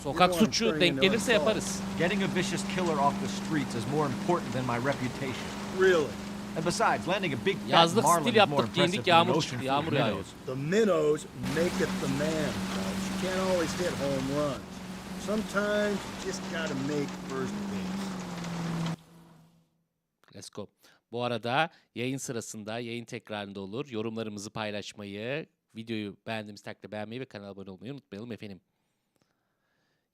A: Sokak suçu denk gelirse yaparız.
M: Getting a vicious killer off the streets is more important than my reputation.
J: Really?
M: And besides, landing a big fat
A: Yazlık
M: marlin
A: stil
M: is more
A: yaptık, giyindik,
M: impressive than an
A: yağmur
M: ocean
A: çıktı,
M: full of
A: yağmur yağıyor.
M: minnows.
J: The minnows make it the man, Phelps. You can't always hit home runs. Sometimes you just gotta make first base.
A: Let's go. Bu arada yayın sırasında, yayın tekrarında olur. Yorumlarımızı paylaşmayı, videoyu beğendiğimiz takdirde beğenmeyi ve kanala abone olmayı unutmayalım efendim.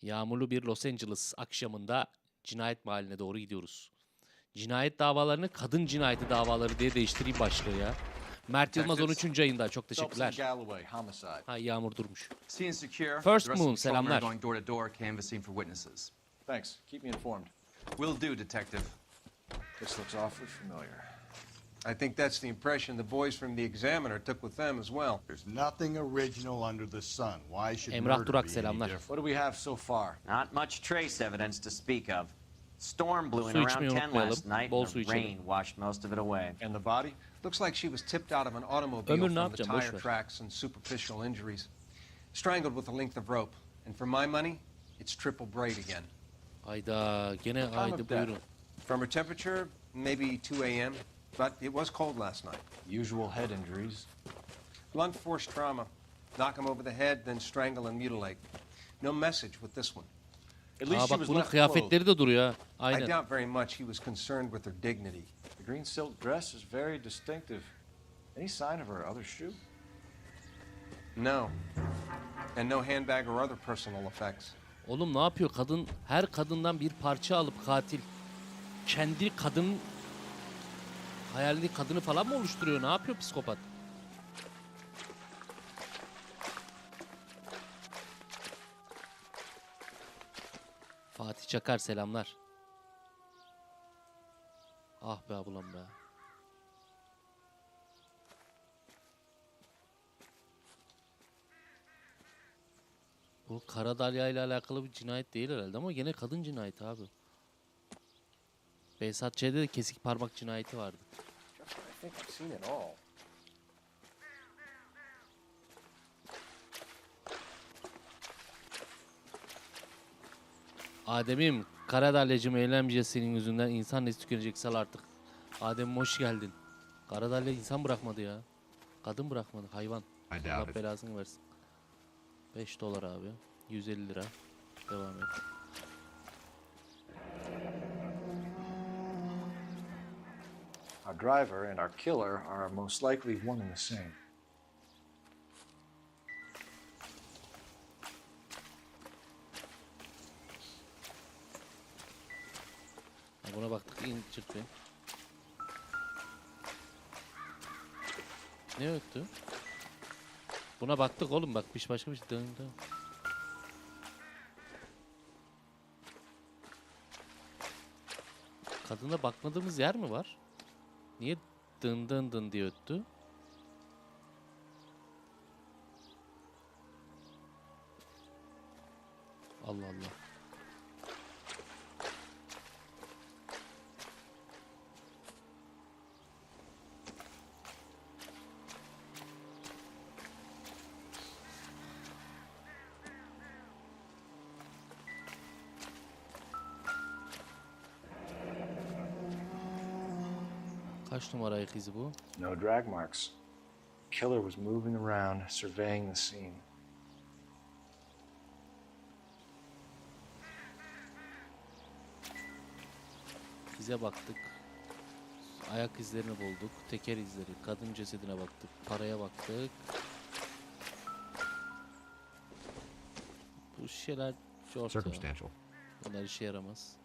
A: Yağmurlu bir Los Angeles akşamında cinayet mahalline doğru gidiyoruz. Cinayet davalarını kadın cinayeti davaları diye değiştireyim başlığı ya. Mert Yılmaz 13. ayında. Çok teşekkürler. Ha, Yağmur durmuş. First Moon, selamlar.
C: Thanks. Keep me informed.
F: Will do, detective.
C: This looks awfully familiar.
P: I think that's the impression the boys from the Examiner took with them as well.
B: There's nothing original under the sun. Why should
A: Emrah
B: murder
A: Durak,
B: be any
A: selamlar.
B: different?
C: What do we have so far?
H: Not much trace evidence to speak of. Storm blew in
A: Su
H: around
A: içmeyi
H: 10
A: unutmayalım.
H: last night,
A: Bol
H: and
A: su
H: the
A: içelim.
H: rain washed most of it away.
P: And the body? Looks like she was tipped out of an automobile
A: Ömür ne
P: from the
A: yapacağım, boş
P: tire
A: ver.
P: tracks and superficial injuries. Strangled with a length of rope. And for my money, it's triple braid again.
A: Hayda, gene
P: Time
A: haydi
P: of death.
A: buyurun.
P: From her temperature, maybe 2 a.m., but it was cold last night.
C: Usual head injuries.
P: Blunt force trauma. Knock him over the head, then strangle and mutilate. No message with this one.
C: At least
A: Aa,
C: she
A: bak
C: was
A: bunun
C: left
A: kıyafetleri de duruyor ha.
P: I
A: Aynen.
P: doubt very much he was concerned with her dignity.
C: The green silk dress is very distinctive. Any sign of her other shoe?
P: No. And no handbag or other personal effects.
A: Oğlum ne yapıyor kadın? Her kadından bir parça alıp katil. Kendi kadın hayalindeki kadını falan mı oluşturuyor? Ne yapıyor psikopat? Fatih Çakar, selamlar. Ah be ablam be. Bu Karadalya ile alakalı bir cinayet değil herhalde ama gene kadın cinayeti abi. Behzat Ç'de de kesik parmak cinayeti vardı.
C: I think I've seen it all.
A: Adem'im, Karadalyacım eğlenmeyeceğiz senin yüzünden. İnsan nesli tükenecek, sal artık. Adem'im hoş geldin. Karadalya insan bırakmadı ya. Kadın bırakmadı, hayvan. Allah belasını versin. $5 abi. 150 lira. Devam et.
C: Our driver and our killer are most likely one and the same.
A: Buna baktık, in çık bir. Ne öttü? Buna baktık oğlum, bak bir başka bir şey. Dön dön. Kadına bakmadığımız yer mi var? Niye dın dın dın diye öttü? Allah Allah. Kaç numara ayak izi bu?
C: No drag marks. Killer was moving around, surveying the scene.
A: İze baktık. Ayak izlerini bulduk. Teker izleri. Kadın cesedine baktık. Paraya baktık. Bu şeyler short ya.
G: Circumstantial.
A: Bunlar işe yaramaz.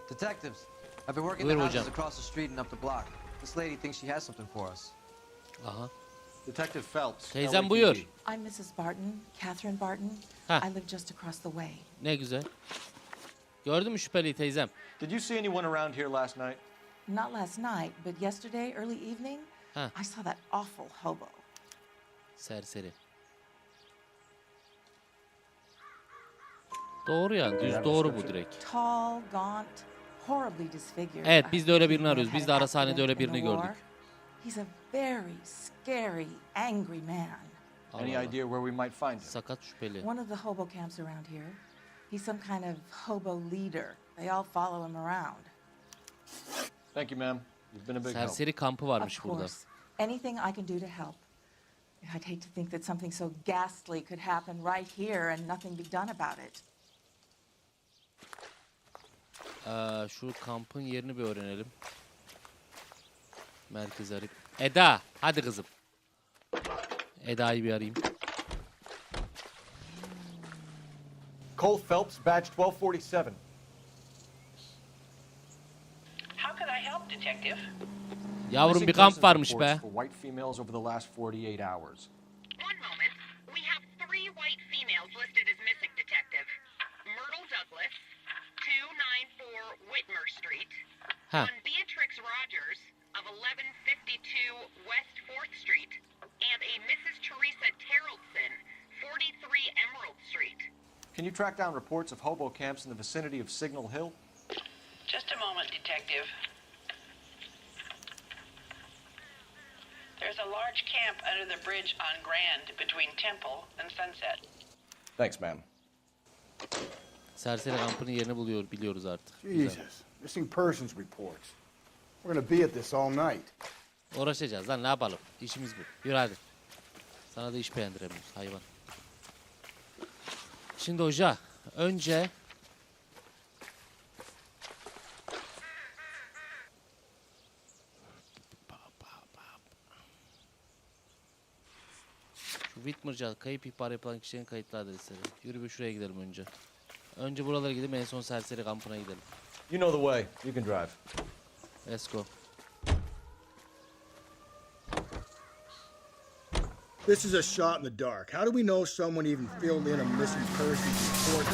D: Detectives, I've been working the houses across the street and up the block. This lady thinks she has something for us.
A: Aha.
P: Detective Phelps.
A: Teyzem buyur.
V: I'm Mrs. Barton, Catherine Barton.
A: Ha.
V: I live just across the way.
A: Ne güzel. Gördün mü şüpheliyi teyzem?
P: Did you see anyone around here last night?
V: Not last night, but yesterday, early evening,
A: Ha.
V: I saw that awful hobo.
A: Serseri. Doğru yani, düz doğru bu direkt.
V: Tall, gaunt, horribly disfigured.
A: Evet, biz de öyle birini arıyoruz. Biz de arasanede öyle birini gördük.
V: He's a very scary, angry man.
P: Any idea where we might find him?
A: Sakat şüpheli.
V: One of the hobo camps around here. He's some kind of hobo leader. They all follow him around.
P: Thank you, ma'am. You've been a big help.
A: Serseri kampı varmış
V: Of
A: burada.
V: course. Anything I can do to help. I'd hate to think that something so ghastly could happen right here and nothing be done about it.
A: Şu kampın yerini bir öğrenelim. Merkez arayıp. Eda, hadi kızım. Eda'yı bir arayayım.
P: Cole Phelps, badge 1247.
O: How can I help, detective?
A: Yavrum bir kamp varmış be.
P: For white females over the last 48 hours.
O: One moment. We have 3 white females listed as missing, detective. Myrtle Douglas, 294 Whitmer Street.
A: Ha.
O: On Beatrix Rogers of 1152 West 4th Street. And a Mrs. Teresa Terrellson, 43 Emerald Street.
P: Can you track down reports of hobo camps in the vicinity of Signal Hill?
O: Just a moment, detective. There's a large camp under the bridge on Grand between Temple and Sunset.
P: Thanks, ma'am.
A: Serseri kampının yerini biliyoruz artık.
J: Jesus. Missing persons reports. We're gonna be at this all night.
A: Uğraşacağız lan, ne yapalım? İşimiz bu. Yürü hadi. Sana da iş beğendiremiyoruz hayvan. Şimdi hoca, önce şu Whitmer'ca kayıp ihbar yapılan kişilerin kayıtlı adresleri. Yürü bir şuraya gidelim önce. Önce buralara gidelim, en son serseri kampına gidelim.
P: You know the way. You can drive.
A: Let's go.
J: This is a shot in the dark. How do we know someone even filled in a missing persons report?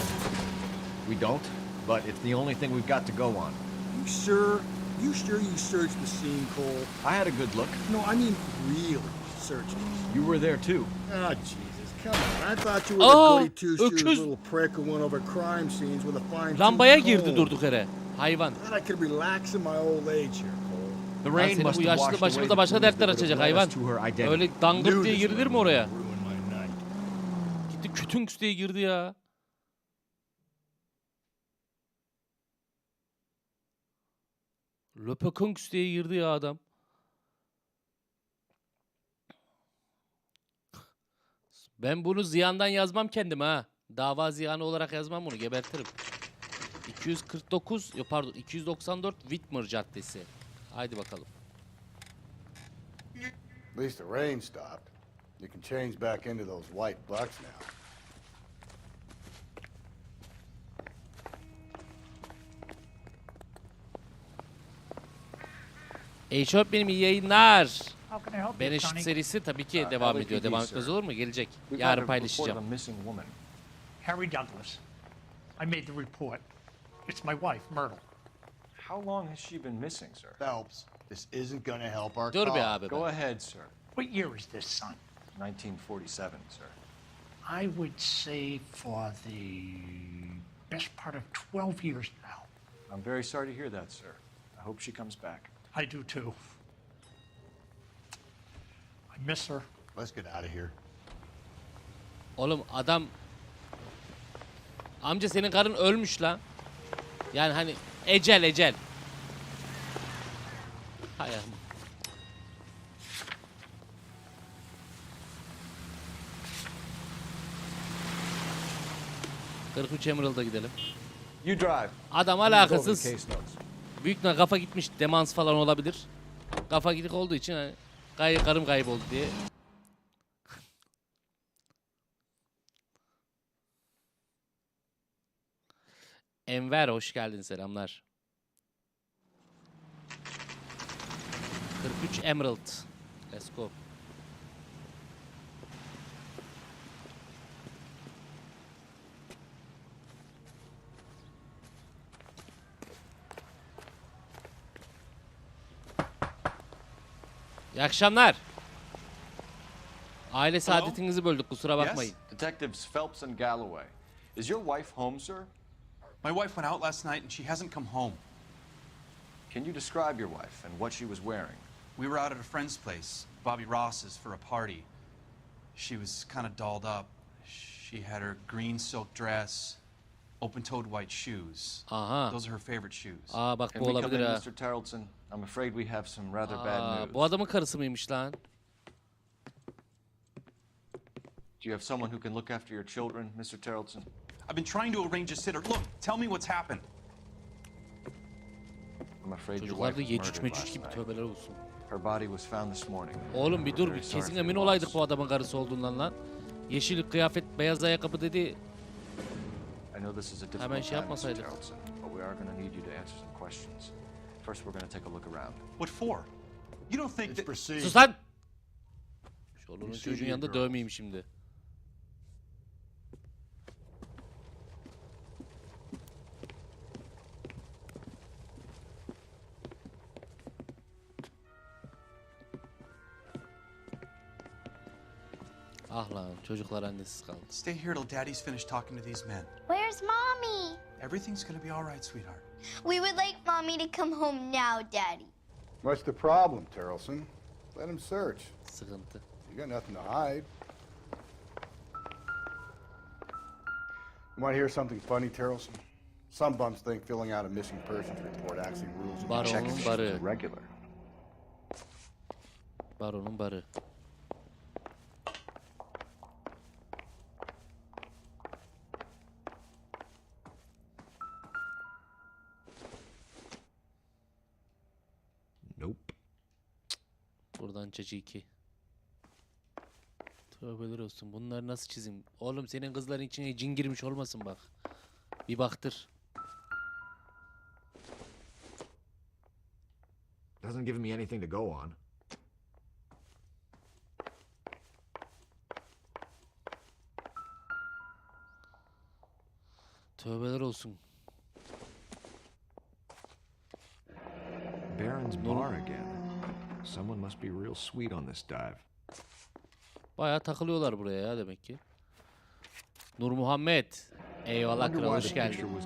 C: We don't, but it's the only thing we've got to go on.
J: You sure? You sure you searched the scene, Cole?
C: I had a good look.
J: No, I mean really searched it.
C: You were there too.
J: Ah, Jesus, come on. I thought you were the goody two-shoes little prick who went over crime scenes with a fine
A: Lambaya girdi durduk yere. Hayvan.
J: Thought I could relax in my old age here, Cole.
C: The
A: Lan
C: rain
A: senin
C: must
A: bu
C: have
A: yaşlı
C: washed
A: başımıza
C: away
A: başka
C: the clues
A: dertler
C: that would
A: açacak
C: have led
A: hayvan.
C: us to her identity.
A: Öyle dangır diye
J: Knew this
A: girilir mi
J: one
A: oraya?
J: would ruin my night.
A: Gitti kütünks diye girdi ya. Löpekunks diye girdi ya adam. Ben bunu ziyandan yazmam kendim ha. Dava ziyanı olarak yazmam bunu. Gebertirim. 249, pardon 294 Whitmer Caddesi. Haydi bakalım.
B: At least the rain stopped. You can change back into those white bucks now.
A: Benim iyi yayınlar.
K: How can I help you,
A: Beni
K: Sonny?
A: serisi tabii ki devam ediyor. Devam etmez olur mu? Gelecek. Yarın paylaşacağım.
K: Harry Douglas. I made the report. It's my wife, Myrtle.
C: How long has she been missing, sir?
B: Phelps, this isn't gonna help our
A: Dur be
B: cause.
A: abi.
C: Go ahead, sir.
K: What year is this, son?
C: 1947, sir.
K: I would say for the best part of 12 years now.
C: I'm very sorry to hear that, sir. I hope she comes back.
K: I do too. I miss her.
B: Let's get out of here.
A: Oğlum adam... Amca senin karın ölmüş lan. Yani hani ecel. Hay Allah. ...43 Emerald'a gidelim.
C: You drive.
A: Adam alakasız. Büyük ihtimal kafa gitmiş, demans falan olabilir. Kafa gidik olduğu için hani karım kayboldu diye. Enver hoş geldin, selamlar. 43 Emerald. Let's go. İyi akşamlar. Aile saadetinizi böldük, kusura bakmayın.
C: Yes? Detectives Phelps and Galloway. Is your wife home, sir?
I: My wife went out last night and she hasn't come home.
C: Can you describe your wife and what she was wearing?
I: We were out at a friend's place, Bobby Ross's, for a party. She was kind of dolled up. She had her green silk dress, open-toed white shoes.
A: Aha.
I: Those are her favorite shoes.
A: Aa bak
C: Can
A: bu
C: we come
A: olabilir
C: in,
A: ha.
C: Mr. Tarleton? I'm afraid we have some rather bad news.
A: Bu adamın karısı mıymış lan?
C: Do you have someone who can look after your children, Mr. Tarleton?
I: I've been trying to arrange a sitter. Look, tell me what's happened.
C: I'm afraid your
A: Çocuklar
C: wife
A: da
C: was
A: yecüc
C: murdered
A: mecüc
C: last
A: gibi,
C: night.
A: tövbeler olsun.
C: Her body was found this morning.
A: Oğlum bir dur,
C: Very
A: bir
C: sorry
A: kesin
C: for
A: emin
C: your
A: olaydık
C: loss.
A: bu adamın karısı olduğundan lan. Yeşil kıyafet, beyaz ayakkabı dedi.
C: I know this is a difficult
A: Hemen şey
C: time, Mr.
A: yapmasaydık.
C: Tarleton, but we are going to need you to answer some questions. First, we're going to take a look around.
I: What for? You don't think that...
A: Sus lan! Çoluğunun çocuğun yanında dövmeyeyim şimdi. Ah lan, çocuklar annesiz kaldı.
I: Stay here till Daddy's finished talking to these men.
Q: Where's Mommy?
I: Everything's gonna be all right, sweetheart.
Q: We would like Mommy to come home now, Daddy.
B: What's the problem, Tarleton? Let him search.
A: Sıkıntı.
B: You got nothing to hide. You want to hear something funny, Tarleton? Some bums think filling out a missing persons report actually rules them.
A: Baronun barı.
C: Regular.
A: Baronun barı.
G: Nope.
A: Buradan çeci 2. Tövbeler olsun. Bunları nasıl çizeyim? Oğlum senin kızların içine cin girmiş olmasın bak. Bir baktır.
G: Doesn't give me anything to go on.
A: Tövbeler olsun.
G: Baron's bar again. Someone must be real sweet on this dive.
A: Bayağı takılıyorlar buraya ya demek ki. Nur Muhammed. Eyvallah kral, hoş geldin.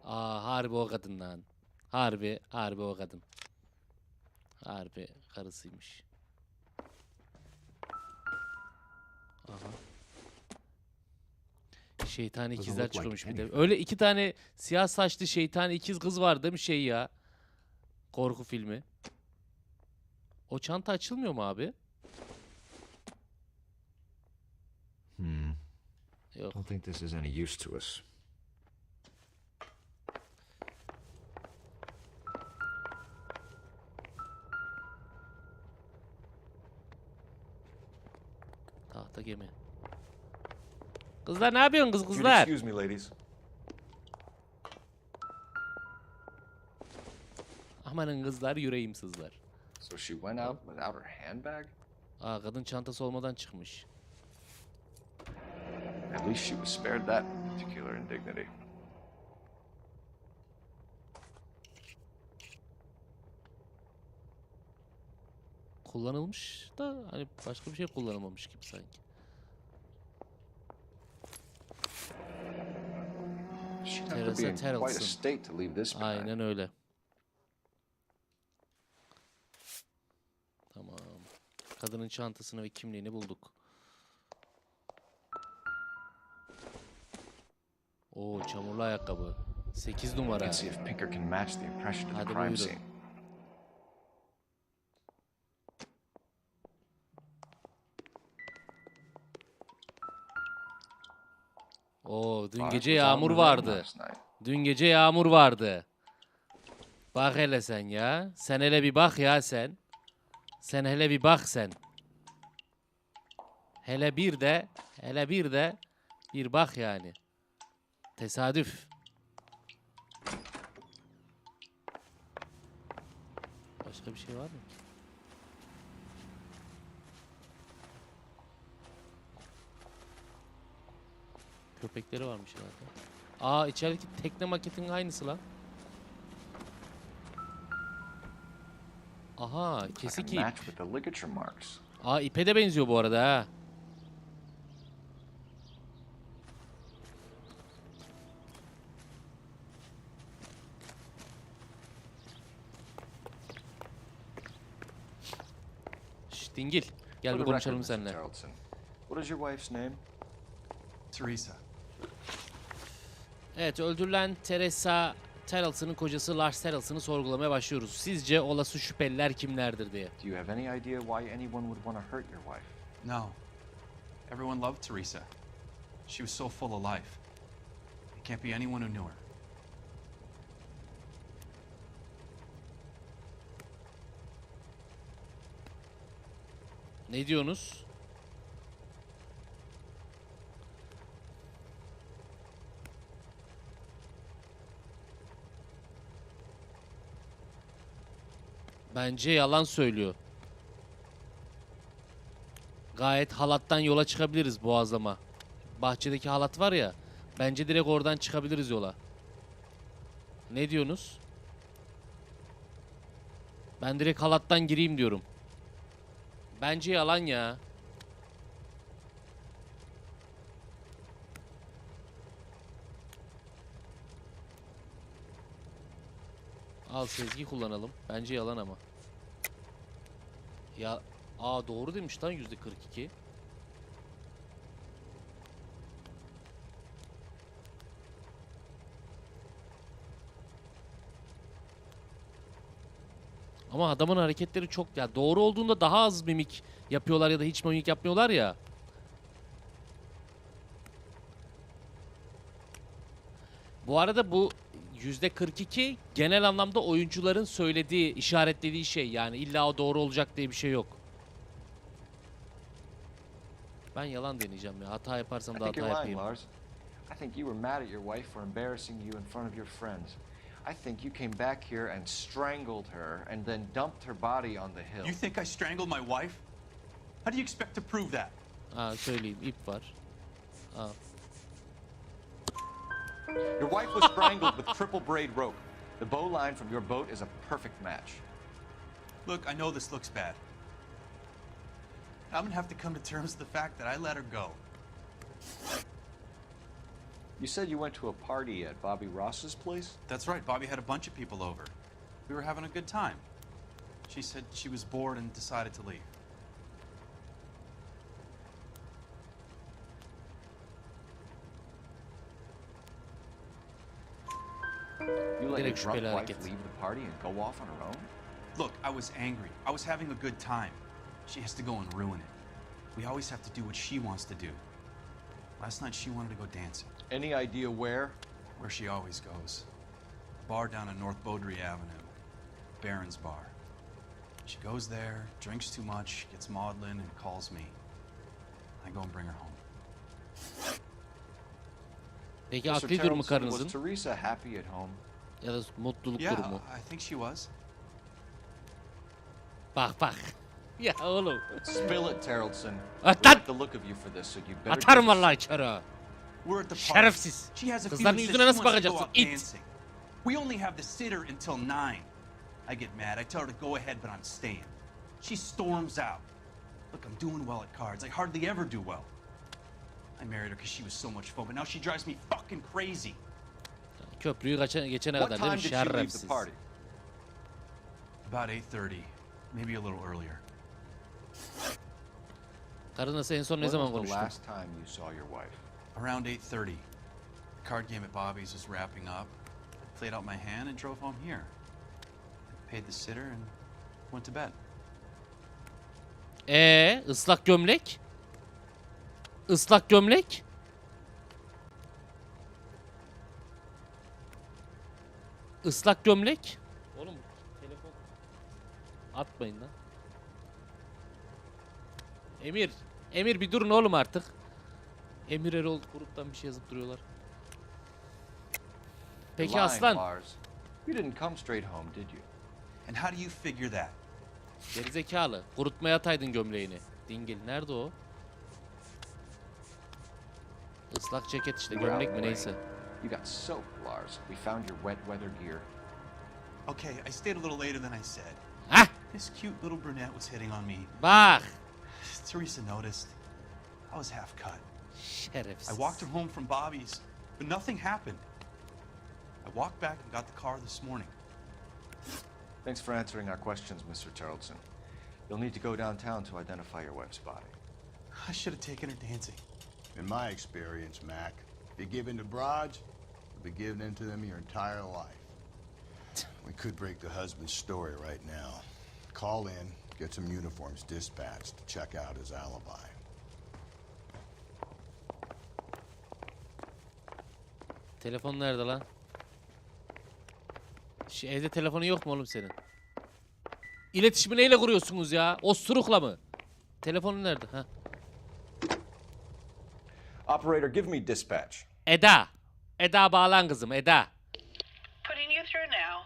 A: Aa harbi o kadın lan. Harbi o kadın. Harbi karısıymış. Aha. Şeytani ikizler çıkıyormuş bir de. Öyle 2 tane siyah saçlı şeytani ikiz kız var değil mi şey ya? Korku filmi. O çanta açılmıyor mu abi? Yok.
G: Don't think this is any use to us.
A: Tahta gemi. Kızlar ne yapıyorsun kızlar?
C: Excuse me, ladies.
A: Amanın kızlar yüreğim sızlar.
C: So she went out without her handbag?
A: Aa kadın çantası olmadan çıkmış.
C: At least she was spared that particular indignity.
A: Kullanılmış da hani başka bir şey kullanılmamış gibi sanki.
C: She'd have to be in quite a state to leave this behind.
A: Aynen öyle. Tamam. Kadının çantasını ve kimliğini bulduk. Oo çamurlu ayakkabı. 8 numara.
C: Let's see if Pinker can match the impression of the
A: Hadi
C: crime
A: buyurun.
C: scene.
A: Oo dün gece yağmur vardı. Dün gece yağmur vardı. Bak hele sen ya. Sen hele bir bak ya sen. Sen hele bir bak sen. Hele bir de bir bak yani. Tesadüf. Başka bir şey var mı? Köpekleri varmış herhalde. Aa içerideki tekne maketinin aynısı lan. Aha kesik ip. Aa ipe de benziyor bu arada ha. Şşt dingil. Gel bir konuşalım seninle.
C: What is your wife's name?
I: Teresa.
A: Evet öldürülen Teresa Terrellson'ın kocası Lars Terrellson'ı sorgulamaya başlıyoruz. Sizce olası şüpheliler kimlerdir diye.
C: Do you have any idea why anyone would want to hurt your wife?
I: No. Everyone loved Teresa. She was so full of life. It can't be anyone who knew her.
A: Ne diyorsunuz? Bence yalan söylüyor. Gayet halattan yola çıkabiliriz boğazlama. Bahçedeki halat var ya. Bence direkt oradan çıkabiliriz yola. Ne diyorsunuz? Ben direkt halattan gireyim diyorum. Bence yalan ya. Al sezgi kullanalım. Bence yalan ama. Ya doğru demiş lan %42. Ama adamın hareketleri çok ya doğru olduğunda daha az mimik yapıyorlar ya da hiç mimik yapmıyorlar ya. Bu arada bu %42 genel anlamda oyuncuların söylediği, işaretlediği şey. Yani illa o doğru olacak diye bir şey yok. Ben yalan deneyeceğim ya. Hata yaparsam da hata yapayım.
C: Lars. I think you were mad at your wife for embarrassing you in front of your friends. I think you came back here and strangled her and then dumped her body on the hill.
I: You think I strangled my wife? How do you expect to prove that?
A: Söyleyeyim. İp var.
C: Your wife was strangled with triple braid rope. The bow line from your boat is a perfect match.
I: Look, I know this looks bad. I'm gonna have to come to terms with the fact that I let her go.
C: You said you went to a party at Bobby Ross's place?
I: That's right, Bobby had a bunch of people over. We were having a good time. She said she was bored and decided to leave.
A: direkt şüpheli hareket.
I: Look, I was angry. I was having a good time. She has to go and ruin it. We always have to do what she wants to do. Last night she wanted to go dancing.
C: Any idea where?
I: Where she always goes. A bar down on North Beaudry Avenue. Baron's Bar. She goes there, drinks too much, gets maudlin, and calls me. I go and bring her home.
A: Peki akli durumu karınızın?
C: Was Teresa happy at home?
A: Ya da mutluluk
I: Yeah,
A: durumu?
I: I think she was.
A: Bak. Ya oğlum.
C: Spill it, Terrelson.
A: At lan!
C: The look of you for this, so you better.
A: Atarım vallahi içeri.
I: We're at the party.
A: Şerefsiz.
I: She has a
A: Kızların
I: feeling
A: yüzüne
I: that she
A: nasıl
I: wants to go
A: bakacaksın?
I: out
A: İt.
I: dancing. We only have the sitter until 9. I get mad. I tell her to go ahead, but I'm staying. She storms out. Look, I'm doing well at cards. I hardly ever do well. I married her because she was so much fun, but now she drives me fucking crazy.
A: Köprüyü geçene
C: What
A: kadar
C: time
A: değil mi?
C: did she leave the
A: Şerefsiz.
C: party?
I: About 8:30, maybe a little earlier.
A: Karınla en son ne
C: When
A: zaman
C: was the
A: konuştun?
C: last time you saw your wife?
I: Around 8:30. The card game at Bobby's was wrapping up. I played out my hand and drove home here. I paid the sitter and went to bed.
A: Islak gömlek? Islak gömlek? Islak gömlek? Oğlum telefon atmayın lan. Emir bir durun oğlum artık. Emir Erol gruptan bir şey yazıp duruyorlar. Peki Aslan.
C: You didn't come straight home, did you?
I: And how do you figure that?
A: Gerizekalı. Kurutmaya ataydın gömleğini. Dingil. Nerede o? Islak ceket işte. Gömlek mi neyse.
C: You got soap, Lars. We found your wet weather gear.
I: Okay, I stayed a little later than I said.
A: Hah!
I: This cute little brunette was hitting on me.
A: Bak.
I: Teresa noticed. I was half cut.
A: Şerefsiz.
I: I walked her home from Bobby's, but nothing happened. I walked back and got the car this morning.
C: Thanks for answering our questions, Mr. Tarleton. You'll need to go downtown to identify your wife's body.
I: I should have taken her dancing.
B: In my experience, Mac, if you give in to broads, you'll be giving in to them your entire life. We could break the husband's story right now. Call in, get some uniforms dispatched to check out his alibi.
A: Telefon nerede lan? Evde telefonu yok mu oğlum senin? İletişimi neyle kuruyorsunuz ya? Osurukla mı? Telefonun nerede? Ha?
C: Operator, give me dispatch.
A: Eda. Eda bağlan kızım, Eda.
O: Putting you through now.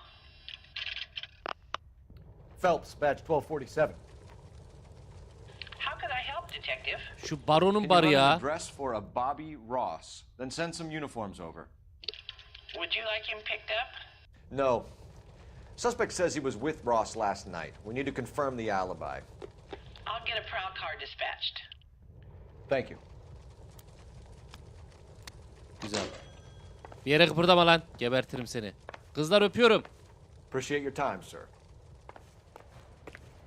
C: Phelps, badge 1247.
O: How could I help, Detective?
A: Şu baronun
C: Can
A: barı
C: you run an
A: ya.
C: address for a Bobby Ross, then send some uniforms over.
O: Would you like him picked up?
C: No. Suspect says he was with Ross last night. We need to confirm the alibi.
O: I'll get a prowl car dispatched.
C: Thank you.
A: Güzel. Bir yere kıpırdama lan. Gebertirim seni. Kızlar öpüyorum.
C: Appreciate your time, sir.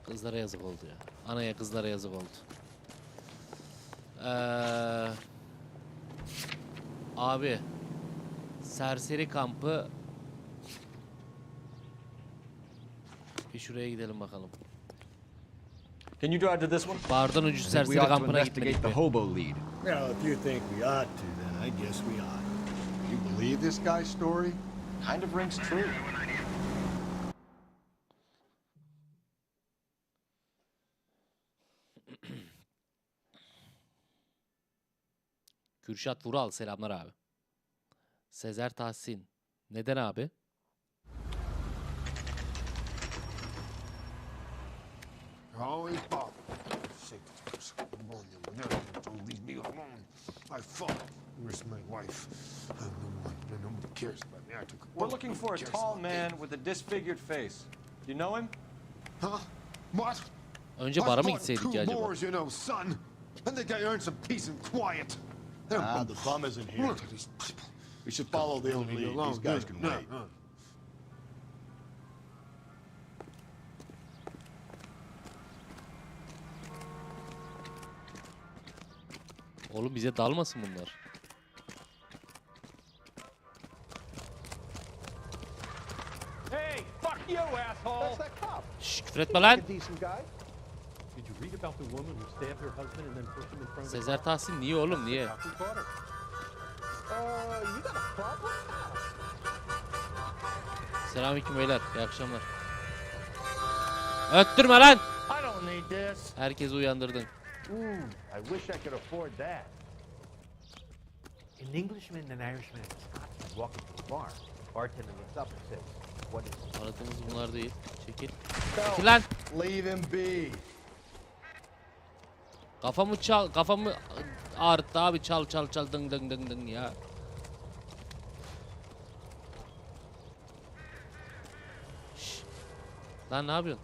A: Kızlara yazık oldu ya. Anaya kızlara yazık oldu. Abi. Serseri kampı. Bir şuraya gidelim bakalım.
C: Can you drive to this one?
A: Bardan ucu serseri kampına gitmedik
C: the
A: mi?
C: hobo lead.
J: Well, if you think we ought to, then I guess we ought.
B: You believe this guy's story?
C: Kind of rings true.
A: Kürşat Vural selamlar abi. Sezer Tahsin. Neden abi?
J: Holy pop. Don't leave me alone. I fought. Where's my wife? Nobody cares about me. I took
C: We're looking for a tall man with a disfigured face. You know him?
J: Huh? What?
A: Önce bara mı gitseydik ya acaba?
J: Wars, you know, son. I think I earned some peace and quiet.
B: The bum isn't here. We should follow the lead. These guys can wait.
A: Oğlum bize dalmasın bunlar. Şşş, küfür etme lan.
T: Did you read about the woman who stabbed her husband and then pushed him in front of the
A: Sezer
T: car?
A: Tahsin niye oğlum niye?
T: You got a problem?
A: Selamünaleyküm beyler. İyi akşamlar. Öttürme lan.
T: I don't need this.
A: Herkesi uyandırdın.
T: I wish I could afford that. An Englishman and an Irishman and a Scotsman walking to the bar. Bartender looks up and says, "What is it?"
A: Aradığımız bunlar değil. Çekil. Çekil lan.
B: Leave him be.
A: Kafamı ağrıttı abi. Çal dıng dıng dıng dıng ya. Şşş. Lan ne yapıyorsun?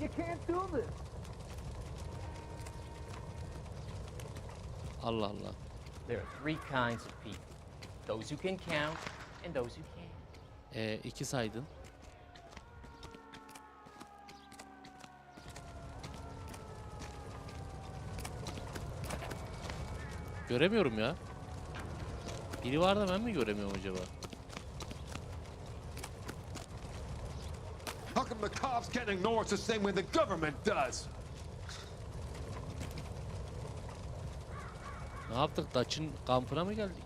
T: You can't do this.
A: Allah Allah.
L: There are three kinds of people. Those who can count and those who can't.
A: 2 saydın. Göremiyorum ya. Biri var da ben mi göremiyorum acaba?
U: How come the cops can't ignore us the same way the government does?
A: Ne yaptık? Dutch'ın kampına mı geldik?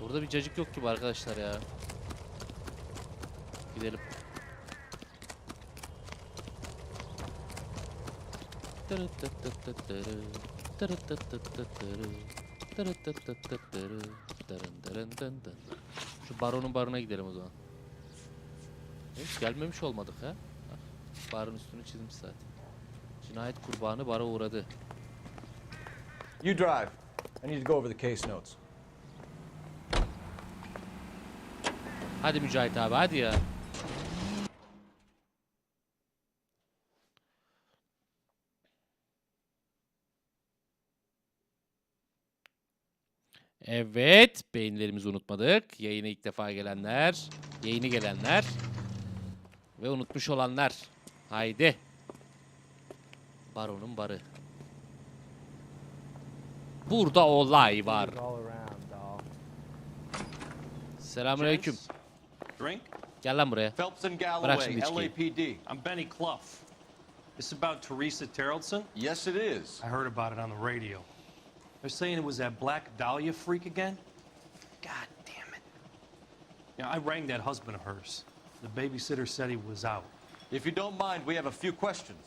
A: Burada bir cacık yok gibi arkadaşlar ya. Gidelim. Şu baronun barına gidelim o zaman. Hiç gelmemiş olmadık ha. Barın üstünü çizmiş zaten. Cinayet kurbanı bara uğradı.
C: You drive. I need to go over the case notes.
A: Hadi Mücahit abi hadi ya. Evet, beğenilerimizi unutmadık. Yayına ilk defa gelenler, yayını gelenler ve unutmuş olanlar. Haydi. Baronun barı. Burada olay var. Selamünaleyküm.
I: Drink?
A: Gel lan buraya.
I: Phelps and
A: Bırak
I: Galloway,
A: şimdi içkiyi.
I: LAPD. I'm Benny Clough. This about Teresa Terrellson?
F: Yes, it is.
I: I heard about it on the radio. They're saying it was that Black Dahlia freak again? God damn it. Yeah, I rang that husband of hers. The babysitter said he was out.
F: If you don't mind, we have a few questions.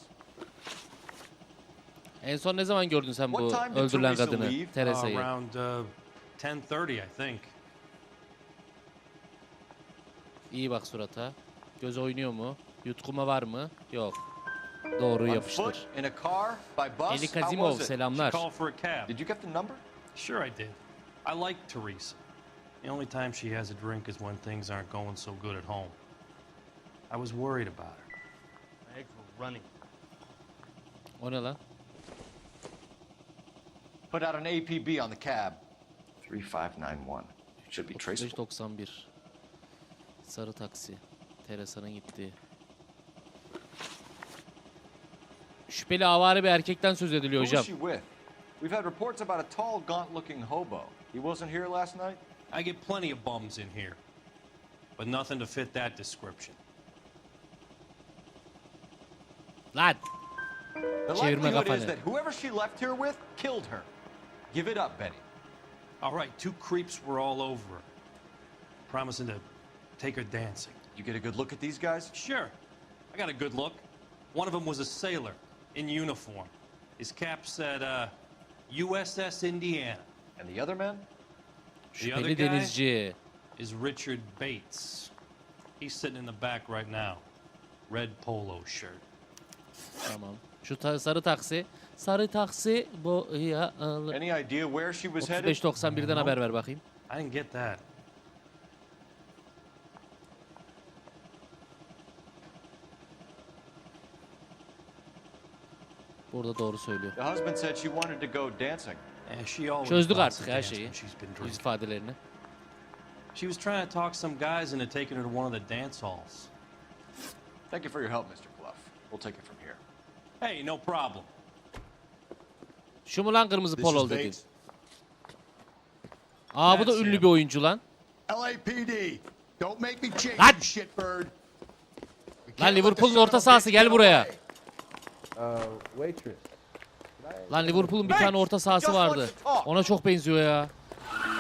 A: En son ne zaman gördün sen bu
F: What time did
A: öldürülen
F: Teresa
A: kadını,
F: leave?
A: Teresa'yı?
I: Around 10:30, I think.
A: İyi bak surata. Göz oynuyor mu? Yutkuma var mı? Yok. Doğru
F: On
A: yapıştır.
F: foot, in a car, by bus.
A: Eli
F: How
A: Kazimov
F: was it?
A: selamlar.
I: She called for a cab.
F: Did you get the number?
I: Sure I did. I like Teresa. The only time she has a drink is when things aren't going so good at home. I was worried about her.
T: My eggs were running.
A: O ne lan?
F: Put out an APB on the cab. 3591. It should be traceable.
A: 3591. Sarı taksi. Teresa'nın gittiği. Şüpheli avare bir erkekten söz ediliyor
F: Who was
A: hocam.
F: she with? We've had reports about a tall, gaunt-looking hobo. He wasn't here last night?
I: I get plenty of bums in here, but nothing to fit that description.
A: Lan!
F: The
A: Çevirme
F: likelihood is
A: kafanı.
F: that whoever she left here with killed her. Give it up, Benny.
I: All right, two creeps were all over her, promising to take her dancing.
F: You get a good look at these guys?
I: Sure, I got a good look. One of them was a sailor in uniform. His cap said, USS Indiana.
F: And the other man?
I: The other
A: Şüpheli
I: guy
A: denizci.
I: is Richard Bates. He's sitting in the back right now. Red polo shirt.
A: Tamam. Şu sarı taksi. Sarı taksi bu ya.
F: Any idea where she was headed?
A: 3591'den haber ver bakayım.
I: I didn't get that.
A: Burada doğru söylüyor.
F: The husband said she wanted to go dancing.
I: Yeah, she always
A: Çözdük
I: wants
A: artık
I: to
A: her
I: dance
A: şeyi.
I: when she's been
A: Yüz
I: drinking.
A: ifadelerini.
I: She was trying to talk some guys into taking her to one of the dance halls.
C: Thank you for your help, Mr. Bluff. We'll take it from here.
I: Hey, no problem.
A: Şu mu lan kırmızı
B: This is
A: polo dedin?
B: Bates.
A: Aa bu da ünlü bir oyuncu lan.
B: LAPD. Don't make me chase
A: Lan!
B: you, shitbird.
A: Lan Liverpool'un orta sahası gel buraya.
T: Waitress.
A: Lan Liverpool'un bir tane orta sahası vardı. Ona çok benziyor ya.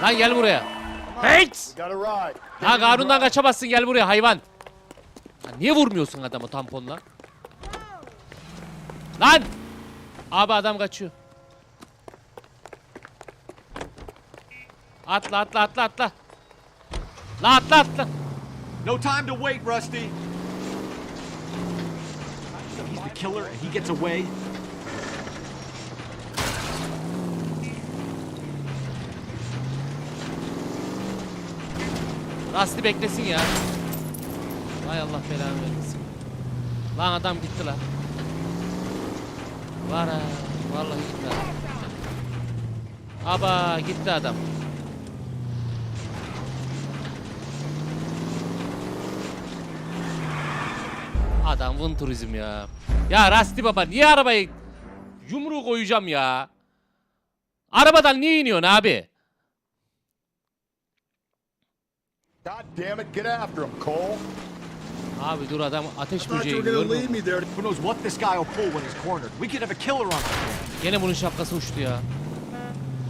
A: Lan gel buraya. Bates!
B: We got a ride.
A: Ha kanundan kaçamazsın gel buraya hayvan. Lan niye vurmuyorsun adamı tamponla? Lan! Abi adam kaçıyor. Atla atla atla atla. La atla atla.
M: No time to wait, Rusty. So he's the killer and he gets away.
A: Rusty beklesin ya. Hay Allah belanı vermesin. Lan adam gitti lan. Var ha. Vallahi gitti adam. Aba gitti adam. Adam Vın Turizm ya. Ya Rusty baba niye arabayı yumruğu koyacağım ya? Arabadan niye iniyorsun abi?
B: God damn it, get after him, Cole.
A: Abi dur adam ateş
J: Thought
A: böceği
J: you were
A: yiyor.
J: gonna leave me there.
M: Who knows what this guy will pull when he's cornered? We could have a killer on our hands.
A: Gene bunun şapkası uçtu ya.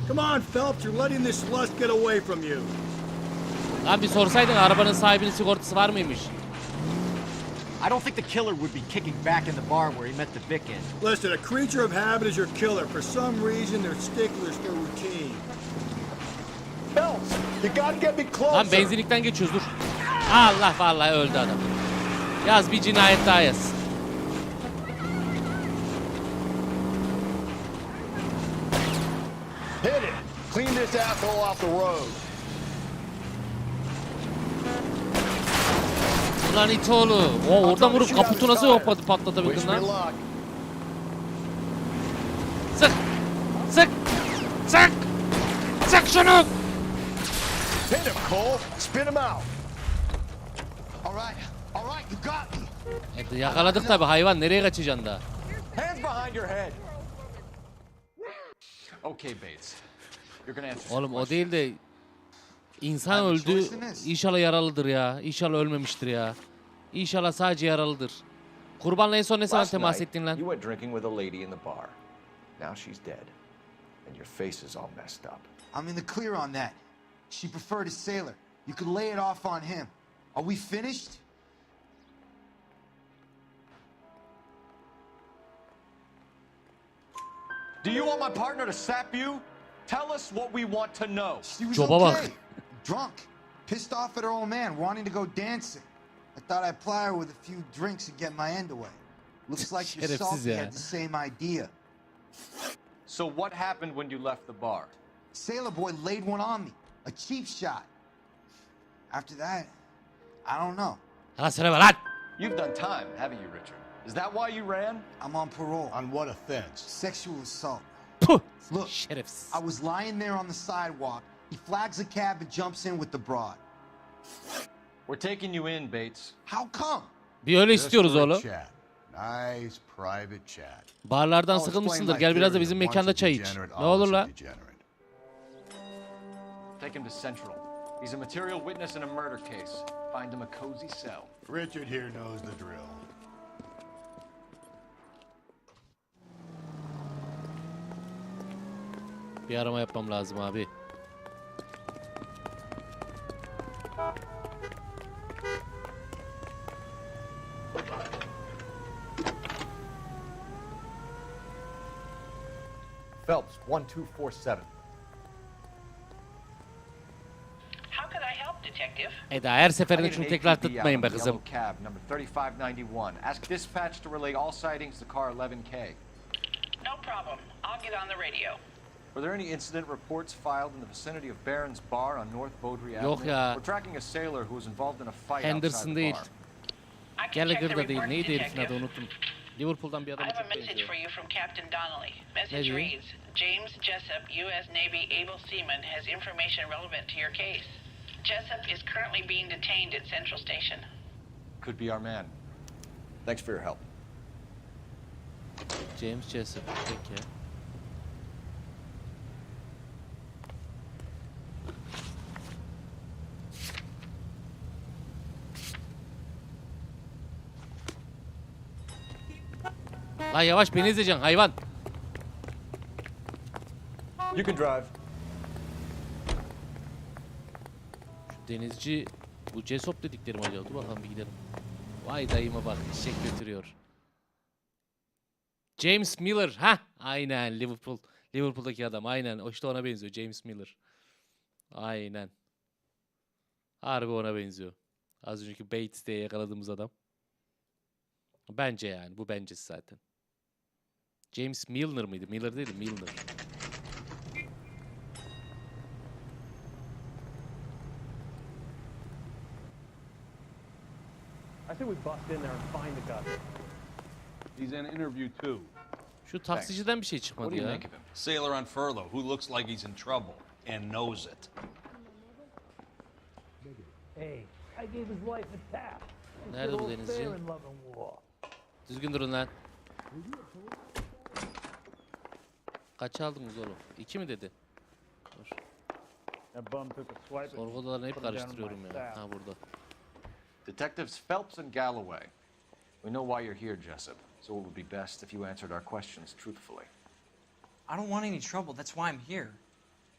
J: Come on, Phelps, you're letting this lust get away from you.
A: Lan bir sorsaydın arabanın sahibinin sigortası var mıymış?
M: I don't think the killer would be kicking back in the bar where he met the Vic in.
J: Listen, a creature of habit is your killer. For some reason, they're sticklers for routine.
B: Phelps, you gotta get me closer.
A: Lan benzinlikten geçiyoruz dur. Allah vallahi öldü adam. Yaz bir cinayet daha yaz.
B: Hit it. Clean this asshole off the road.
A: Ulan it oğlu. O oradan vurup kaputu nasıl yokladı patlatabildin
B: Wish me
A: lan?
B: luck.
A: Sık! Sık! Sık! Sık şunu!
B: Hit him, Cole. Spin him out. All right, you got me.
A: Yakaladık tabi hayvan nereye kaçacaksın da?
C: Hands behind your head. Okay, Bates. You're gonna answer some
A: Oğlum o
C: questions.
A: değil de insan öldü. İnşallah yaralıdır ya. İnşallah ölmemiştir ya. İnşallah sadece yaralıdır. Kurbanla en son ne zaman
C: Last
A: temas
C: night,
A: ettin lan?
C: you went drinking with a lady in the bar. Now she's dead. And your face is all messed up.
N: I'm in the clear on that. She preferred a sailor. You could lay it off on him. Are we finished?
C: Do you want my partner to sap you? Tell us what we want to know.
N: She was
A: Joba bak.
N: okay. Drunk. Pissed off at her old man, wanting to go dancing. I thought I'd ply her with a few drinks and get my end away. Looks like your
A: Şerefsiz
N: salty
A: ya.
N: had the same idea.
C: So what happened when you left the bar?
N: Sailor boy laid one on me. A cheap shot. After that, I don't know.
A: Lan söyleme lan!
C: You've done time, haven't you, Richard? Is that why you ran?
N: I'm on parole.
B: On what offense?
N: Sexual assault.
A: Puh!
N: Look,
A: Şerefsiz.
N: I was lying there on the sidewalk. He flags a cab and jumps in with the broad.
C: We're taking you in, Bates.
N: How come?
A: Bir öyle
B: Just
A: istiyoruz
B: for a
A: oğlum.
B: chat. Nice private chat.
A: Barlardan
B: I'll explain
A: sıkılmışsındır.
B: my
A: Gel biraz da
B: theory
A: bizim
B: that
A: mekanda
B: once a
A: çay iç.
B: degenerate,
A: Ne olur
B: always a
A: lan?
B: degenerate.
C: Take him to Central. He's a material witness in a murder case. Find him a cozy cell.
B: Richard here knows the drill.
A: Bir arama yapmam lazım abi.
C: Phelps, 1247.
O: How could I help, Detective?
A: Eda her seferinde
C: I need
A: şunu
C: an
A: tekrar
C: APB out
A: tutmayın
C: on
A: be
C: the
A: kızım.
C: yellow cab, number 3591. Ask dispatch to relay all sightings to car 11K.
O: No problem. I'll get on the radio.
C: Were there any incident reports filed in the vicinity of Barron's Bar on North Beaudry Avenue?
A: Yok ya.
C: We're tracking a sailor who was involved in a fight
A: Henderson
C: outside the
A: değil.
C: bar.
O: I can check the
A: Gallagher da değil.
O: report,
A: Neydi herifin adı
O: Detective.
A: unuttum. Liverpool'dan bir
O: I
A: adamı
O: have a
A: çok
O: message
A: benziyor.
O: for you from Captain Donnelly. Message
A: diyor?
O: reads, James Jessup, U.S. Navy able seaman, has information relevant to your case. Jessup is currently being detained at Central Station.
C: Could be our man. Thanks for your help.
A: James Jessup. Peki. Lan yavaş, beni izleyeceksin hayvan.
C: You can drive.
A: Şu denizci, bu Jessup dediklerim acaba. Dur bakalım bir gidelim. Vay dayıma bak, eşek götürüyor. James Miller. Ha, aynen Liverpool'daki adam. Aynen. O işte ona benziyor. James Miller. Aynen. Harbi ona benziyor. Az önceki Bates diye yakaladığımız adam. Bence yani. Bu bencesi zaten. James Milner mıydı? Miller değil, Milner.
R: I think we bust in there and find the guy.
S: He's in interview too.
A: Şu taksiciden bir şey çıkmadı ya.
S: Sailor on furlough who looks like he's in trouble and knows it.
R: Hey, I gave his wife a tap.
A: Nerede bu denizci? Düzgün durun lan. Kaç aldınız oğlum? 2 mi dedi? Dur. Sorgu odalarını hep karıştırıyorum ya. Ha burada.
C: Detectives Phelps and Galloway. We know why you're here, Jessup. So it would be best if you answered our questions truthfully.
D: I don't want any trouble. That's why I'm here.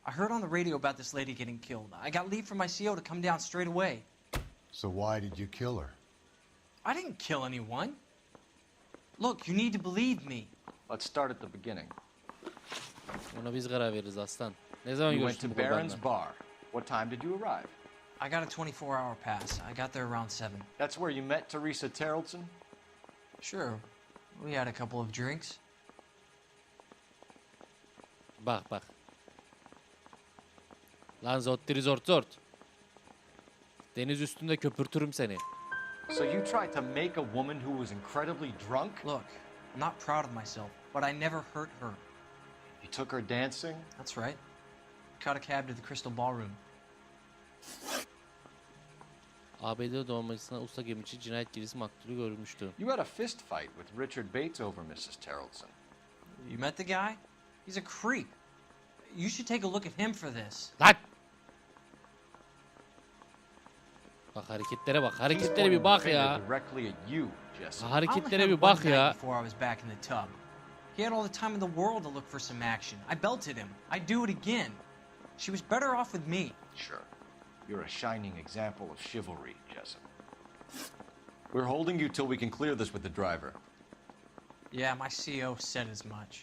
D: I heard on the radio about this lady getting killed. I got leave from my CO to come down straight away.
B: So why did you kill her?
D: I didn't kill anyone. Look, you need to believe me.
C: Let's start at the beginning.
A: Ona biz karar veririz aslan. Ne zaman
C: You went
A: görüştün
C: to
A: bu
C: Baron's
A: kurbanla?
C: Bar. What time did you arrive?
D: I got a 24-hour pass. I got there around 7.
C: That's where you met Teresa Terrellson?
D: Sure. We had a couple of drinks.
A: Bak bak. Lan zottiri zort zort. Deniz üstünde köpürtürüm seni.
C: So you tried to make a woman who was incredibly drunk?
D: Look, I'm not proud of myself, but I never hurt her.
C: You took her dancing?
D: That's right. Caught a cab to the Crystal Ballroom.
A: ABD doğmasına usta gemici cinayet gerisi maktulü görmüştü.
C: You had a fist fight with Richard Bates over Mrs. Terrellson.
D: You met the guy? He's a creep. You should take a look at him for this.
A: Lan! Bak hareketlere bak. Hareketlere bir bak ya.
C: Directly at you, Jesse.
A: Hareketlere bir bak ya.
D: Before I was back in the tub. He had all the time in the world to look for some action. I belted him. I'd do it again. She was better off with me.
C: Sure. You're a shining example of chivalry, Jessup. We're holding you till we can clear this with the driver.
D: Yeah, my CO said as much.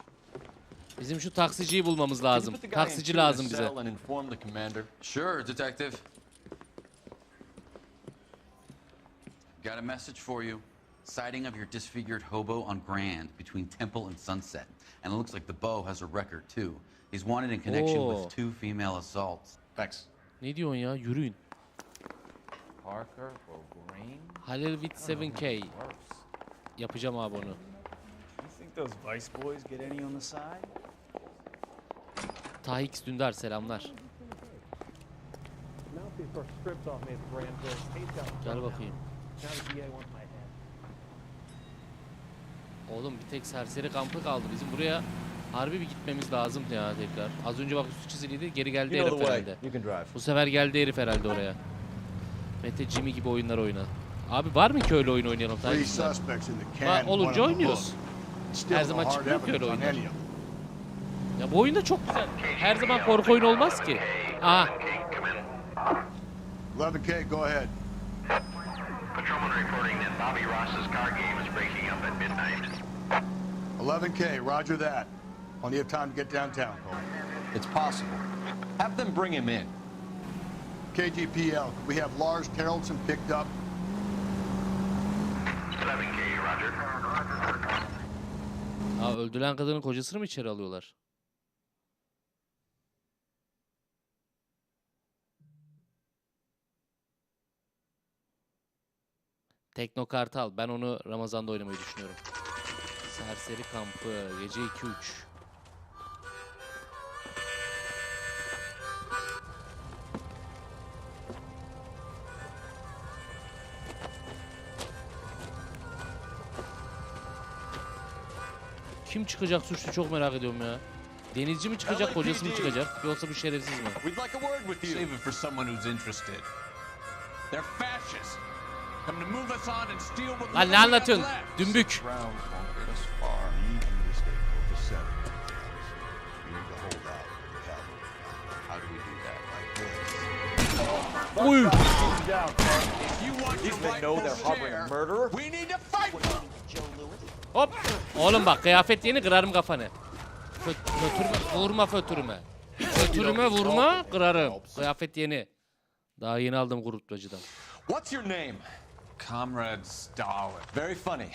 A: Bizim şu taksiciyi bulmamız lazım. Taksici lazım bize.
W: Sure, detective. Got a message for you. Sighting of your disfigured hobo on Grand between Temple and Sunset. And it looks like the beau has a record too. He's wanted in connection with 2 female assaults.
C: Thanks.
A: Ne diyorsun ya? Yürüyün.
L: Parker or Green?
A: Halil with 7K. Yapacağım abi onu.
X: You think those Vice boys get any on the side?
A: Tahix Dündar selamlar. Gel bakayım. Oğlum bir tek serseri kampı kaldı. Bizim buraya harbi bir gitmemiz lazım ya tekrar. Az önce bak üstü çiziliydi. Geri geldi herif herhalde. Bu sefer geldi herif herhalde oraya. Mete Jimmy gibi oyunlar oyna. Abi var mı ki öyle oyun oynayalım? Olunca oynuyoruz. Her zaman çıkmıyor ki öyle oyunlar. Ya bu oyun da çok güzel. Her zaman korku oyunu olmaz ki. Aha.
B: 11K, go ahead.
Y: Patrolman reporting that Bobby Ross's car game is breaking up at midnight.
B: 11K, roger that. Plenty of time to get downtown, Cole.
C: It's possible. Have them bring him in.
B: KGPL, we have Lars Terrellson picked up.
Y: 11K, roger.
A: Aa, öldürülen kadının kocasını mı içeri alıyorlar? Tekno Kartal. Ben onu Ramazan'da oynamayı düşünüyorum. Serseri kampı. Gece 2-3. Kim çıkacak suçlu çok merak ediyorum ya. Denizci mi çıkacak, kocası mı çıkacak, yoksa bu şerefsiz mi?
S: Save it for someone who's interested. They're fascists. Come to move us on and steal what
A: Lan ne anlatıyorsun? Dümbük. Uy. Hop. Oğlum bak, kıyafet yeni, kırarım kafanı. Fötürüme vurma, fötürüme. Fötürüme vurma, kırarım. Kıyafet yeni. Daha yeni aldım kurutmacıdan.
C: What's your name?
S: Comrade Stalin.
C: Very funny.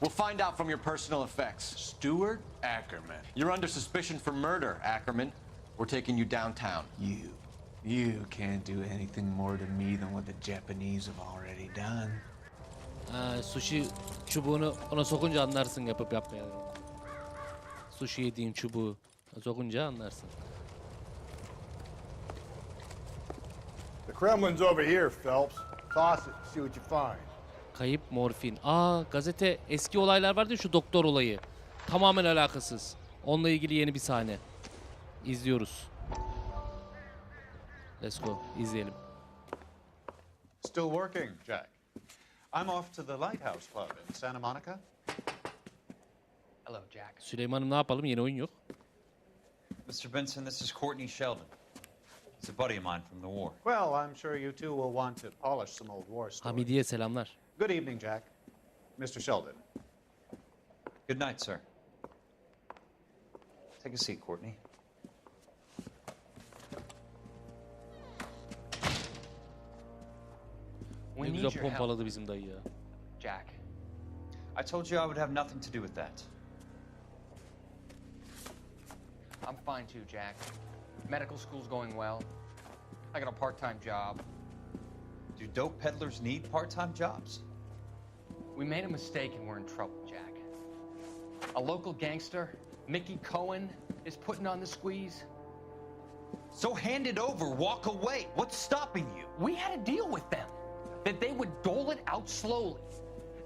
C: We'll find out from your personal effects.
S: Stuart Ackerman.
C: You're under suspicion for murder, Ackerman. We're taking you downtown.
I: You can't do anything more to me than what the Japanese have already done.
A: Sushi çubuğunu ona sokunca anlarsın yapıp yapmayalım. Sushi yediğin çubuğu sokunca anlarsın.
B: The Kremlin's over here, Phelps. Toss it, see what you find.
A: Kayıp morfin. Gazete, eski olaylar vardı ya, şu doktor olayı. Tamamen alakasız. Onunla ilgili yeni bir sahne. İzliyoruz. Let's go. İzleyelim.
E: Still working, Jack. I'm off to the Lighthouse Club in Santa Monica.
H: Hello, Jack.
A: Süleyman'ım, ne yapalım? Yeni oyun yok.
H: Mr. Benson, this is Courtney Sheldon. He's a buddy of mine from the war.
E: Well, I'm sure you two will want to polish some old war stories.
A: Hamidiye selamlar.
E: Good evening, Jack. Mr. Sheldon.
H: Good night, sir. Take a seat, Courtney.
A: Ne güzel pompaladı bizim dayı ya.
H: Jack, I told you I would have nothing to do with that.
L: I'm fine too, Jack. Medical school's going well. I got a part-time job.
H: Do dope peddlers need part-time jobs?
L: We made a mistake and we're in trouble, Jack. A local gangster, Mickey Cohen, is putting on the squeeze.
H: So hand it over, walk away. What's stopping you?
L: We had a deal with them that they would dole it out slowly.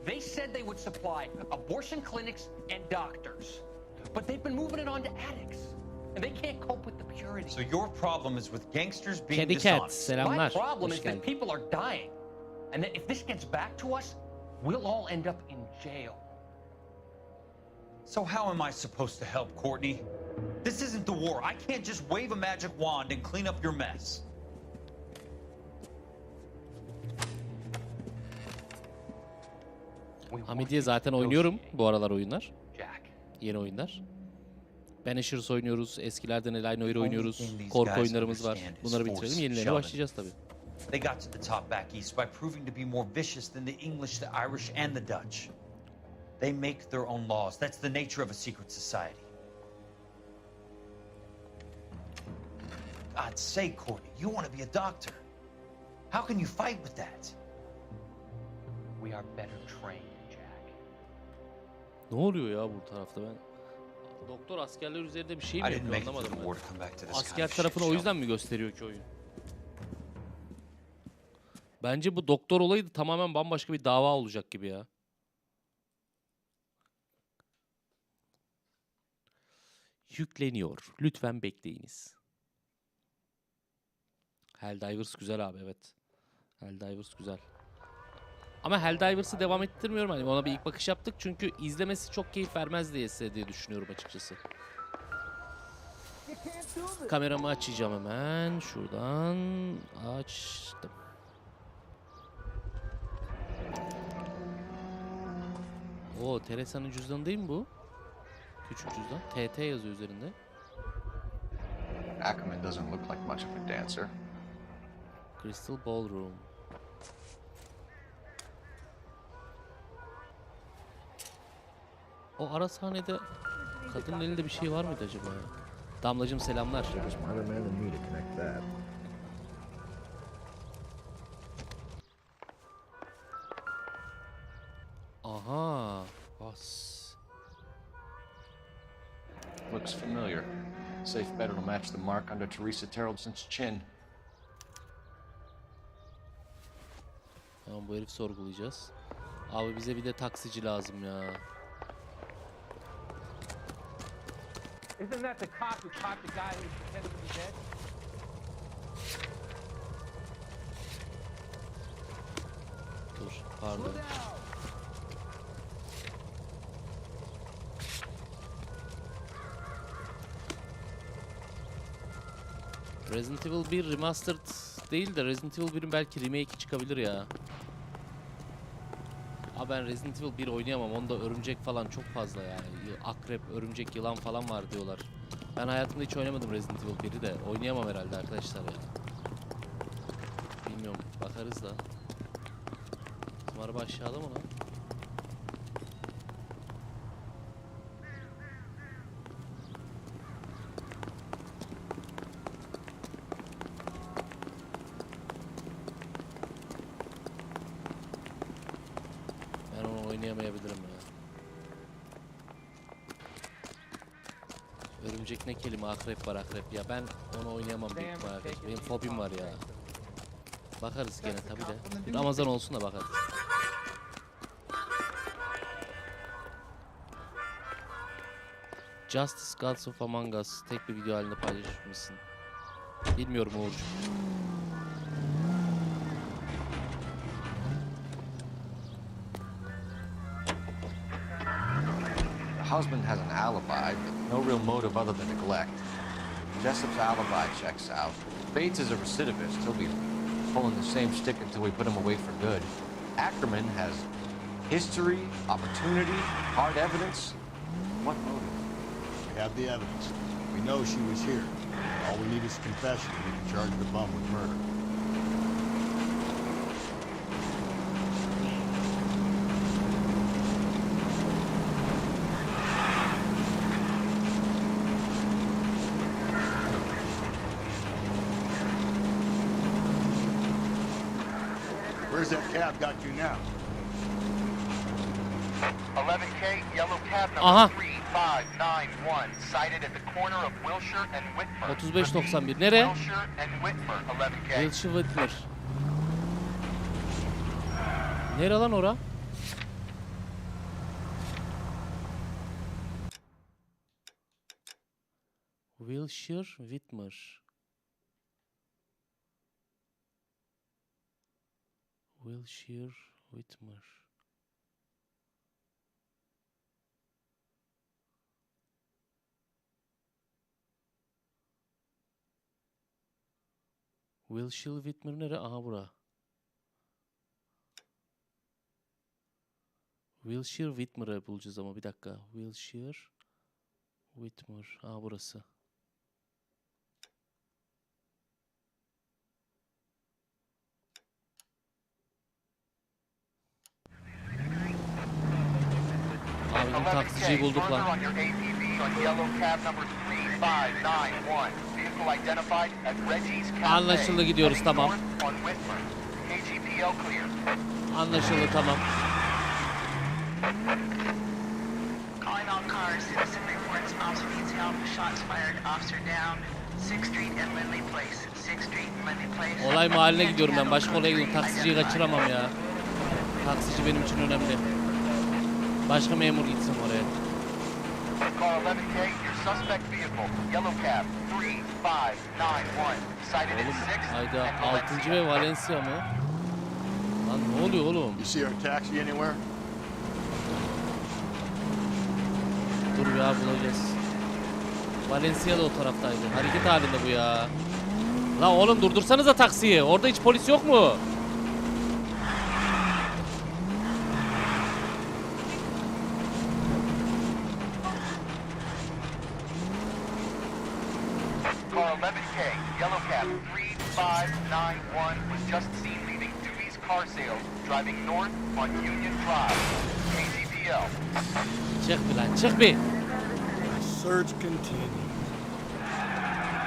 L: They said they would supply abortion clinics and doctors, but they've been moving it on to addicts, and they can't cope with the purity.
H: So your problem is with gangsters being
A: Kedi Cat,
H: dishonest.
A: selamlar.
L: My problem
A: Hoş
L: is that
A: geldin.
L: people are dying, and that if this gets back to us, we'll all end up in jail.
H: So how am I supposed to help, Courtney? This isn't the war. I can't just wave a magic wand and clean up your mess.
A: Hamidiye zaten oynuyorum bu aralar oyunlar. Yeni oyunlar. Beni oynuyoruz. Eskilerden Noir'i oynuyoruz. Korku oyunlarımız var. Bunları bitirelim. Yenilerine başlayacağız tabii.
H: They got to the top back east by proving to be more vicious than the English, the Irish, and the Dutch. They make their own laws. That's the nature of a secret society. God's sake, Courtney, you want to be a doctor. How can you fight with that?
L: We are better trained, Jack.
A: Ne oluyor ya bu tarafta ben? Doktor askerler üzerinde bir şey mi yapıyor anlamadım ben. Asker tarafını o yüzden mi gösteriyor ki oyun? Bence bu doktor olayı da tamamen bambaşka bir dava olacak gibi ya. Yükleniyor. Lütfen bekleyiniz. Helldivers güzel abi, evet. Helldivers güzel. Ama Helldivers'ı devam ettirmiyorum, hani ona bir ilk bakış yaptık çünkü izlemesi çok keyif vermez diye düşünüyorum açıkçası. Kameramı açacağım hemen. Şuradan açtım. Oo, Teresa'nın cüzdanı değil mi bu? Küçük cüzdan. TT yazıyor üzerinde.
C: Ackerman doesn't look like much of a dancer.
A: Crystal Ballroom. O ara sahnede kadının elinde bir şey var mıydı acaba ya? Damlacığım selamlar. Aha. Bas.
C: Looks familiar. Safe bet it'll match the mark under Teresa Terrelson's chin.
A: Tamam, bu herifi sorgulayacağız. Abi bize bir de taksici lazım ya.
R: Isn't that the cop who caught the guy who pretended to be dead?
A: Dur, pardon. Resident Evil 1 Remastered değil de Resident Evil 1'in belki remake'i çıkabilir ya. Abi ben Resident Evil 1 oynayamam. Onda örümcek falan çok fazla yani. Akrep, örümcek, yılan falan var diyorlar. Ben hayatımda hiç oynamadım Resident Evil 1'i de. Oynayamam herhalde arkadaşlar ya. Bilmiyorum. Bakarız da. Bizim araba aşağıda mı lan? Oynayamayabilirim ya. Örümcek ne kelime, akrep var akrep ya. Ben onu oynayamam büyük ihtimalle arkadaşlar. Benim fobim var ya. Bakarız gene tabi de. Ramazan olsun da bakarız. Justice Gods of Among Us tek bir video halinde paylaşmışsın. Bilmiyorum Uğurcuğum.
C: Husband has an alibi, but no real motive other than neglect. Jessup's alibi checks out. Bates is a recidivist. He'll be pulling the same stick until we put him away for good. Ackerman has history, opportunity, hard evidence. What motive?
B: We have the evidence. We know she was here. All we need is a confession, and we can charge the bum with murder. Where's that cab got you now?
Y: 11K, yellow cab number 3591, sighted at the corner of Wilshire and Whitmer.
A: 3591. Nereye?
Y: Wilshire and Whitmer, 11K.
A: Wilshire Whitmer. Nere lan ora? Wilshire Whitmer. Wilshire Whitmer. Wilshire Whitmer nere? Aha bura. Wilshire Whitmer'ı bulacağız ama bir dakika. Wilshire Whitmer. Aha burası. Abi bizim taksiciyi bulduk lan. Anlaşıldı, gidiyoruz, tamam. Anlaşıldı, tamam.
O: Calling all cars, citizen reports officer detail, shots fired, officer down, 6th Street and Lindley Place. 6th Street and Lindley Place.
A: Olay mahalline gidiyorum ben. Başka olaya gidiyorum. Taksiciyi kaçıramam ya. Taksici benim için önemli. Başka memur gitsin oraya.
Y: Call 11K, your suspect vehicle, yellow cab, 3591, sighted in 6th
A: Hayda,
Y: and
A: 6. ve Valencia mı? Lan ne oluyor oğlum?
B: You see our taxi anywhere?
A: Dur ya, bulacağız. Valencia da o taraftaydı. Hareket halinde bu ya. Lan oğlum durdursanıza taksiyi. Orada hiç polis yok mu?
Y: Car 11K, yellow cab, 3591, was just seen leaving Dewey's Car Sales, driving north on Union Drive, KGPL.
A: Çık bir lan, çık bir.
J: Search continues.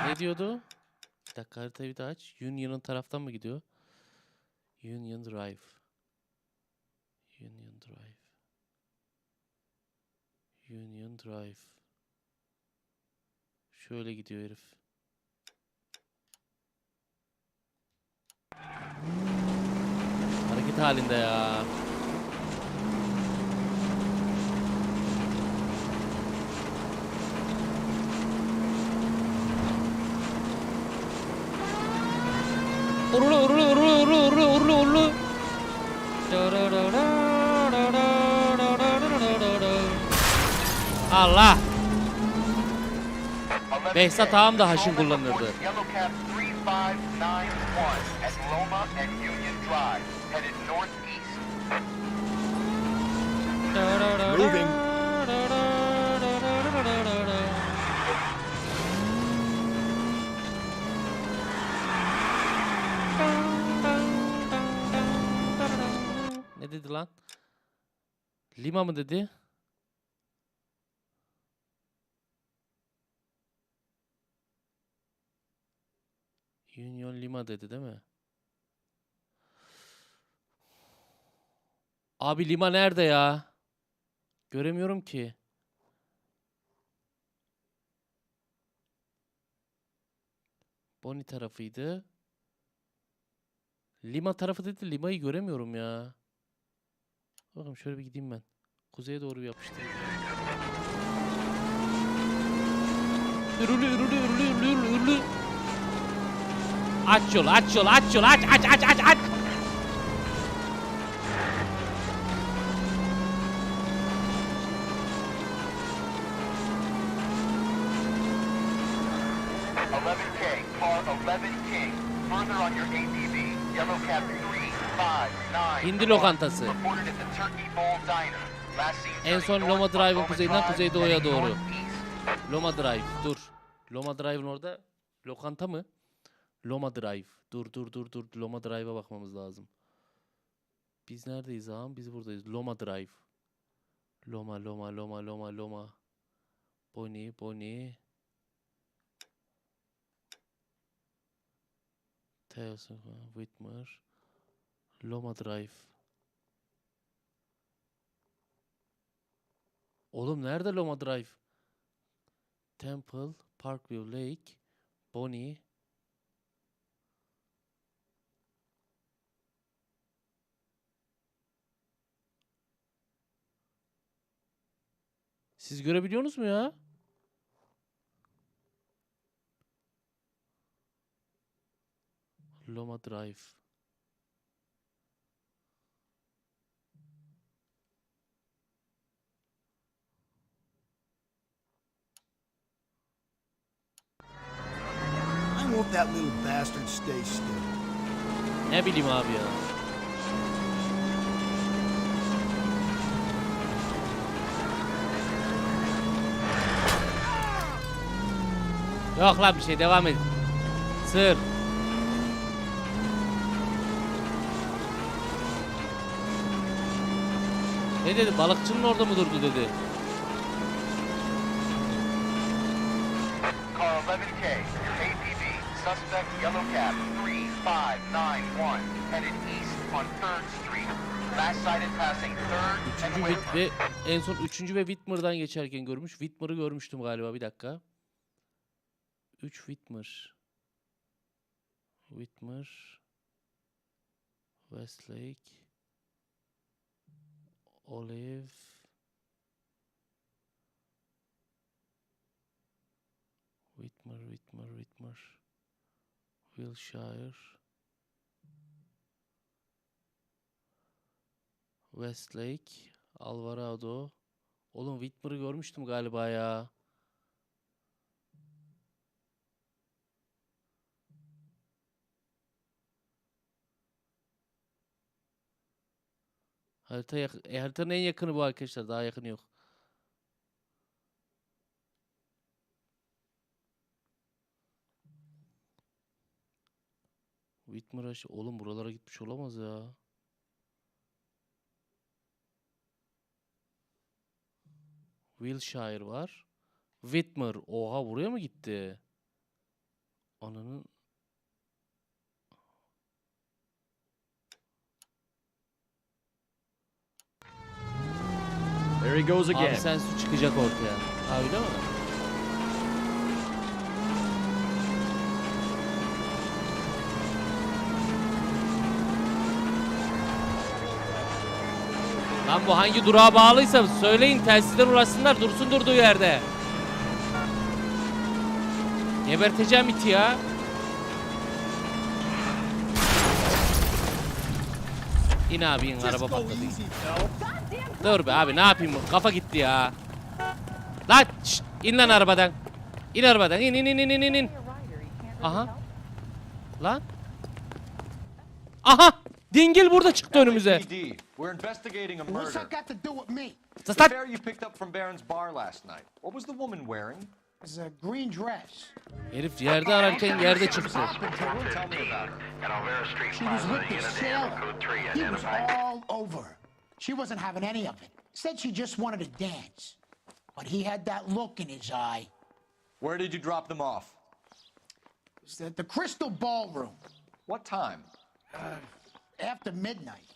A: Ne diyordu? Bir dakika, haritayı bir daha aç. Union'ın taraftan mı gidiyor? Union Drive. Union Drive. Union Drive. Şöyle gidiyor herif. Hareket halinde ya. Allah. Behzat ağam da haşin kullanırdı.
J: Moving.
A: Ne dedi lan? Lima mı dedi? Union Lima dedi değil mi? Abi Lima nerede ya? Göremiyorum ki. Boni tarafıydı. Lima tarafı dedi. Lima'yı göremiyorum ya. Bakın şöyle bir gideyim ben. Kuzeye doğru bir yapıştırayım. Ürülü. Aç yolu, aç yolu, aç yolu, aç. Hindi lokantası. En son Loma Drive'ın kuzeyinden kuzeydoğuya doğru. Loma Drive, dur. Loma Drive'ın orada lokanta mı? Loma Drive. Dur. Loma Drive'a bakmamız lazım. Biz neredeyiz ağam? Biz buradayız. Loma Drive. Loma. Boni. Whitmer. Loma Drive. Oğlum nerede Loma Drive? Temple, Parkview Lake, Boni. Siz görebiliyorsunuz mu ya? Loma Drive.
J: I want that little bastard stay still.
A: Ne bileyim abi ya. Yok lan bir şey, devam edin. Sır. Ne dedi? Balıkçının orada mı durdu dedi.
Y: Car 11K, APB, suspect yellow cab 3591, headed east on 3rd Street. Last sighted passing 3rd and
A: Ve en son 3. ve Whitmer'dan geçerken görmüş. Whitmer'ı görmüştüm galiba, bir dakika. 3 Whitmer. Westlake. Olive. Whitmer. Wilshire. Westlake. Alvarado. Oğlum Whitmer'ı görmüştüm galiba ya. Haritanın en yakını bu arkadaşlar. Daha yakını yok. Whitmer oğlum buralara gitmiş olamaz ya. Wilshire var. Whitmer. Oha, buraya mı gitti? Ananın.
M: There he goes again.
A: Abi sen su çıkacak ortaya. Ha, öyle mi? Lan bu hangi durağa bağlıysa söyleyin, telsizden uğraşsınlar, dursun durduğu yerde. Geberteceğim iti ya. İn abi, in, araba patladı. Dur be abi, ne yapayım, kafa gitti ya. Lan şşt, in lan arabadan. İn arabadan, in. Aha. Lan. Aha. Dingil burada çıktı önümüze.
C: We're investigating a murder.
N: What's that got to do with me?
C: The fare you picked up from Baron's bar last night. What was the woman wearing?
N: It was a green dress.
A: Herif yerde ararken yerde çıktı.
C: Tell me about her.
N: She was with the sailor. He was all over. She wasn't having any of it. Said she just wanted to dance. But he had that look in his eye.
C: Where did you drop them off?
N: It was at the Crystal Ballroom.
C: What time?
N: After midnight.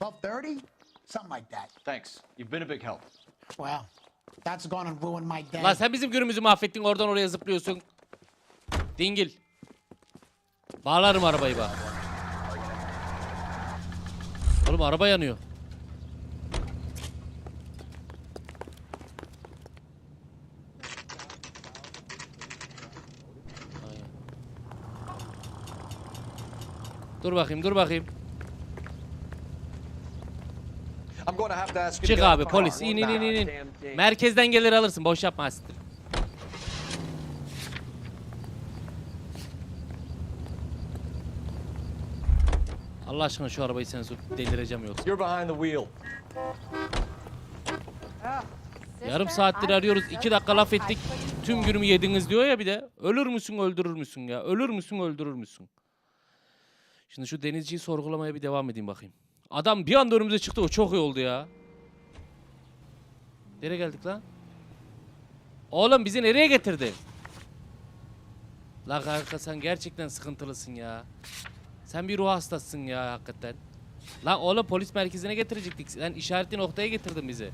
N: 12:30? Something like that.
C: Thanks. You've been a big help.
N: Well, that's gonna ruin my day.
A: Lan sen bizim günümüzü mahvettin, oradan oraya zıplıyorsun. Dingil. Bağlarım arabayı bak. Oğlum araba yanıyor. Dur bakayım.
C: I'm going to have to ask you to
A: Çık
C: get out
A: abi
C: of the car.
A: polis. İn. Merkezden gelir alırsın. Boş yapma asittir. Allah aşkına şu arabayı sen sür. Delireceğim yoksa.
C: You're behind the wheel.
A: Yarım saattir arıyoruz. 2 dakika laf ettik. Tüm günümü yediniz diyor ya bir de. Ölür müsün öldürür müsün ya? Ölür müsün öldürür müsün? Şimdi şu denizciyi sorgulamaya bir devam edeyim bakayım. Adam bir anda önümüze çıktı. O çok iyi oldu ya. Nereye geldik lan? Oğlum bizi nereye getirdi? La kanka sen gerçekten sıkıntılısın ya. Sen bir ruh hastasısın ya hakikaten. Lan oğlum polis merkezine getirecektik. Sen işaretli noktaya getirdin bizi.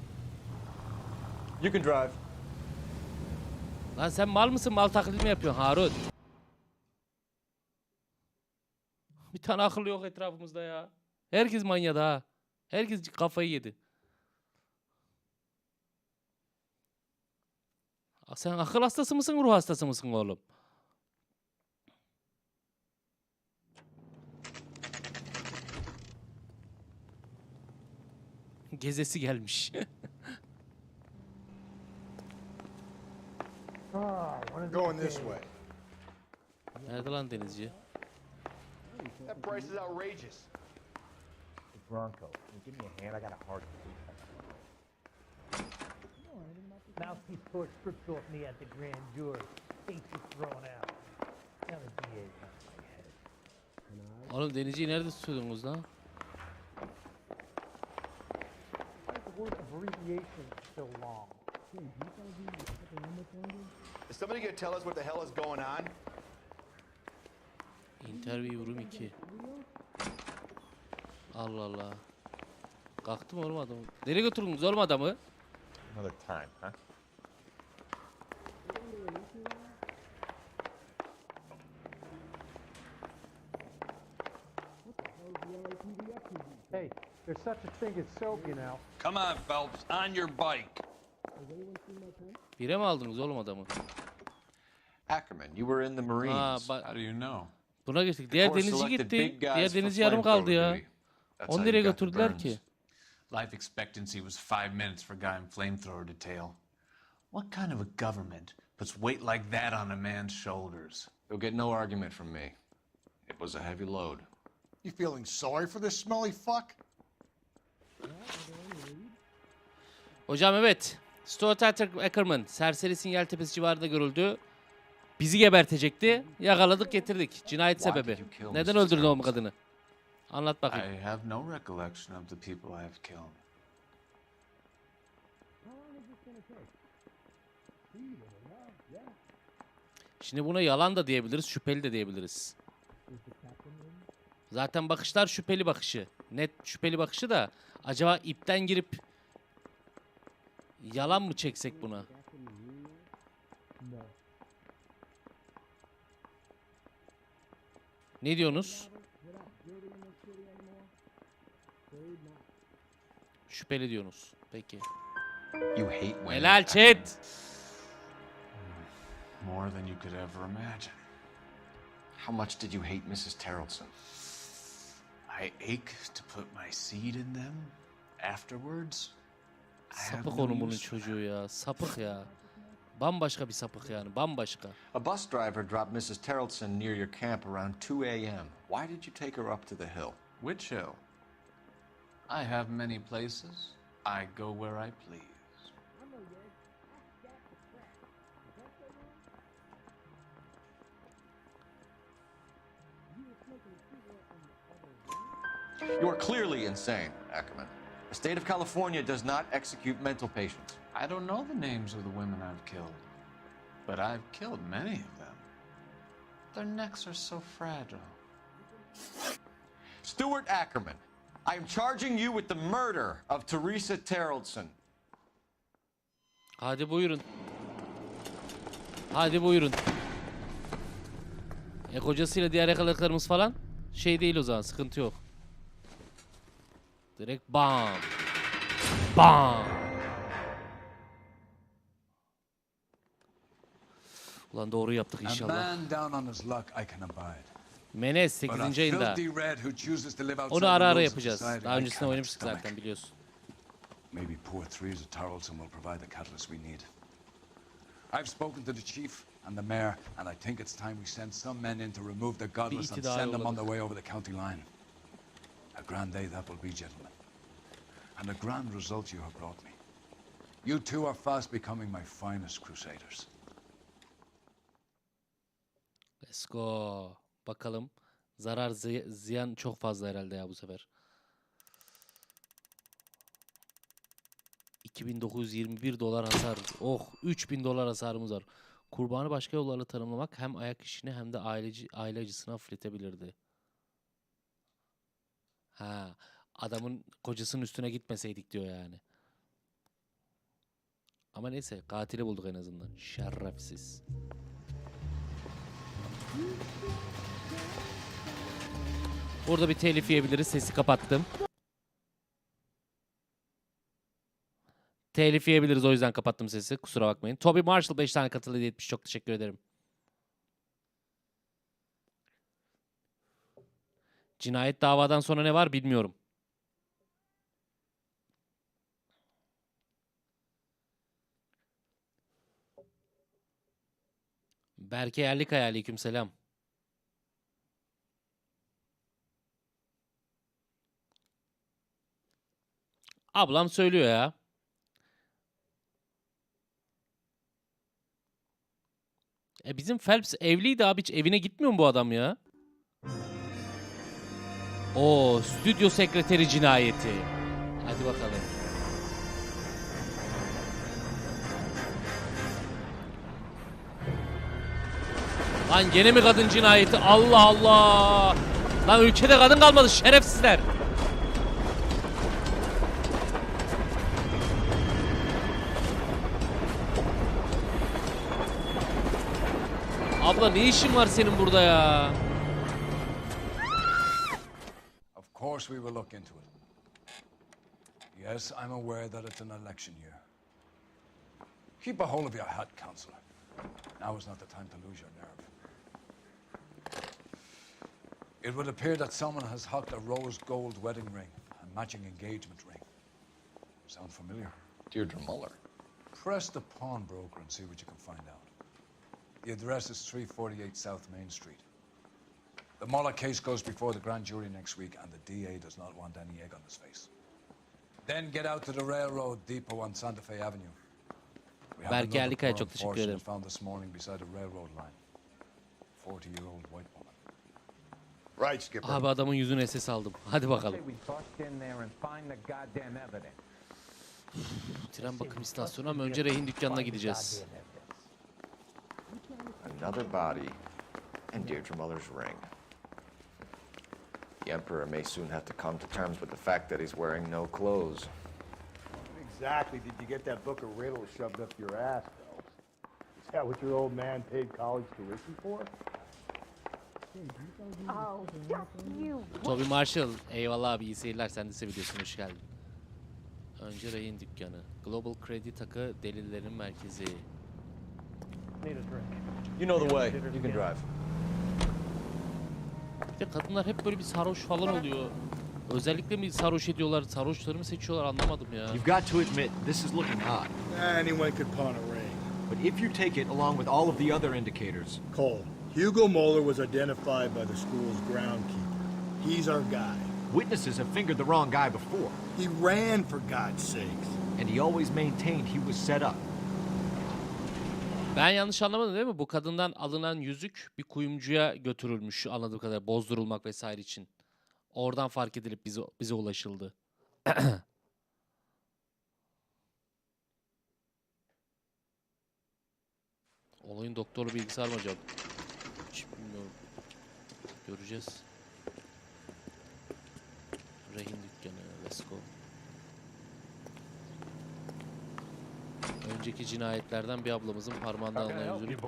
C: You can drive.
A: Lan sen mal mısın? Mal taklidi mi yapıyorsun Harun? Bir tane akıllı yok etrafımızda ya. Herkes manyadı ha. Herkes kafayı yedi. Sen akıl hastası mısın, ruh hastası mısın oğlum? Gezesi gelmiş.
B: Going this way.
A: Nerede lan denizci?
B: That price is outrageous.
T: Bronco. Give me a hand. I got a heart disease. Mouthpiece court stripped off me at the grand jury. Things were thrown out. Now the DA's on my head.
A: Oğlum denizciyi nerede tutuyordunuz lan?
T: The word abbreviation is so long.
B: Is somebody gonna tell us what the hell is going on?
A: Interview room 2. Allah Allah. Kalktı mı oğlum adamı? Nereye götürdünüz oğlum adamı?
U: Another time, huh?
R: Hey, there's such a thing as soap, you know.
S: Come on, Phelps, on your bike.
A: Bire mi aldınız oğlum adamı?
C: Ackerman, you were in the Marines.
S: How do you know?
A: Buna geçtik. Diğer denizci gitti. Diğer denizci yarım kaldı ya. Onu nereye götürdüler ki?
S: Life expectancy was 5 minutes for a guy in flamethrower detail. What kind of a government puts weight like that on a man's shoulders?
C: You'll get no argument from me. It was a heavy load.
B: You feeling sorry for this smelly fuck?
A: Hocam evet. Stoddard Ackerman serseri sinyal tepesi civarında görüldü. Bizi gebertecekti. Yakaladık getirdik. Cinayet sebebi. Neden öldürdün oğlum kadını? Anlat bakayım.
S: I have no recollection of the people I have killed.
A: Şimdi buna yalan da diyebiliriz, şüpheli de diyebiliriz. Zaten bakışlar şüpheli bakışı. Net şüpheli bakışı da acaba ipten girip yalan mı çeksek buna? Ne diyorsunuz? Şüpheli diyorsunuz. Peki.
C: You hate women.
A: Helal chat.
S: More than you could ever imagine.
C: How much did you hate Mrs. Terrelson?
S: I ache to put my seed in them. Afterwards, I have
A: Sapık
S: no
A: onun bunun
S: use for
A: çocuğu ya. Sapık ya. Bambaşka bir sapık yani, bambaşka.
C: A bus driver dropped Mrs. Terrellson near your camp around 2 a.m. Why did you take her up to the hill?
S: Which hill? I have many places. I go where I please.
C: You are clearly insane, Ackerman. The state of California does not execute mental patients.
S: I don't know the names of the women I've killed, but I've killed many of them. Their necks are so fragile.
C: Stuart Ackerman, I am charging you with the murder of Teresa Terrellson.
A: Hadi buyurun. Hadi buyurun. Kocasıyla diğer yakalıklarımız falan şey değil o zaman, sıkıntı yok. Direkt bam. Bam. Ulan doğru yaptık inşallah. Menes 8. ayında. Onu ara ara yapacağız. Daha öncesinde oynamıştık zaten, biliyorsun.
G: Maybe poor Teresa Terrellson will provide the catalyst we need. I've spoken to the chief and the mayor, and I think it's time we send some men in to remove the godless and send them on their way over the county line. A grand day that will be, gentlemen. And a grand result you have brought me. You two are fast becoming my finest crusaders.
A: Let's go. Bakalım. Zarar ziyan çok fazla herhalde ya bu sefer. 2921 dolar hasar. Oh, 3000 dolar hasarımız var. Kurbanı başka yollarla tanımlamak hem ayak işini hem de aile acısını hafifletebilirdi. Ha, adamın kocasının üstüne gitmeseydik diyor yani. Ama neyse, katili bulduk en azından. Şerefsiz. Burada bir telif yiyebiliriz. Sesi kapattım. Telif yiyebiliriz, o yüzden kapattım sesi. Kusura bakmayın. Toby Marshall 5 tane katıldı diye etmiş. Çok teşekkür ederim. Cinayet davadan sonra ne var bilmiyorum. Berke Yerlikaya, aleykümselam. Ablam söylüyor ya. Bizim Phelps evliydi abi, hiç evine gitmiyor mu bu adam ya? Oo, stüdyo sekreteri cinayeti. Hadi bakalım. Lan gene mi kadın cinayeti? Allah Allah. Lan ülkede kadın kalmadı, şerefsizler. Abla ne işin var senin burada ya?
G: Of course we will look into it. Yes, I'm aware that it's an election year. Keep a hold of your hat, Counselor. Now is not the time to lose your nerve. It would appear that someone has hocked a rose gold wedding ring and matching engagement ring. Sound familiar?
C: Deirdre Muller.
G: Press the pawnbroker and see what you can find out. The address is 348 South Main Street. The Muller case goes before the grand jury next week, and the DA does not want any egg on his face. Then get out to the railroad depot on Santa Fe Avenue.
A: Berke Yerlikaya, çok teşekkür ederim.
G: Found this morning beside a railroad line. 40-year-old white woman.
B: Right, Skipper.
A: Abi adamın yüzüne SS aldım. Hadi bakalım. Tren bakım istasyonu ama önce rehin dükkanına gideceğiz.
C: Another body and Deirdre Muller's ring. The Emperor may soon have to come to terms with the fact that he's wearing no clothes.
B: What exactly did you get that book of riddles shoved up your ass, Phelps? Is that what your old man paid college tuition for?
O: Oh, just you.
A: Toby Marshall, eyvallah abi, iyi seyirler. Sen de seviyorsun, hoş geldin. Önce rehin dükkanı. Global Kredi Takı Delillerin Merkezi.
C: You know the way. You can drive.
A: Bir de kadınlar hep böyle bir sarhoş falan oluyor. Özellikle mi sarhoş ediyorlar, sarhoşları mı seçiyorlar anlamadım ya.
M: You've got to admit, this is looking hot.
J: Anyone could pawn a ring.
M: But if you take it along with all of the other indicators...
J: Cole, Hugo Moeller was identified by the school's groundkeeper. He's our guy.
M: Witnesses have fingered the wrong guy before.
J: He ran, for God's sakes.
M: And he always maintained he was set up.
A: Ben yanlış anlamadım değil mi? Bu kadından alınan yüzük bir kuyumcuya götürülmüş anladığım kadarıyla, bozdurulmak vesaire için. Oradan fark edilip bize ulaşıldı. Olayın doktorlu bilgisi var mı acaba? Hiç bilmiyorum. Göreceğiz. Rehin dükkanı. Let's go. Önceki cinayetlerden bir ablamızın parmağından alınan yüzüğü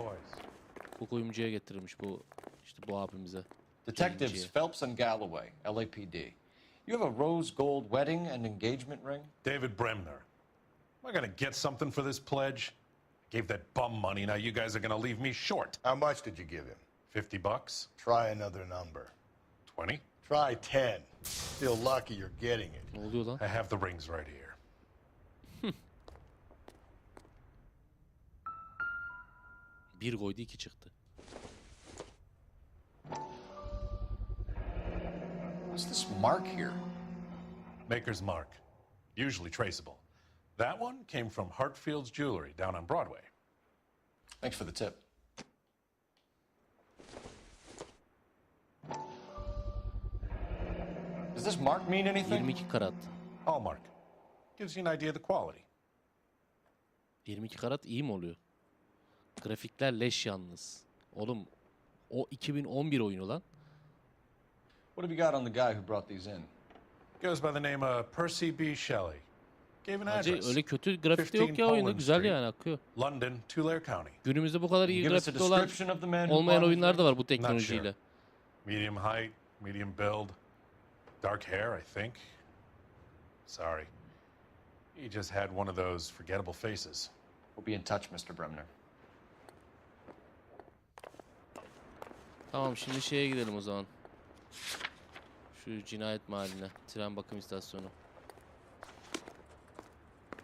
A: bu kuyumcuya getirilmiş, bu işte bu abimize.
C: Detectives Phelps and Galloway, LAPD. You have a rose gold wedding and engagement ring?
F: David Bremner. Am I gonna get something for this pledge? I gave that bum money, now you guys are gonna leave me short.
B: How much did you give him?
F: $50?
B: Try another number.
F: 20?
B: Try 10. Still lucky you're getting it.
A: Ne oluyor lan?
F: I have the rings right here.
A: Bir koydu, iki çıktı.
C: What's this mark here?
F: Maker's mark. Usually traceable. That one came from Hartfield's Jewelry down on Broadway.
C: Thanks for the tip. Does this mark mean anything?
A: 22 karat.
F: Hallmark. Gives you an idea of the quality.
A: 22 karat iyi mi oluyor? Grafikler leş yalnız. Oğlum o 2011 oyunu lan.
C: What have you got on the guy who brought these in?
F: Goes by the name of Percy B. Shelley. Gave an address.
A: Öyle kötü grafikte yok ya oyunda. Güzel yani, akıyor.
F: London, Tulare County.
A: Günümüzde bu kadar iyi grafikte olan olmayan oyunlar da var bu teknolojiyle.
F: Medium height, medium build, dark hair, I think. Sorry. He just had one of those forgettable faces.
C: We'll be in touch, Mr. Bremner.
A: Tamam, şimdi şeye gidelim o zaman. Şu cinayet mahalline. Tren bakım istasyonu.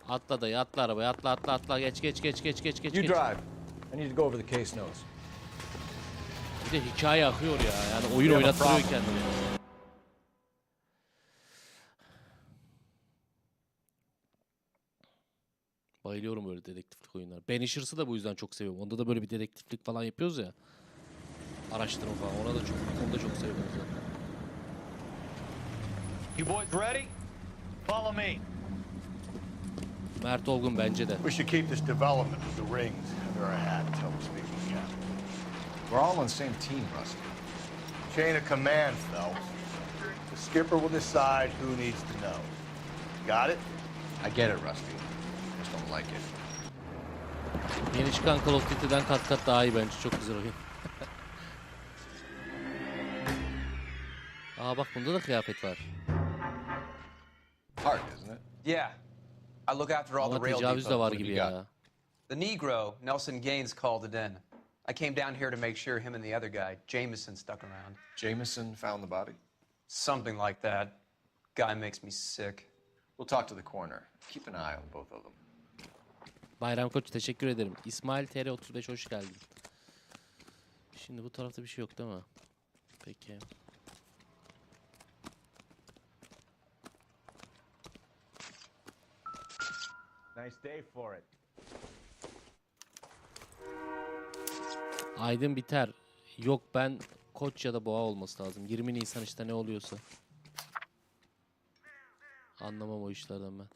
A: Atla dayı, atla arabaya, atla. Geç.
M: You drive. I need to go over the case notes.
A: Bir de hikaye akıyor ya. Yani oyun oynattırıyor kendini. Bayılıyorum böyle dedektiflik oyunlar. Beni da bu yüzden çok seviyorum. Onda da böyle bir dedektiflik falan yapıyoruz ya. Araştırma falan. Onu da çok seviyorum zaten.
Y: You boys ready? Follow me.
A: Mert Olgun bence de.
B: We should keep this development with the rings under our hat until we speak again.
C: We're all on the same team, Rusty.
B: Chain of command, Phelps. The skipper will decide who needs to know. Got it?
C: I get it, Rusty. Just don't like it.
A: Yeni çıkan Call of Duty'den kat daha iyi bence. Çok güzel oyun. Aa bak, bunda da kıyafet var.
C: Park, isn't it?
K: Yeah. I look after all the rail
A: Tecavüz de var gibi ya.
K: The Negro, Nelson Gaines, called it in. I came down here to make sure him and the other guy, Jameson, stuck around.
C: Jameson found the body?
K: Something like that. Guy makes me sick.
C: We'll talk to the coroner. Keep an eye on both of them.
A: Bayram Koç, teşekkür ederim. İsmail TR35 hoş geldin. Şimdi bu tarafta bir şey yok değil mi? Peki.
P: Nice day for it.
A: Aydın biter. Yok, ben Koç ya da Boğa olması lazım. 20 Nisan işte, ne oluyorsa. Anlamam o işlerden ben.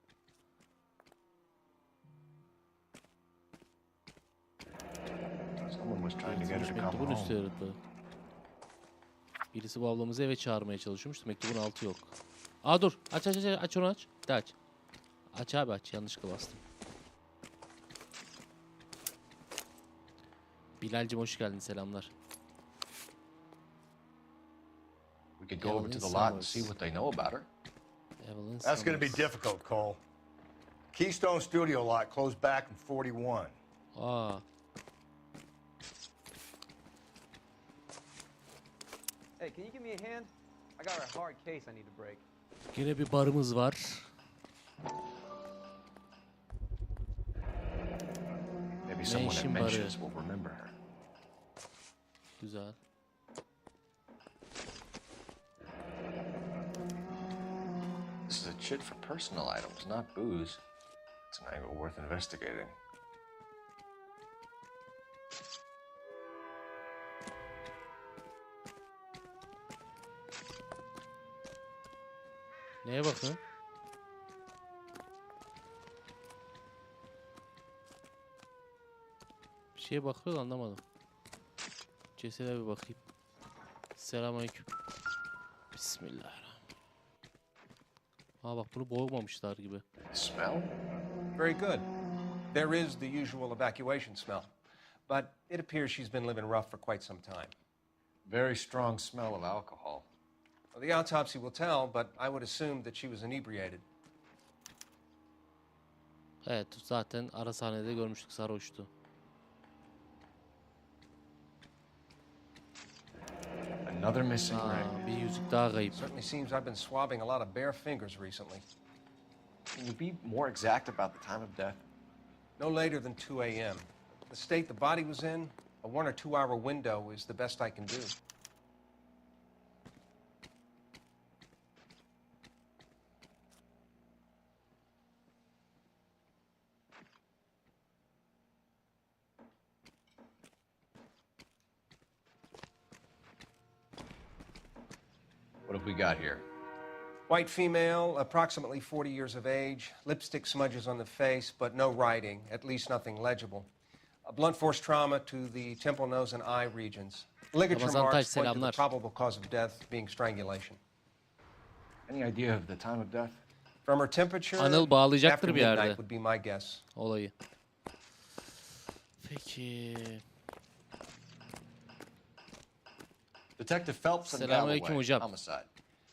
C: Someone was trying to get her to come
A: Mektubun üstü
C: home.
A: yarıtlı. Birisi bu ablamızı eve çağırmaya çalışıyormuş. Mektubun altı yok. Aa dur. Aç onu aç. De aç. Aç abi aç. Yanlışlıkla bastım. Bilal'cim hoş geldin. Selamlar.
C: We could go over to the lot and see what they know about her.
B: That's going to be difficult, Cole. Keystone Studio lot closed back in 41.
A: Aa.
K: Hey, can you give me a hand? I got a hard case I need to break.
A: Yine bir barımız var.
C: Maybe someone it mentions will remember her.
A: Güzel.
C: This is a chit for personal items, not booze. It's an angle worth investigating.
A: Neye bakın? Bir şeye bakıyor anlamadım. Cesede bir bakayım. Selamünaleyküm. Bismillahirrahmanirrahim. Bak bunu boğmamışlar gibi.
C: Smell?
D: Very good. There is the usual evacuation smell. But it appears she's been living rough for quite some time.
C: Very strong smell of alcohol.
D: Well, the autopsy will tell, but I would assume that she was inebriated.
A: Evet, zaten ara sahnede görmüştük, sarhoştu.
C: Another missing ring.
A: Bir yüzük daha kayıp.
D: Certainly seems I've been swabbing a lot of bare fingers recently.
C: Can you be more exact about the time of death?
D: No later than 2 a.m. The state the body was in, a 1 or 2 hour window is the best I can do.
C: What have we got here?
D: White female, approximately 40 years of age, lipstick smudges on the face, but no writing, at least nothing legible. A blunt force trauma to the temple, nose, and eye regions. Ligature marks point to the probable cause of death being strangulation.
C: Any idea of the time of death?
D: From her temperature,
A: Anıl bağlayacaktır
D: after
A: bir yerde.
D: midnight would be my guess.
A: Olayı. Peki.
C: Detective Phelps and
A: Selamünaleyküm
C: Galloway,
A: hocam.
C: homicide.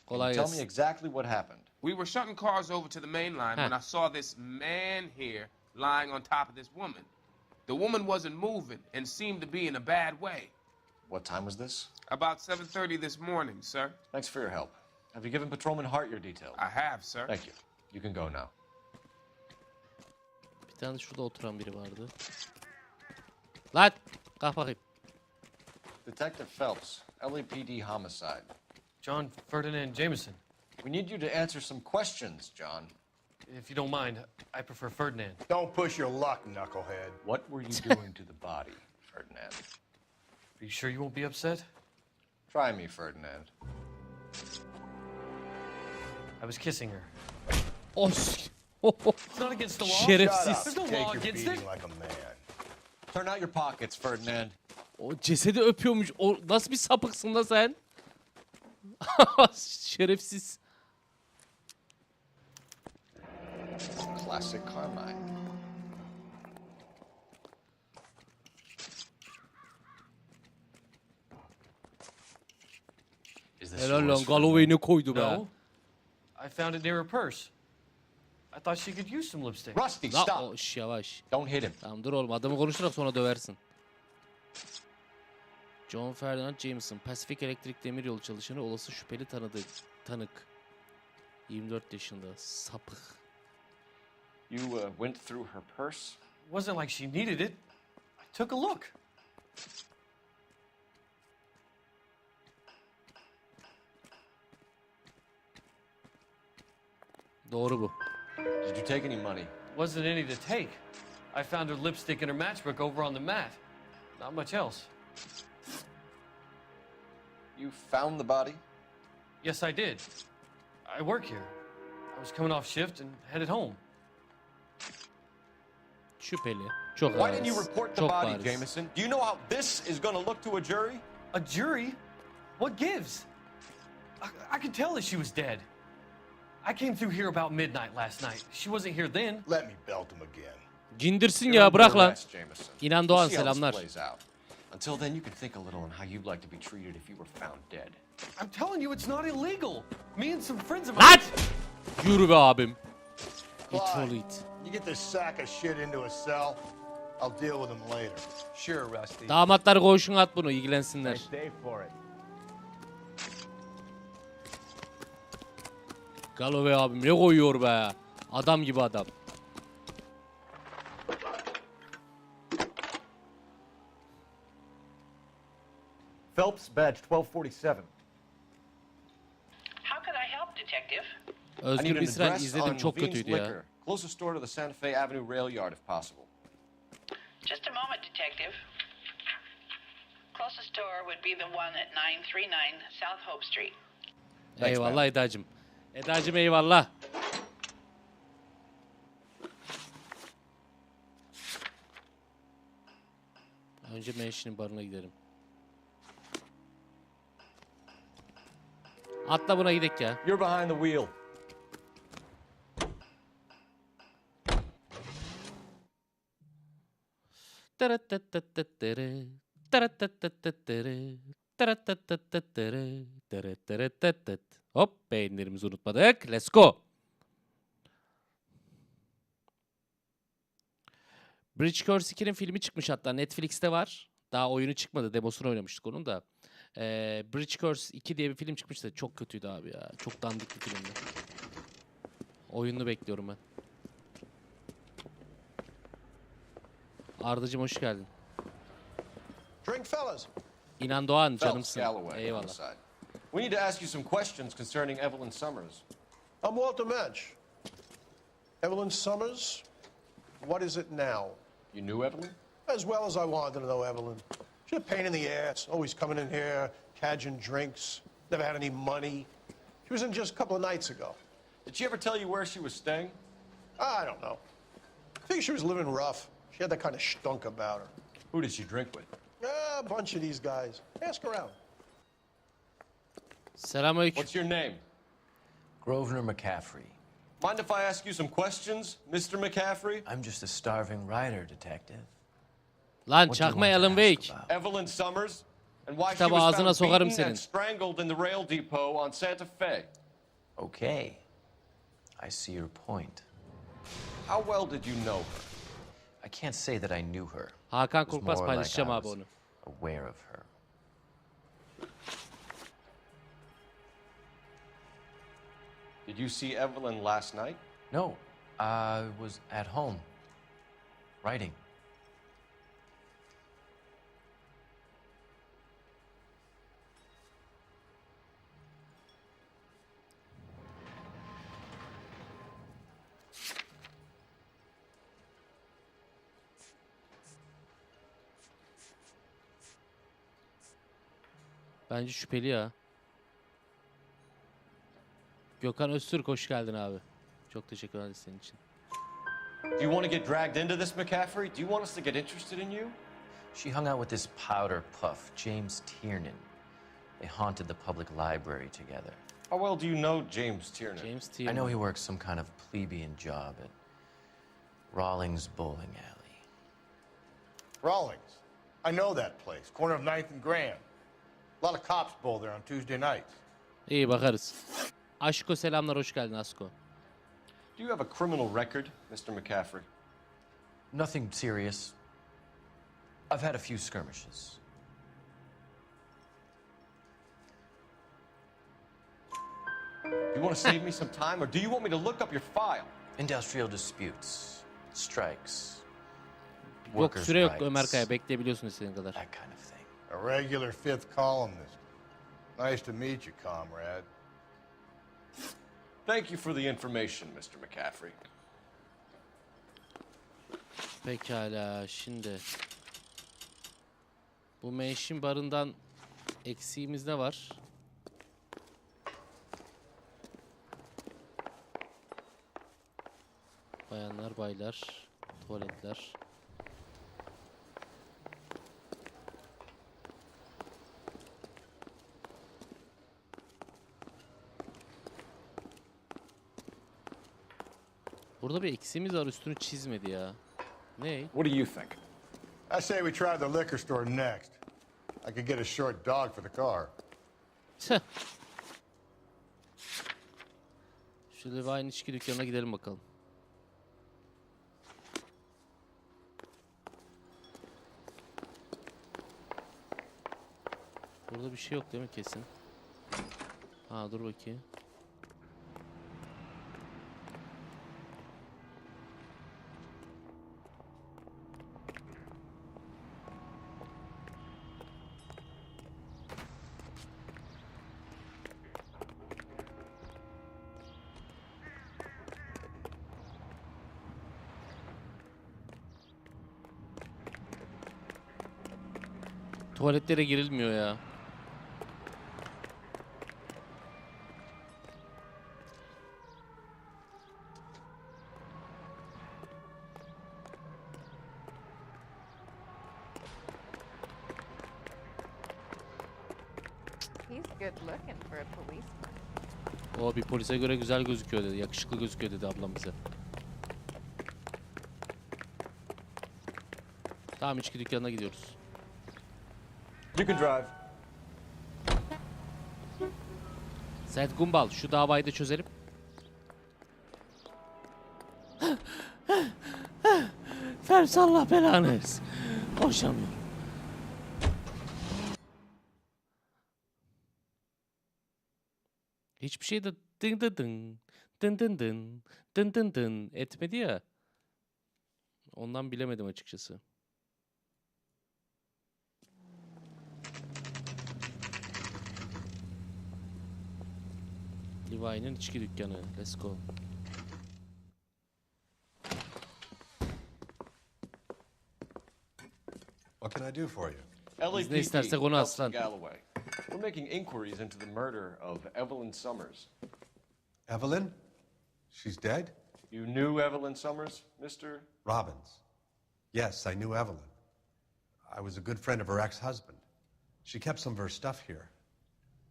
A: Kolay
C: Tell
A: gelsin.
C: me exactly what happened.
Q: We were shutting cars over to the main line when I saw this man here lying on top of this woman. The woman wasn't moving and seemed to be in a bad way.
C: What time was this?
Q: About 7:30 this morning, sir.
C: Thanks for your help. Have you given Patrolman Hart your details?
Q: I have, sir.
C: Thank you. You can go now.
A: Bir tane şurada oturan biri vardı. Lan! Kalk bakayım.
C: Detective Phelps, LAPD homicide.
V: John Ferdinand Jameson.
C: We need you to answer some questions, John.
V: If you don't mind, I prefer Ferdinand.
B: Don't push your luck, knucklehead.
C: What were you doing to the body, Ferdinand?
V: Are you sure you won't be upset?
C: Try me, Ferdinand.
V: I was kissing her.
A: Oh,
V: It's not against the law.
A: şerefsiz.
V: There's no
B: Take
V: law
B: your
V: against
B: beating
V: it.
B: like a man.
C: Turn out your pockets, Ferdinand.
A: O cesedi öpüyormuş. O nasıl bir sapıksın da sen? Şerefsiz.
C: Classic Carmine. Is this
A: Helal
C: yours,
A: lan Galloway ne koydu be?
V: No. I found it near her purse. I thought she could use some lipstick.
C: Rusty,
A: La,
C: stop.
A: o, şş, yavaş.
C: Don't hit him.
A: Tamam dur oğlum, adamı konuşarak sonra döversin. John Ferdinand Jameson, Pasifik Elektrik Demiryolu çalışanı, olası şüpheli tanık. 24 yaşında, sapık.
C: You went through her purse?
V: It wasn't like she needed it. I took a look.
A: Doğru bu.
C: Did you take any money?
V: Wasn't any to take. I found her lipstick and her matchbook over on the mat. Not much else.
C: You found the body?
V: Yes, I did. I work here. I was coming off shift and headed home.
A: Şüpheli. Çok
C: Why
A: bariz.
C: didn't you report the
A: Çok
C: body,
A: bariz.
C: Jameson? Do you know how this is going to look to a jury?
V: A jury? What gives? I could tell that she was dead. I came through here about midnight last night. She wasn't here then.
B: Let me belt him again.
A: Cindirsin ya, bırak lan.
C: Jameson.
A: İnan Doğan,
C: We'll see how this
A: selamlar.
C: plays out. Until then, you can think a little on how you'd like to be treated if you were found dead.
V: I'm telling you, it's not illegal. Me and some friends of
A: Lan!
V: mine.
A: Yürü be abim. İt
B: Clyde,
A: oğlu it.
B: you get this sack of shit into a cell, I'll deal with him later.
K: Sure, Rusty.
A: Damatlar koğuşuna at bunu, ilgilensinler.
P: Nice day for it.
A: Galloway abim ne koyuyor be. Adam gibi adam.
E: Phelps, badge 1247.
O: How could I help, detective?
C: I need
A: Özgür
C: an
A: bir süren
C: address
A: izledim,
C: on
A: çok
C: Levine's
A: kötüydü ya.
C: Liquor. Closest store to the Santa Fe Avenue rail yard if possible.
O: Just a moment, detective. Closest store would be the one at 939 South Hope Street.
A: Eyvallah Eda'cığım. Eda'cığım eyvallah. Önce Menşin'in barına gidelim. Atla buna gidek ya.
E: You're behind the wheel.
A: Hop, beğenilerimizi unutmadık. Let's go. Bridge Curse 2'nin filmi çıkmış hatta. Netflix'te var. Daha oyunu çıkmadı. Demosunu oynamıştık onun da. Bridge Curse 2 diye bir film çıkmıştı. Çok kötüydü abi ya. Çok dandik bir filmdi. Oyununu bekliyorum ben. Ardacığım hoş geldin.
H: Drink, fellas.
A: İnan Doğan
C: Phelps,
A: canımsın.
C: Galloway,
A: Eyvallah.
C: homicide. We need to ask you some questions concerning Evelyn Summers.
H: I'm Walter Mensch. Evelyn Summers, what is it now?
C: You knew Evelyn?
H: As well as I wanted to know Evelyn. She's a pain in the ass, always coming in here, cadging drinks, never had any money. She was in just a couple of nights ago.
C: Did she ever tell you where she was staying?
H: I don't know. I think she was living rough. She had that kind of stunk about her.
C: Who did she drink with?
H: A bunch of these guys. Ask around.
A: Selamünaleyküm.
C: What's your name?
I: Grosvenor McCaffrey.
C: Mind if I ask you some questions, Mr. McCaffrey?
I: I'm just a starving writer, detective.
A: Lan
I: What do you
A: çakma
I: want to
A: Alan
I: ask
A: Wake.
I: about?
C: Evelyn Summers? And why she
A: Kitabı
C: was
A: ağzına
C: found
A: sokarım
C: beaten
A: senin.
C: and strangled in the rail depot on Santa Fe?
I: Okay. I see your point.
C: How well did you know her?
I: I can't say that I knew her.
A: Hakan
I: It was
A: Korkmaz
I: more like
A: paylaşacağım
I: I
A: abi
I: was
A: onu.
I: aware of her.
C: Did you see Evelyn last night?
I: No, I was at home, writing.
A: Bence şüpheli ya. Gökhan Öztürk hoş geldin abi. Çok teşekkür ederiz senin için.
C: Do you want to get dragged into this, McCaffrey? Do you want us to get interested in you?
I: She hung out with this powder puff, James Tiernan. They haunted the public library together.
C: How well do you know James Tiernan?
A: James
I: I
A: Tiernan.
I: know he works some kind of plebeian job at Rawlings Bowling Alley.
B: Rawlings. I know that place. Corner of 9th and Grand. A lot of cops bowl there on Tuesday nights.
A: İyi bakarız. Aşko selamlar, hoş geldin Aşko.
C: Do you have a criminal record, Mr. McCaffrey?
I: Nothing serious. I've had a few skirmishes.
C: You want to save me some time, or do you want me to look up your file?
I: Industrial disputes, strikes,
A: Yok
I: workers'
A: süre yok
I: rights,
A: Ömer Kaya, bekleyebiliyorsun istediğin kadar.
I: that kind of thing.
B: A regular fifth columnist. Nice to meet you, comrade.
C: Thank you for the information, Mr. McCaffrey.
A: Pekala şimdi. Bu menşin barından eksiğimiz ne var? Bayanlar, baylar, tuvaletler. Burada bir eksiğimiz var, üstünü çizmedi ya. Ne?
B: What do you think? I say we try the liquor store next. I could get a short dog for the car.
A: Şu Levi'nin içki dükkanına gidelim bakalım. Burada bir şey yok değil mi kesin? Ha dur bakayım. tuvaletlere girilmiyor ya.
L: He's good looking for a policeman.
A: O bir polise göre güzel gözüküyor dedi. Yakışıklı gözüküyor dedi ablam bize. Tamam, içki dükkanına gidiyoruz.
E: You can drive.
A: Seth Gumball, şu davayı da çözelim. Fers Allah belanı versin. Koşamıyorum. Hiçbir şey de dın dın dın dın dın dın dın dın dın etmedi ya. Ondan bilemedim açıkçası. Levi'nin içki dükkanı. Let's go.
N: What can I do for you?
A: Biz ne istersek onu aslan.
T: Galloway. We're making inquiries into the murder of Evelyn Summers.
N: Evelyn? She's dead?
T: You knew Evelyn Summers, Mr.
N: Robbins. Yes, I knew Evelyn. I was a good friend of her ex-husband. She kept some of her stuff here.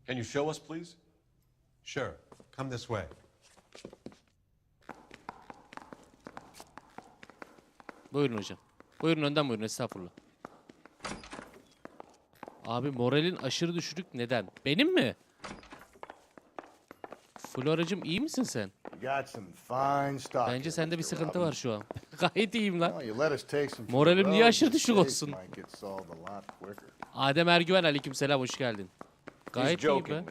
T: Can you show us, please?
N: Sure. Come this way.
A: Buyurun hocam. Buyurun, önden buyurun, estağfurullah. Abi moralin aşırı düşürük neden? Benim mi? Floracığım, iyi misin sen? Bence sende bir sıkıntı var şu an. Gayet iyiyim lan. Moralim niye aşırı düşük olsun? Adem Ergüven, aleykümselam, hoş geldin. Gayet iyiyim ben.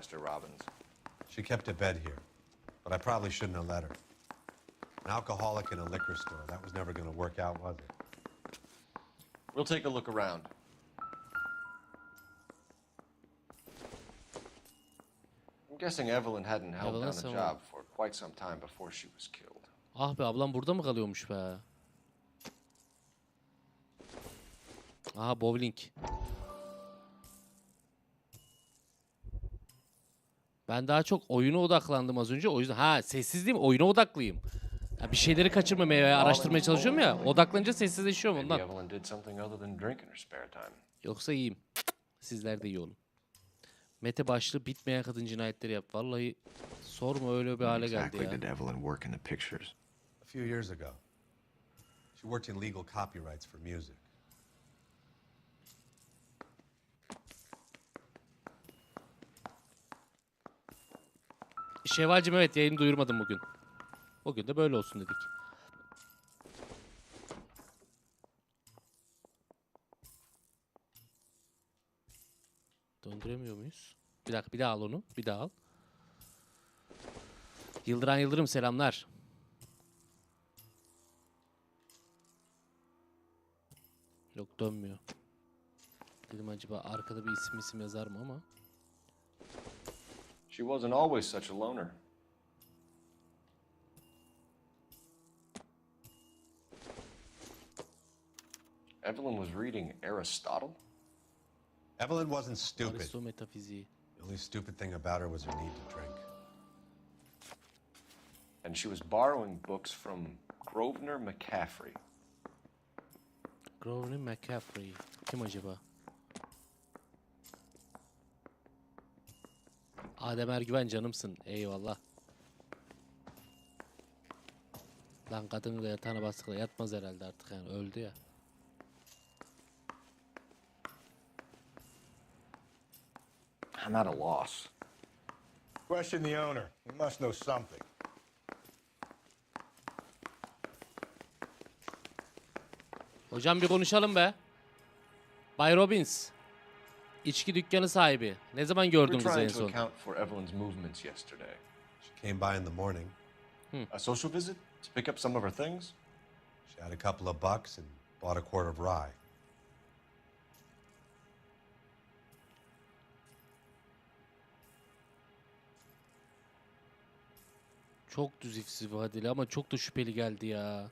N: She kept a bed here, but I probably shouldn't have let her. An alcoholic in a liquor store. That was never going to work out, was it?
T: We'll take a look around. I'm guessing Evelyn hadn't held down a job for quite some time before she was killed.
A: Ah be, ablam burada mı kalıyormuş be? Aha, bowling. Ben daha çok oyuna odaklandım az önce. O yüzden sessizliğim, oyuna odaklıyım. Ya bir şeyleri kaçırmamaya veya araştırmaya çalışıyorum ya. Odaklanınca sessizleşiyorum ondan. Yoksa iyiyim. Sizler de iyi olun. Mete başlı bitmeyen kadın cinayetleri yap. Vallahi sorma, öyle bir hale geldi ya.
N: A few years ago. She worked in legal copyrights for music.
A: Şevvalcim, evet, yayını duyurmadım bugün. Bugün de böyle olsun dedik. Döndüremiyor muyuz? Bir dakika, bir daha al onu. Bir daha al. Yıldıran Yıldırım, selamlar. Yok, dönmüyor. Dedim acaba arkada bir isim yazar mı ama.
T: She wasn't always such a loner. Evelyn was reading Aristotle?
N: Evelyn wasn't stupid.
A: Aristo metafiziği.
N: The only stupid thing about her was her need to drink.
T: And she was borrowing books from Grosvenor McCaffrey.
A: Grosvenor McCaffrey. Kim acaba? Adem Ergüven, canımsın. Eyvallah. Lan kadını da yatağına bastıkla yatmaz herhalde artık, yani öldü ya.
T: I'm at a loss.
B: Question the owner. He must know something.
A: Hocam bir konuşalım be. Bay Robbins. İçki dükkanı sahibi. Ne zaman gördün bizi en son?
T: For Evelyn's movements yesterday.
N: She came by in the morning.
T: A social visit to pick up some of her things?
N: She had a couple of bucks and bought a quart of rye.
A: Çok düz ifadeli ama çok da şüpheli geldi ya.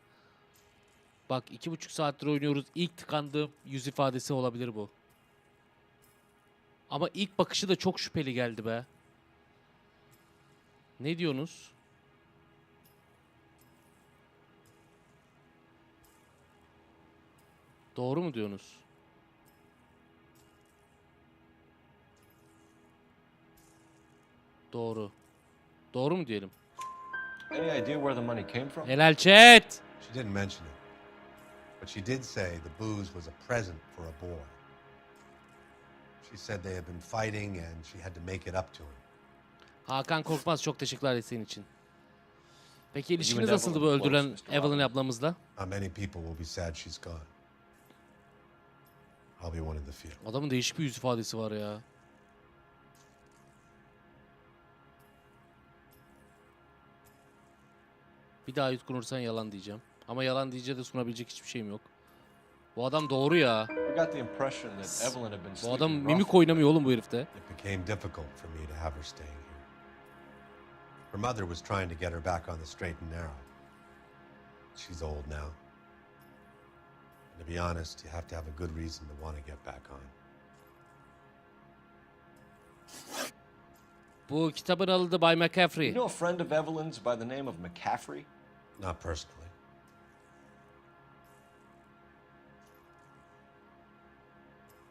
A: Bak, 2,5 saattir oynuyoruz. İlk tıkandığım yüz ifadesi olabilir bu. Ama ilk bakışı da çok şüpheli geldi be. Ne diyorsunuz? Doğru mu diyorsunuz? Doğru. Doğru mu diyelim?
T: Any idea where the money came from?
A: Helal chat.
N: She didn't mention it. But she did say the booze was a present for a boy. She said they had been fighting and she had to make it up to him.
A: Hakan Korkmaz çok teşekkürler desteğin için. Peki ilişkiniz nasıldı bu öldürülen Evelyn ablamızla?
N: Many people will be sad she's gone. I'll be one of the few.
A: Adamın değişik bir yüz ifadesi var ya. Bir daha yutkunursan yalan diyeceğim. Ama yalan diyeceği de sunabilecek hiçbir şeyim yok. Bu adam doğru ya. Bu adam mimik oynamıyor oğlum bu herifte.
N: It became difficult for me to have her staying here. Her mother was trying to get her back on the straight and narrow. She's old now. And to be honest, you have to have a good reason to want to get back on.
A: Bu kitabın adı da Bay McCaffrey.
T: You know a friend of Evelyn's by the name of McCaffrey?
N: Not personally.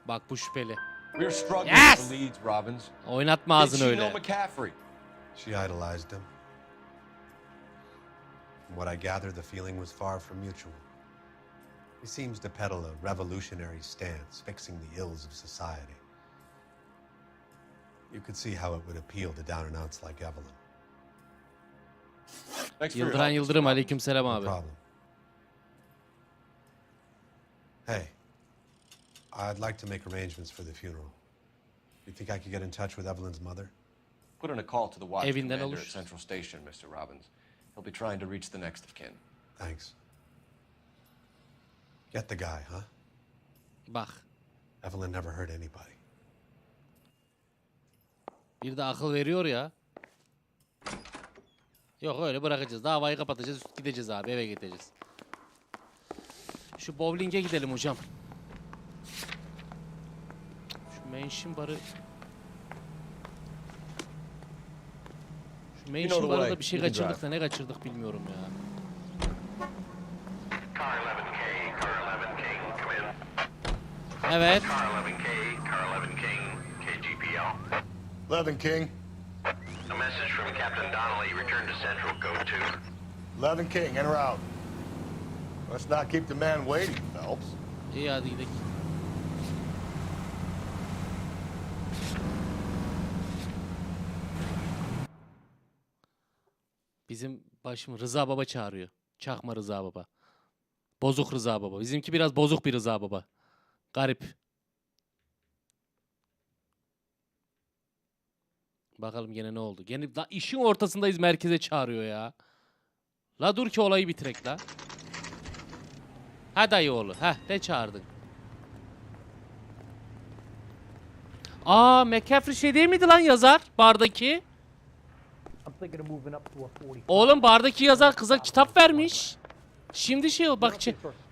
A: Bak bu şüpheli.
T: We're struggling
A: Yes!
T: for leads, Robbins.
A: Oynatma ağzını
T: Did she
A: öyle.
T: know McCaffrey?
N: She idolized him. From what I gather, the feeling was far from mutual. He seems to peddle a revolutionary stance, fixing the ills of society. You could see how it would appeal to down-and-outs like Evelyn.
A: Yıldıran Yıldırım, aleykümselam abi.
N: No problem. Hey, I'd like to make arrangements for the funeral. You think I could get in touch with Evelyn's mother?
T: Put in a call to the watch
A: Evinden
T: commander
A: olur.
T: at Central Station, Mr. Robbins. He'll be trying to reach the next of kin.
N: Thanks. Get the guy, huh?
A: Bak.
N: Evelyn never hurt anybody.
A: Bir de akıl veriyor ya. Yok öyle bırakacağız. Davayı kapatacağız. Gideceğiz abi, eve gideceğiz. Şu bowling'e gidelim hocam. Şu mansion barı... Şu mansion barında bir şey kaçırdık da ne kaçırdık bilmiyorum ya. Evet.
B: 11 King.
Y: A message from Captain Donnelly. Return to Central. Go to.
B: 11 King, in or out? Let's not keep the man waiting, Phelps.
A: İyi hadi gidelim. Bizim başım Rıza Baba çağırıyor. Çakma Rıza Baba. Bozuk Rıza Baba. Bizimki biraz bozuk bir Rıza Baba. Garip. Bakalım gene ne oldu? Gene da işin ortasındayız, merkeze çağırıyor ya. La dur ki olayı bitirek la. Ha dayı oğlu. Heh de çağırdın. Aa McCaffrey şey değil miydi lan yazar? Bardaki. Oğlum bardaki yazar kıza kitap vermiş. Şimdi şey o bak.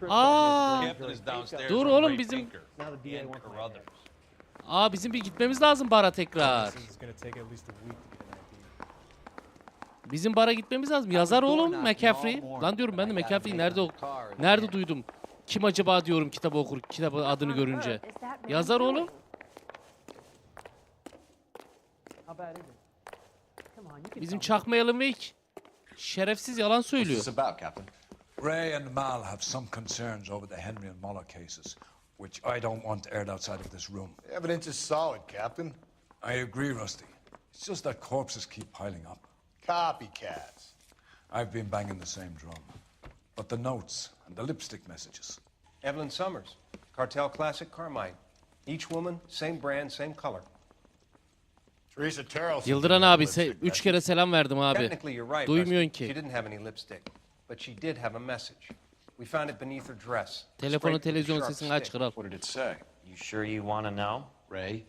A: Aa. Dur oğlum bizim. Aa bizim bir gitmemiz lazım bara tekrar. Bizim bara gitmemiz lazım. Yazar oğlum McCaffrey. Lan diyorum ben de McCaffrey'i nerede duydum? Kim acaba diyorum kitabı okur, kitabı adını görünce. Yazar oğlum. Bizim çakmayalım ve şerefsiz yalan söylüyor.
G: Ray and Mal have some concerns over the Henry and Muller cases, which I don't want aired outside of this room.
B: The evidence is solid, Captain.
G: I agree, Rusty. It's just that corpses keep piling up.
B: Copycats.
G: I've been banging the same drum. But the notes and the lipstick messages.
D: Evelyn Summers, Cartel Classic Carmine. Each woman, same brand, same color.
B: Teresa Terrell.
A: Yıldıran abi 3 kere selam verdim abi.
D: Technically you're right.
A: Duymuyorsun
D: She
A: ki.
D: didn't have any lipstick, but she did have a message. We found it beneath her dress.
A: Telefonu, televizyon sesini aç kral.
T: What did it say?
I: You sure you want to know?
T: Ray?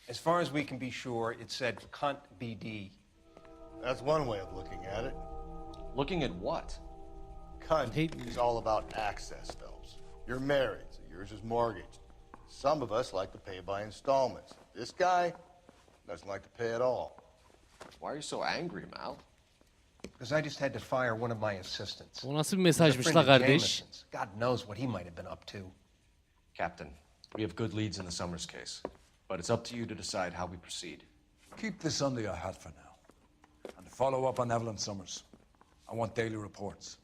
D: As far as we can be sure, it said cunt BD.
B: That's one way of looking at it.
T: Looking at what?
B: Cunt is all about access, Phelps. You're married, so yours is mortgaged. Some of us like to pay by installments. This guy doesn't like to pay at all.
T: Why are you so angry, Mal?
D: Because I just had to fire one of my assistants.
A: O nasıl bir
D: He's a
A: mesajmış
D: friend
A: la
D: of
A: kardeş?
D: Jameson's. God knows what he might have been up to.
T: Captain, we have good leads in the Summers case, but it's up to you to decide how we proceed.
G: Keep this under your hat for now. And follow up on Evelyn Summers. I want daily reports.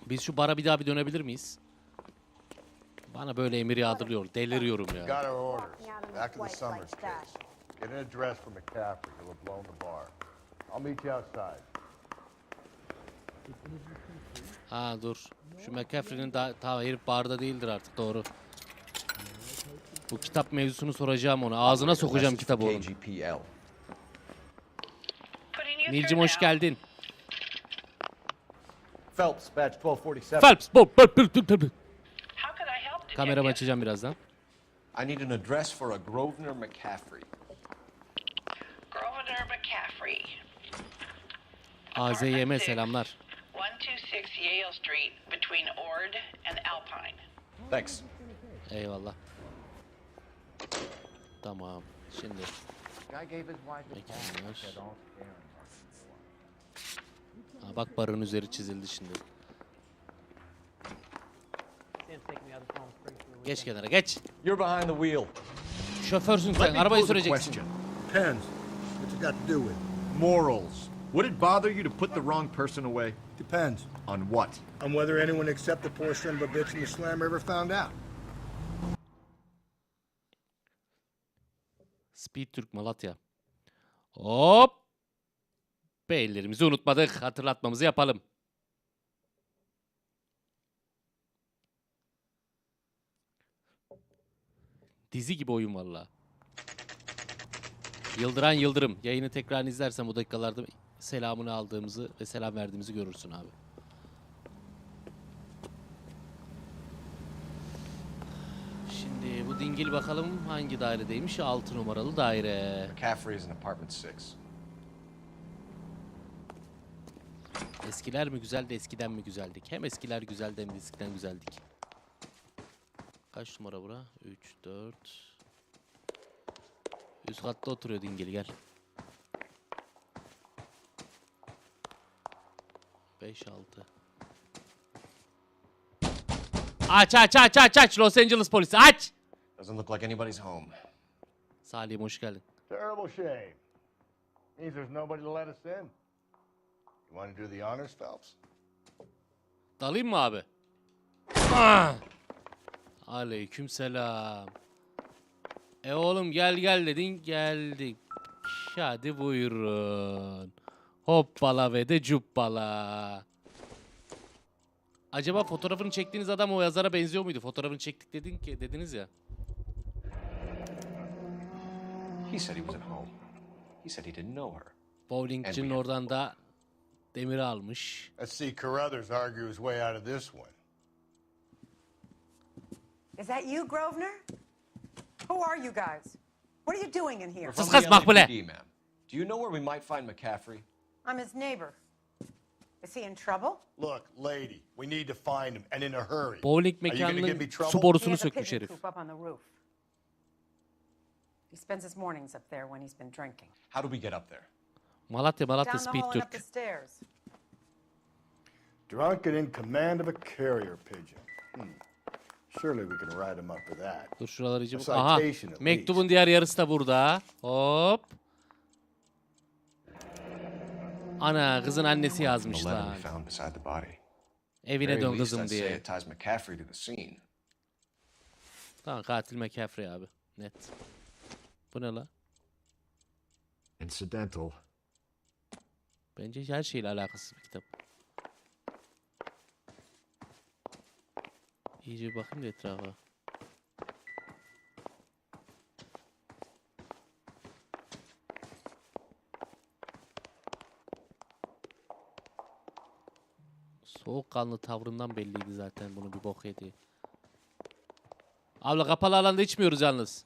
A: Biz şu bara bir daha bir dönebilir miyiz? Bana böyle emir yağdırıyor. Deliriyorum
B: We
A: ya.
B: got our orders. Back to the Summers case. Get an address for McCaffrey. He'll have blown the bar. I'll meet you outside.
A: Ha dur. Şu McCaffrey'nin daha tamam herif barda değildir artık doğru. Bu kitap mevzusunu soracağım ona. Ağzına sokacağım kitabı onun. Nilcim hoş geldin.
E: Phelps, badge 1247.
A: Phelps. Kameramı açacağım birazdan.
T: I need an address for a Grosvenor McCaffrey.
O: Grosvenor McCaffrey.
A: AZYM selamlar.
O: 126 Yale Street between Ord and Alpine.
T: Thanks.
A: Eyvallah. Tamam. Şimdi. Mekanlar. Ha, bak barın üzeri çizildi şimdi. Geç kenara geç.
E: You're behind the wheel.
A: Şoförsün sen. Arabayı süreceksin.
J: Depends. What's it got to do with?
P: Morals. Would it bother you to put the wrong person away?
J: Depends.
P: On what?
J: On whether anyone except the poor son of a bitch in the slammer ever found out.
A: Speed Türk Malatya. Hop. Beylerimizi unutmadık. Hatırlatmamızı yapalım. Dizi gibi oyun valla. Yıldıran Yıldırım. Yayını tekrar izlersen bu dakikalarda selamını aldığımızı ve selam verdiğimizi görürsün abi. Şimdi bu dingil bakalım hangi dairedeymiş? 6 numaralı daire.
T: McCaffrey is in apartment 6.
A: Eskiler mi güzeldi, eskiden mi güzeldik? Hem eskiler güzeldi hem de eskiden güzeldik. Kaç numara bura? 3, 4. Üst katta oturuyor dingil gel. 5, 6. Aç. Los Angeles polisi aç.
T: Doesn't look like anybody's home.
A: Salih'im hoş geldin.
B: Terrible shame. Means there's nobody to let us in. You want to do the honors, Phelps?
A: Dalayım mı abi? Ah! Aleykümselam. Oğlum gel dedin geldik. Hadi buyurun. Hoppala ve de cuppala. Acaba fotoğrafını çektiğiniz adam o yazara benziyor muydu? Fotoğrafını çektik dediniz ya.
T: He said he was at home. He said he didn't know her.
A: Bowlingçinin oradan da demiri almış.
B: Let's see Carruthers argue his way out of this one.
R: Is that you, Grosvenor? Who are you guys? What are you doing in here?
T: From the LAPD, ma'am. Do you know where we might find McCaffrey?
R: I'm his neighbor. Is he in trouble?
B: Look, lady, we need to find him, and in a hurry.
A: Bowling
B: Are you gonna give me
A: mekanının
B: trouble?
A: su borusunu
R: He has a
A: sökmüş
R: pigeon
A: herif.
R: coop up on the roof. He spends his mornings up there when he's been drinking.
T: How do we get up there?
A: Malatya
R: Down the
A: Speed
R: hall and up the
A: Türk.
R: stairs.
B: Drunk and in command of a carrier pigeon. Surely we can write him up for that.
A: Dur şuraları iyice
B: A
A: bak. Aha.
B: citation at
A: Mektubun diğer yarısı da burada. Hop. Ana kızın annesi yazmış
T: The letter
A: lan.
T: we found beside the body.
A: Evine
T: Very
A: dön
T: least
A: kızım
T: I'd say
A: diye.
T: it ties McCaffrey to the scene.
A: Tamam katil McCaffrey abi. Net. Bu ne la?
P: Incidental.
A: Bence her şeyle alakasız bir kitap. İyice bir bakayım da etrafa. Soğukkanlı tavrından belliydi zaten bunu bir bok yedi. Abla kapalı alanda içmiyoruz yalnız.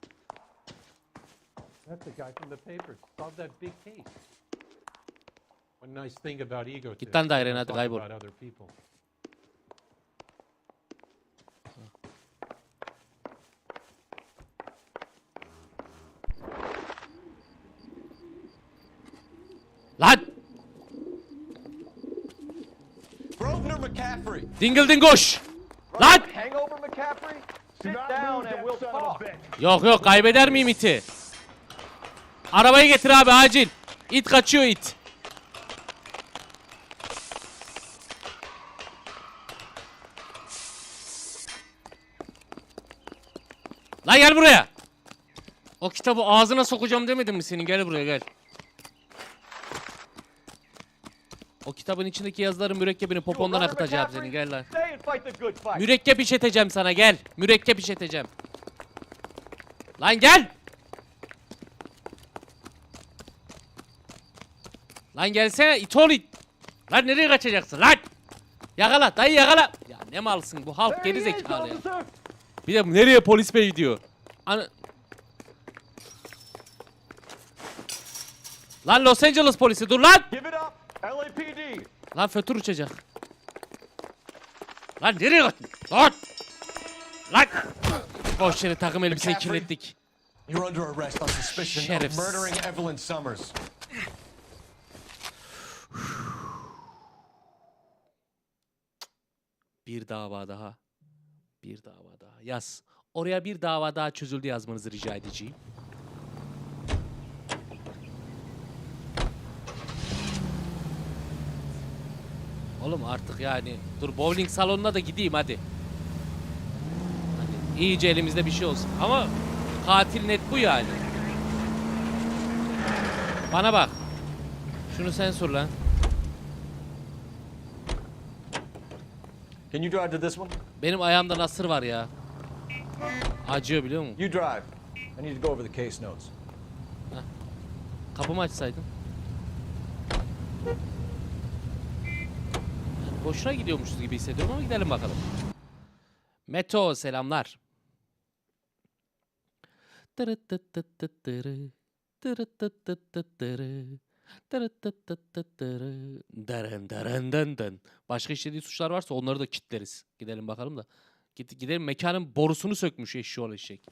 S: That's the guy from the papers. Solved that big case. One nice thing about ego
A: Git lan dairene hadi
S: talk
A: kaybol.
S: about other people.
A: Lan!
E: Grosvenor McCaffrey.
A: Dingil dingoş! Lan!
E: Hangover McCaffrey? Sit down and we'll talk.
A: Yok yok, kaybeder miyim iti? Arabayı getir abi, acil. İt kaçıyor, it. Lan gel buraya. O kitabı ağzına sokacağım demedim mi senin? Gel buraya, gel. O kitabın içindeki yazıların mürekkebini popondan akıtacağım senin. Gel lan. Mürekkep işleteceğim sana, gel. Mürekkep işleteceğim. Lan gel. Lan gelsene, it ol it. Lan nereye kaçacaksın lan? Yakala dayı, yakala. Ya ne malsın bu halk, geri zekalı ya. Bir de nereye polis bey gidiyor? Lan Los Angeles polisi, dur lan.
E: LAPD.
A: Lan fötür uçacak. Lan nereye kaçtın? Lan. Lan. Boş yere takım elbiseyi kirlettik.
E: You're under arrest on suspicion of murdering Evelyn Summers.
A: Bir dava daha. Bir dava daha. Yaz. Oraya bir dava daha çözüldü yazmanızı rica edeceğim. Oğlum artık yani. Dur bowling salonuna da gideyim hadi. Hadi iyice elimizde bir şey olsun. Ama katil net bu yani. Bana bak. Şunu sen sor lan.
E: Can you drive to this one?
A: Benim ayağımda nasır var ya. Acıyor biliyor musun?
E: You drive. I need to go over the case notes.
A: Heh. Kapımı açsaydın. Boşuna gidiyormuşuz gibi hissediyorum ama gidelim bakalım. Meto selamlar. Başka işlediği suçlar varsa onları da kitleriz. Gidelim bakalım da. Gidelim, mekanın borusunu sökmüş eşşoğlu eşek.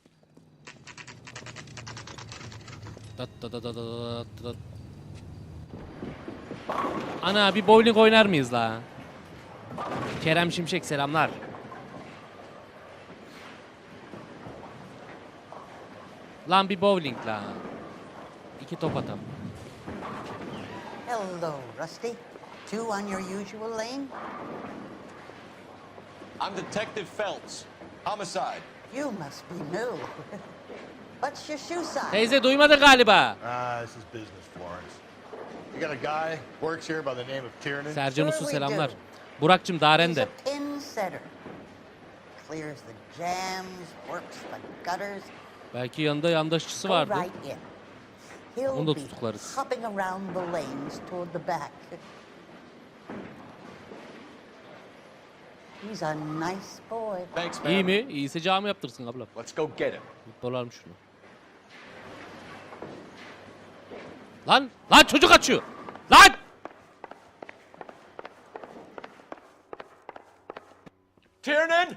A: Ana bir bowling oynar mıyız la? Kerem Şimşek selamlar. Lan bir bowling la. 2 top atam.
F: Hello, Rusty. 2 on your usual lane?
E: I'm Detective Phelps. Homicide.
F: You must be new. What's your shoe size?
A: Teyze duymadı galiba.
B: This is business, Florence. You got a guy works here by the name of Tiernan?
A: Sercan Usu selamlar. Burak'cığım Daren de.
F: He's a pin setter. Clears the jams, works the gutters.
A: Belki yanında yandaşçısı
F: Go
A: vardı.
F: right in. He'll
A: Onu da
F: be
A: tutuklarız.
F: hopping around the lanes toward the back. He's a nice boy.
E: Thanks, man.
A: İyi mi? İyiyse cami yaptırsın abla.
E: Let's go get him.
A: Dolarım şunu. Lan! Lan çocuk açıyor! Lan!
E: Tiernan!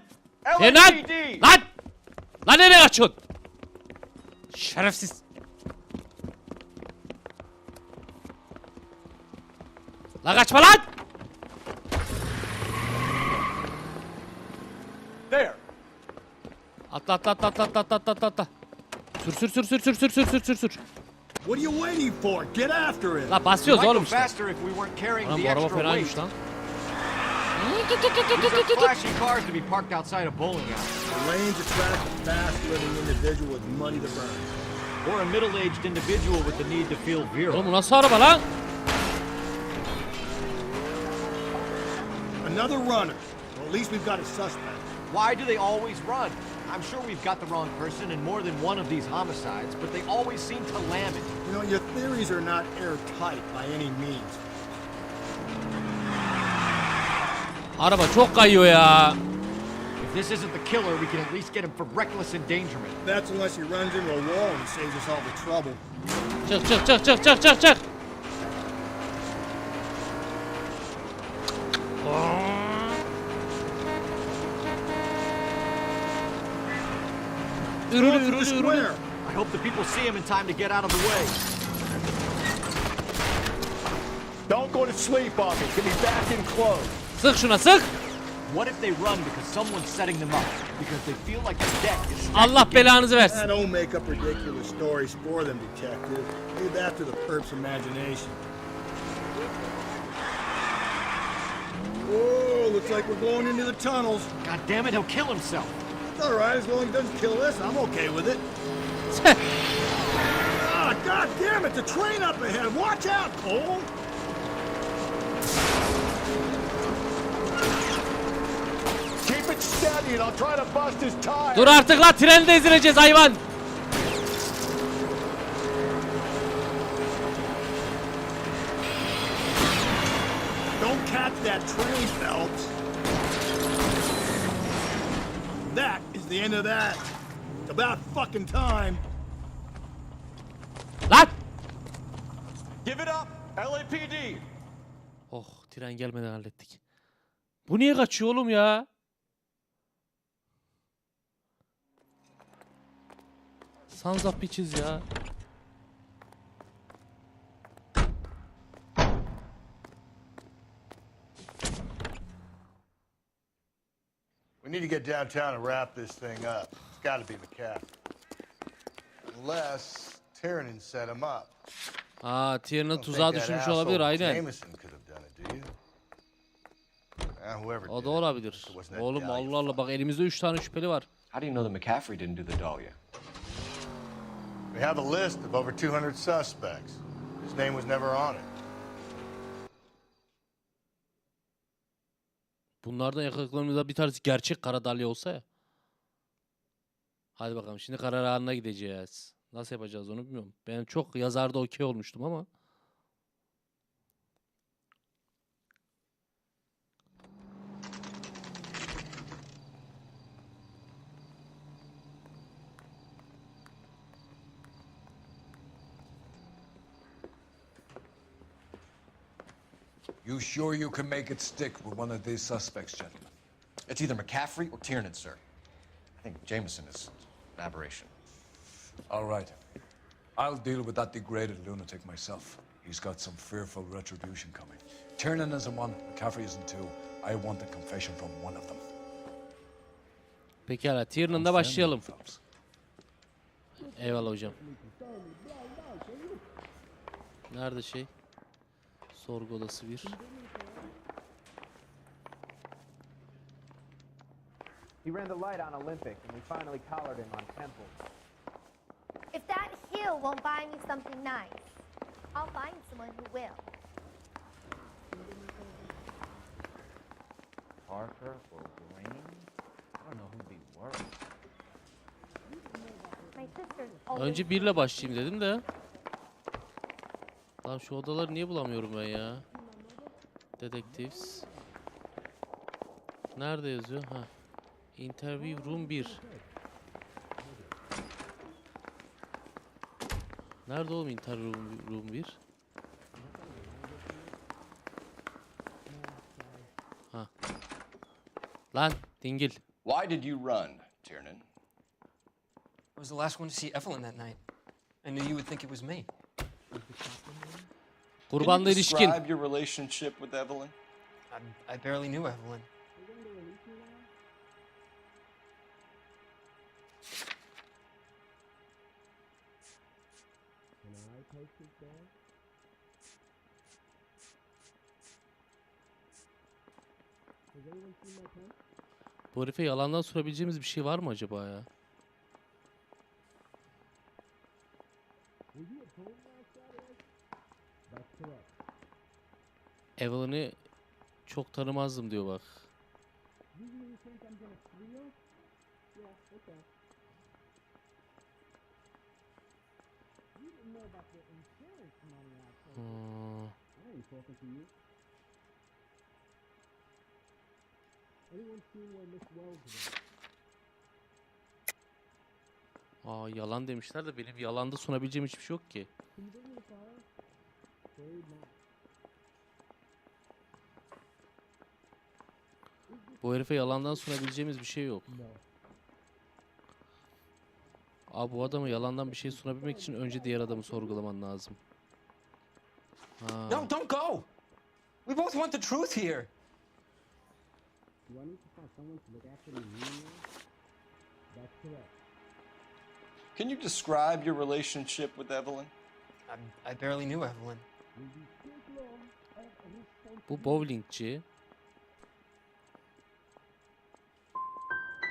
A: Tiernan!
E: LAPD!
A: Lan! Lan nereye kaçıyorsun? Şerefsiz! Lan kaçma lan!
E: There.
A: Atla atla atla atla atla atla atla atla. Sür.
J: What are you waiting for? Get after it.
A: La basıyoruz oğlum işte.
E: Faster if we weren't carrying
A: Lan
E: the
A: bu araba
E: extra
A: fenaymış
E: weight.
A: lan.
E: These are flashy cars to be parked outside a bowling alley.
J: The lanes attract a fast-living individual with money to burn.
E: Or a middle-aged individual with the need to feel virile.
A: Oğlum bu nasıl araba lan?
J: Another runner. Well, at least we've got a suspect.
E: Why do they always run? I'm sure we've got the wrong person in more than one of these homicides, but they always seem to lam it.
J: You know, your theories are not airtight by any means.
A: Araba çok kayıyor ya.
E: If this isn't the killer, we can at least get him for reckless endangerment.
J: That's unless he runs into a wall and saves us all the trouble.
A: Çık. Ürülü.
E: I hope the people see him in time to get out of the way.
B: Don't go to sleep on me. Get me back in close.
A: Sık şuna sık.
E: What if they run because someone's setting them up? Because they feel like the deck is stacked
A: Allah
E: against
A: belanızı versin.
J: I don't make up ridiculous stories for them, detective. Leave that to the perp's imagination. Whoa, looks like we're going into the tunnels.
E: God damn it, he'll kill himself.
J: It's all right, as long as he doesn't kill us, I'm okay with it. Ah, God damn it, the train up ahead. Watch out, Cole.
B: Keep it steady and I'll try to bust his tire.
A: Dur artık lan, treni de ezileceğiz hayvan.
J: Don't catch that train, Phelps. That is the end of that. It's about fucking time.
A: Lan!
E: Give it up, LAPD.
A: Oh, tren gelmeden hallettik. Bu niye kaçıyor oğlum ya? Sons of bitches ya.
B: We need to get downtown and wrap this thing up. It's got to be McCaffrey. Unless Tiernan set him up.
A: Aa, Tiernan'ın tuzağa düşmüş olabilir, aynen.
B: Jameson could have done it, do you? Whoever
A: O
B: did
A: da
B: it,
A: olabilir.
B: it wasn't that
A: Oğlum
B: guy you
A: Allah Allah, bak elimizde 3 tane şüpheli var.
T: How do you know that McCaffrey didn't do the doll yet?
B: We have a list of over 200 suspects. His name was never on it.
A: Bunlardan yakaladıklarımızda bir tanesi gerçek Karadalya olsa ya. Hadi bakalım, şimdi karar anına gideceğiz. Nasıl yapacağız onu bilmiyorum. Ben çok yazarda okey olmuştum ama.
G: You sure you can make it stick with one of these suspects, gentlemen?
T: It's either McCaffrey or Tiernan, sir. I think Jameson is an aberration.
G: All right. I'll deal with that degraded lunatic myself. He's got some fearful retribution coming. Tiernan isn't one, McCaffrey isn't two. I want a confession from one of them.
A: Pekala, Tiernan'da başlayalım. Eyvallah hocam. Nerede şey? Sorgu odası 1.
M: He ran the light on Olympic, and we finally collared him on Temple.
Q: If that hill won't buy me something nice, I'll find someone who will.
I: Parker or Green? I don't know who'd be worse.
Q: My sister's always...
A: Önce 1'le başlayayım dedim de. Lan şu odaları niye bulamıyorum ben ya? Detectives. Nerede yazıyor? Ha. Interview room 1. Nerede oğlum interview room 1? Ha. Lan dingil.
T: Why did you run, Tiernan?
V: I was the last one to see Evelyn that night. I knew you would think it was me.
A: Kurbanla ilişkin.
T: Describe your relationship with Evelyn.
V: I barely knew Evelyn.
A: Bu herife yalandan sorabileceğimiz bir şey var mı acaba ya? Evelyn'i çok tanımazdım diyor bak. Aa, yalan demişler de benim yalanda sunabileceğim hiçbir şey yok ki. Bu herife yalandan sunabileceğimiz bir şey yok. Abi bu adamı yalandan bir şey sunabilmek için önce diğer adamı sorgulaman lazım. Ha.
V: No, don't go. We both want the truth here.
H: Do I need to find someone to look after me meanwhile? That's correct.
T: Can you describe your relationship with Evelyn?
V: I barely knew Evelyn.
A: Bu bowlingçi.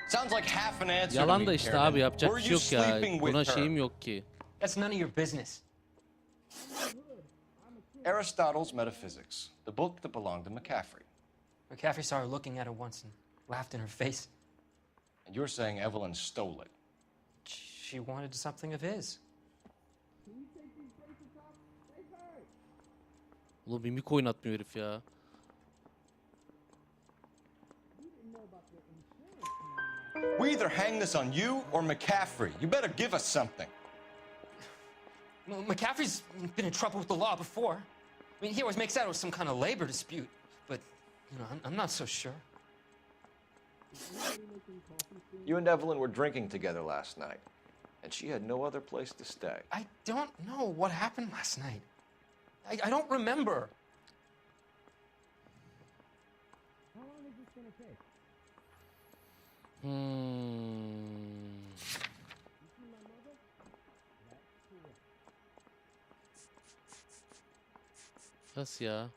T: Sounds like half an answer
A: Yalan
T: to
A: da
T: me,
A: işte
T: Karen.
A: abi, yapacak
T: Were
A: bir şey
T: you
A: yok ya.
T: sleeping with
A: Buna
T: her?
A: şeyim yok ki.
V: That's none of your business.
T: Aristotle's Metaphysics, the book that belonged to McCaffrey.
V: McCaffrey saw her looking at her once and laughed in her face.
T: And you're saying Evelyn stole it.
V: She wanted something of his.
A: Ulan mimik oynatmıyor herif ya.
T: We either hang this on you or McCaffrey. You better give us something.
V: Well, McCaffrey's been in trouble with the law before. I mean, he always makes out it was some kind of labor dispute. But, you know, I'm not so sure.
T: You and Evelyn were drinking together last night, and she had no other place to stay.
V: I don't know what happened last night. I don't remember.
H: How long is this gonna take?
A: Nasıl ya?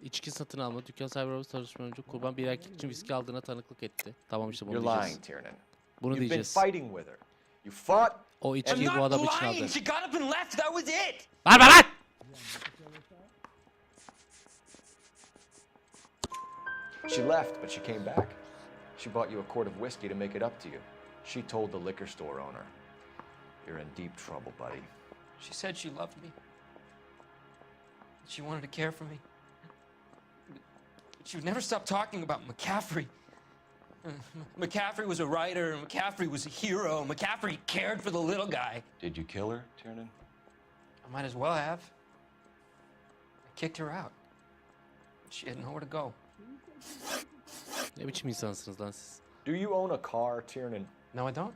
A: İçki satın alma, dükkan sahibi arabası tartışmadan önce kurban bir erkek için viski aldığına tanıklık etti. Tamam işte bunu
T: You're
A: diyeceğiz.
T: lying, Tiernan.
A: Bunu
T: You've been
A: diyeceğiz.
T: fighting with her. You fought.
A: O içkiyi bu adam için aldı.
V: She got up and left. That was it.
A: Lan lan!
T: She left, but she came back. She bought you a quart of whiskey to make it up to you. She told the liquor store owner. You're in deep trouble, buddy.
V: She said she loved me. She wanted to care for me. But she would never stop talking about McCaffrey. McCaffrey was a writer. McCaffrey was a hero. McCaffrey cared for the little guy.
T: Did you kill her, Tiernan?
V: I might as well have. I kicked her out. She had nowhere to go.
A: Ne biçim insansınız lan siz?
T: Do you own a car, Tiernan?
V: No, I don't.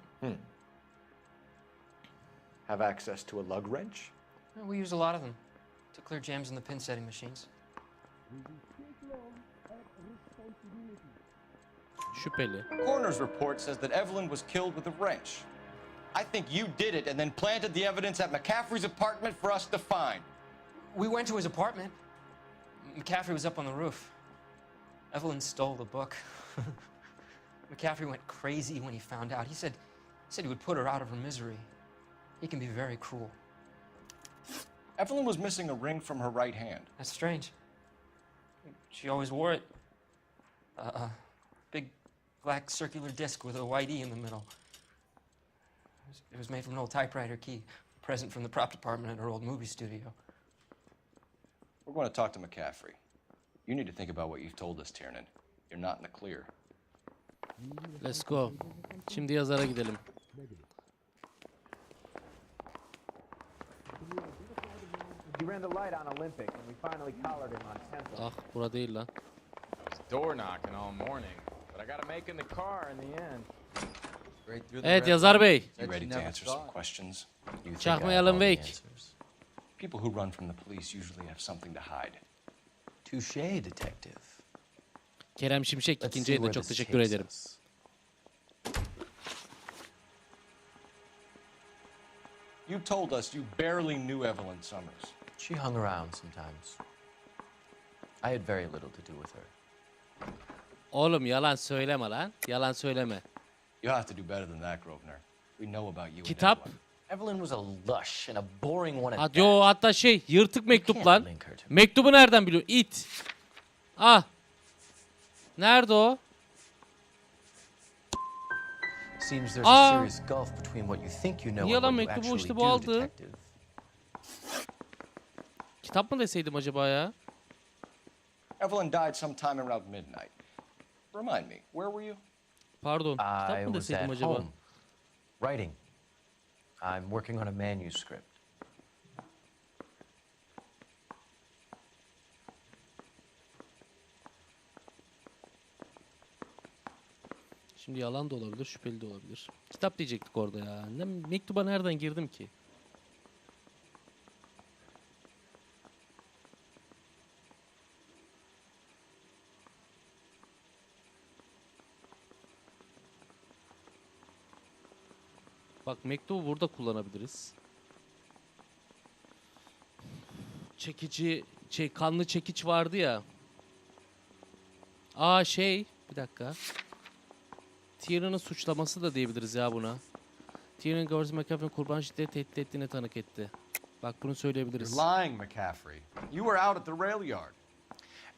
T: Have access to a lug wrench?
V: We use a lot of them to clear jams in the pin setting machines.
A: Şüpheli.
T: Coroner's report says that Evelyn was killed with a wrench. I think you did it and then planted the evidence at McCaffrey's apartment for us to find.
V: We went to his apartment. McCaffrey was up on the roof. Evelyn stole the book. McCaffrey went crazy when he found out. He said he would put her out of her misery. He can be very cruel.
T: Evelyn was missing a ring from her right hand.
V: That's strange. She always wore it. Big black circular disc with a white E in the middle. It was made from an old typewriter key, a present from the prop department at her old movie studio.
T: We're going to talk to McCaffrey. You need to think about what you've told us, Tiernan. You're not in the clear.
A: Let's go. Şimdi yazara gidelim.
M: He ran the light on Olympic, and we finally collared him on Temple.
A: Ah, bura değil lan.
K: Door knocking all morning, but I got to make in the car in the end.
A: Evet Yazar Bey.
T: You ready to answer some questions?
A: Çakmayalım Wake.
T: People who run from the police usually have something to hide.
I: Touché, detective.
A: Kerem Şimşek ikinciye de çok teşekkür ederim.
T: You told us you barely knew Evelyn Summers.
I: She hung around sometimes. I had very little to do with her.
A: Oğlum yalan söyleme lan. Yalan söyleme.
T: You have to do better than that, Grosvenor. We know about you.
A: Kitap.
I: Evelyn was a lush and a boring one at
A: Yo hatta şey yırtık mektup lan. Mektubu nereden biliyor? İt. Ah. Nerede o?
I: Seems there's a serious gulf between what you think you know and what you actually
A: işte bu
I: do,
A: aldı.
I: detective.
A: Kitap mı deseydim acaba ya?
T: Evelyn died sometime around midnight. Remind me, where were you?
A: Pardon. Kitap
I: I
A: mı
I: was
A: deseydim
I: at
A: acaba?
I: home, writing. I'm working on a manuscript.
A: Şimdi yalan da olabilir, şüpheli de olabilir. Kitap diyecektik orada ya. Mektuba nereden girdim ki? Bak mektubu burada kullanabiliriz. Çekici, kanlı çekiç vardı ya. Aa bir dakika. Tiernan'ın suçlaması da diyebiliriz ya buna. Tiernan Gordon McCaffrey'in kurban şiddet tehdit ettiğine tanık etti. Bak bunu söyleyebiliriz.
E: You're lying, McCaffrey. You were out at the rail yard.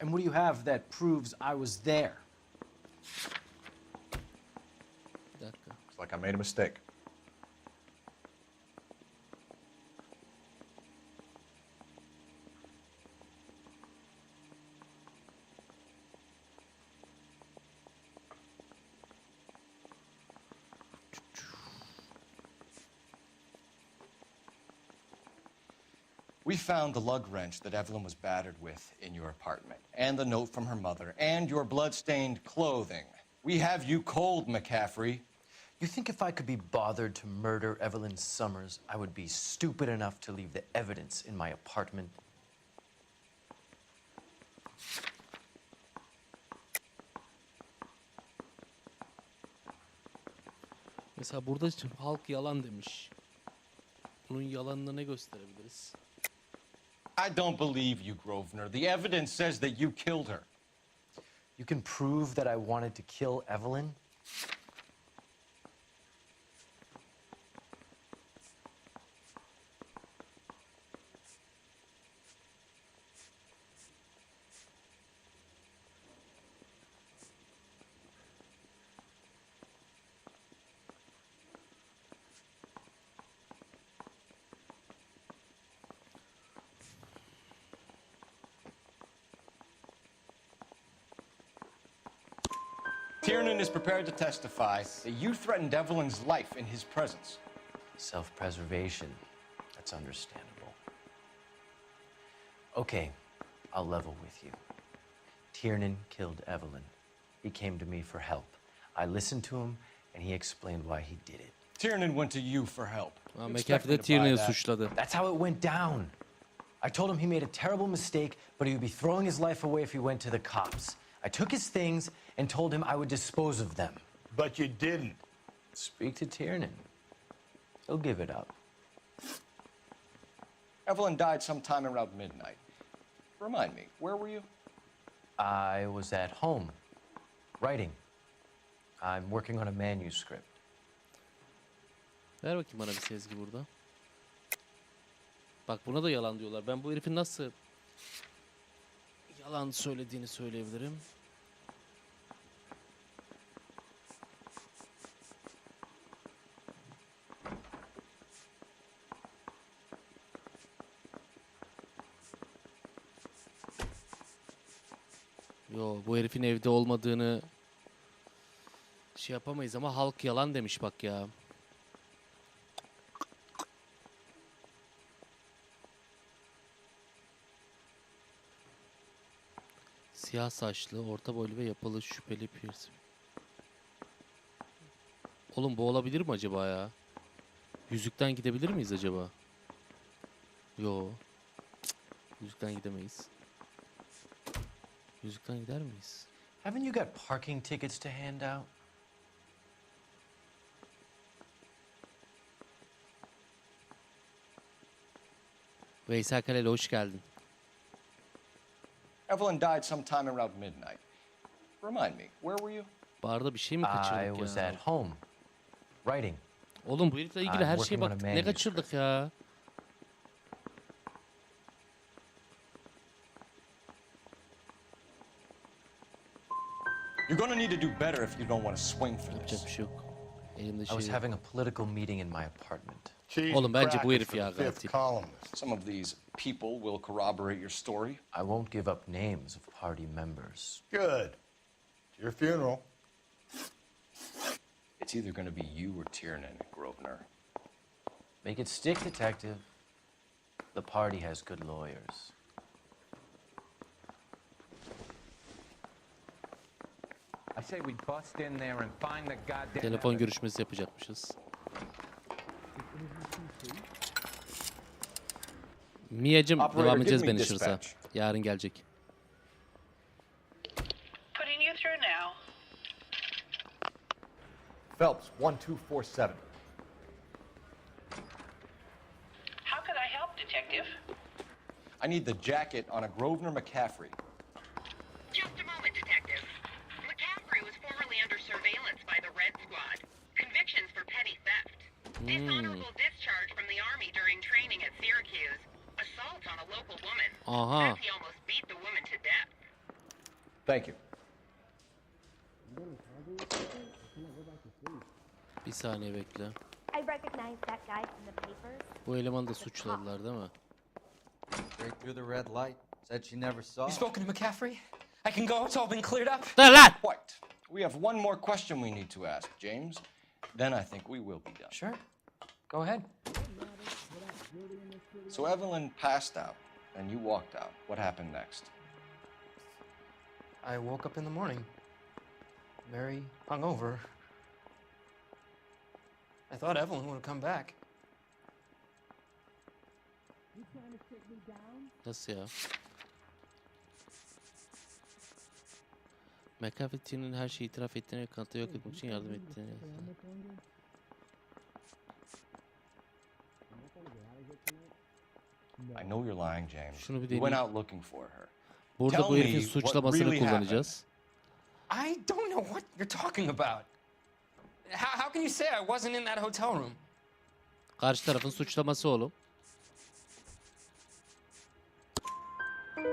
C: And what do you have that proves I was there?
A: Bir dakika.
E: It's like I made a mistake.
T: We found the lug wrench that Evelyn was battered with in your apartment, and the note from her mother, and your blood-stained clothing. We have you cold, McCaffrey.
I: You think if I could be bothered to murder Evelyn Summers, I would be stupid enough to leave the evidence in my apartment?
A: Mesela burada halk yalan demiş. Bunun yalanını ne gösterebiliriz?
T: I don't believe you, Grosvenor. The evidence says that you killed her.
I: You can prove that I wanted to kill Evelyn?
T: Tiernan is prepared to testify that you threatened Evelyn's life in his presence.
I: Self-preservation. That's understandable. Okay, I'll level with you. Tiernan killed Evelyn. He came to me for help. I listened to him, and he explained why he did it.
T: Tiernan went to you for help.
A: McAfee de Tiernan'ı suçladı.
I: That's how it went down. I told him he made a terrible mistake, but he would be throwing his life away if he went to the cops. I took his things and told him I would dispose of them.
B: But you didn't.
I: Speak to Tiernan. He'll give it up.
T: Evelyn died sometime around midnight. Remind me, where were you?
I: I was at home, writing. I'm working on a manuscript.
A: Ver bakayım bana bir sezgi burada. Bak buna da yalan diyorlar. Ben bu herifin nasıl yalan söylediğini söyleyebilirim. Yo, bu herifin evde olmadığını şey yapamayız ama halk yalan demiş bak ya. Siyah saçlı, orta boylu ve yapılı şüpheli Pierce. Oğlum bu olabilir mi acaba ya? Yüzükten gidebilir miyiz acaba? Yo. Cık, yüzükten gidemeyiz. Yüzükten gider miyiz?
I: Haven't you got parking tickets to hand out?
A: Veysel Kaleli hoş geldin.
T: Evelyn died sometime around midnight. Remind me, where were you?
A: Barda bir şey mi kaçırdık
I: I was
A: ya?
I: at home, writing.
A: Oğlum bu herifle ilgili her şeye bak. Ne kaçırdık ya?
T: You're gonna need to do better if you don't want to swing for
A: Yapacak
T: this.
A: bir şey yok. Elimde
I: I
A: şey
I: was
A: yok.
I: having a political meeting in my apartment.
A: Oğlum bence bu herif ya katil.
T: Some of these people will corroborate your story.
I: I won't give up names of party members.
B: Good. It's your funeral.
T: It's either gonna be you or Tiernan, Grosvenor.
I: Make it stick, detective. The party has good lawyers.
K: I say we bust in there and find the goddamn...
A: Telefon görüşmesi yapacakmışız. Mia'cım devam edeceğiz Ben Işır'sa. Yarın gelecek.
O: Putting you through now.
E: Phelps, 1247.
T: I need the jacket on a Grosvenor McCaffrey.
O: Just a moment, Detective. McCaffrey was formerly under surveillance by the Red Squad. Convictions for petty theft. Dishonorable discharge from the Army during training at Syracuse. Assault on a local woman. Says he almost beat the woman to death.
T: Thank you.
A: Bir saniye bekle.
Q: I recognize that guy from the papers.
A: Bu elemanı da suçladılar değil mi?
L: Straight through the red light. Said she never saw.
V: You spoken to McCaffrey? I can go. It's all been cleared up.
T: Quite. We have one more question we need to ask, James. Then I think we will be done.
V: Sure. Go ahead.
T: So Evelyn passed out, and you walked out. What happened next?
V: I woke up in the morning, very hungover. I thought Evelyn would have come back.
A: Nasıl ya? McAfee'nin her şeyi itiraf ettiğine kanıtı yok etmek için yardım ettiğini.
T: I know you're lying, James.
A: Şunu bir
T: You went
A: deneyeyim.
T: out looking for her.
A: Burada
T: Tell
A: bu herifin
T: me what
A: suçlamasını
T: really
A: kullanacağız.
V: I don't know what you're talking about. How can you say I wasn't in that hotel room?
A: Karşı tarafın suçlaması oğlum.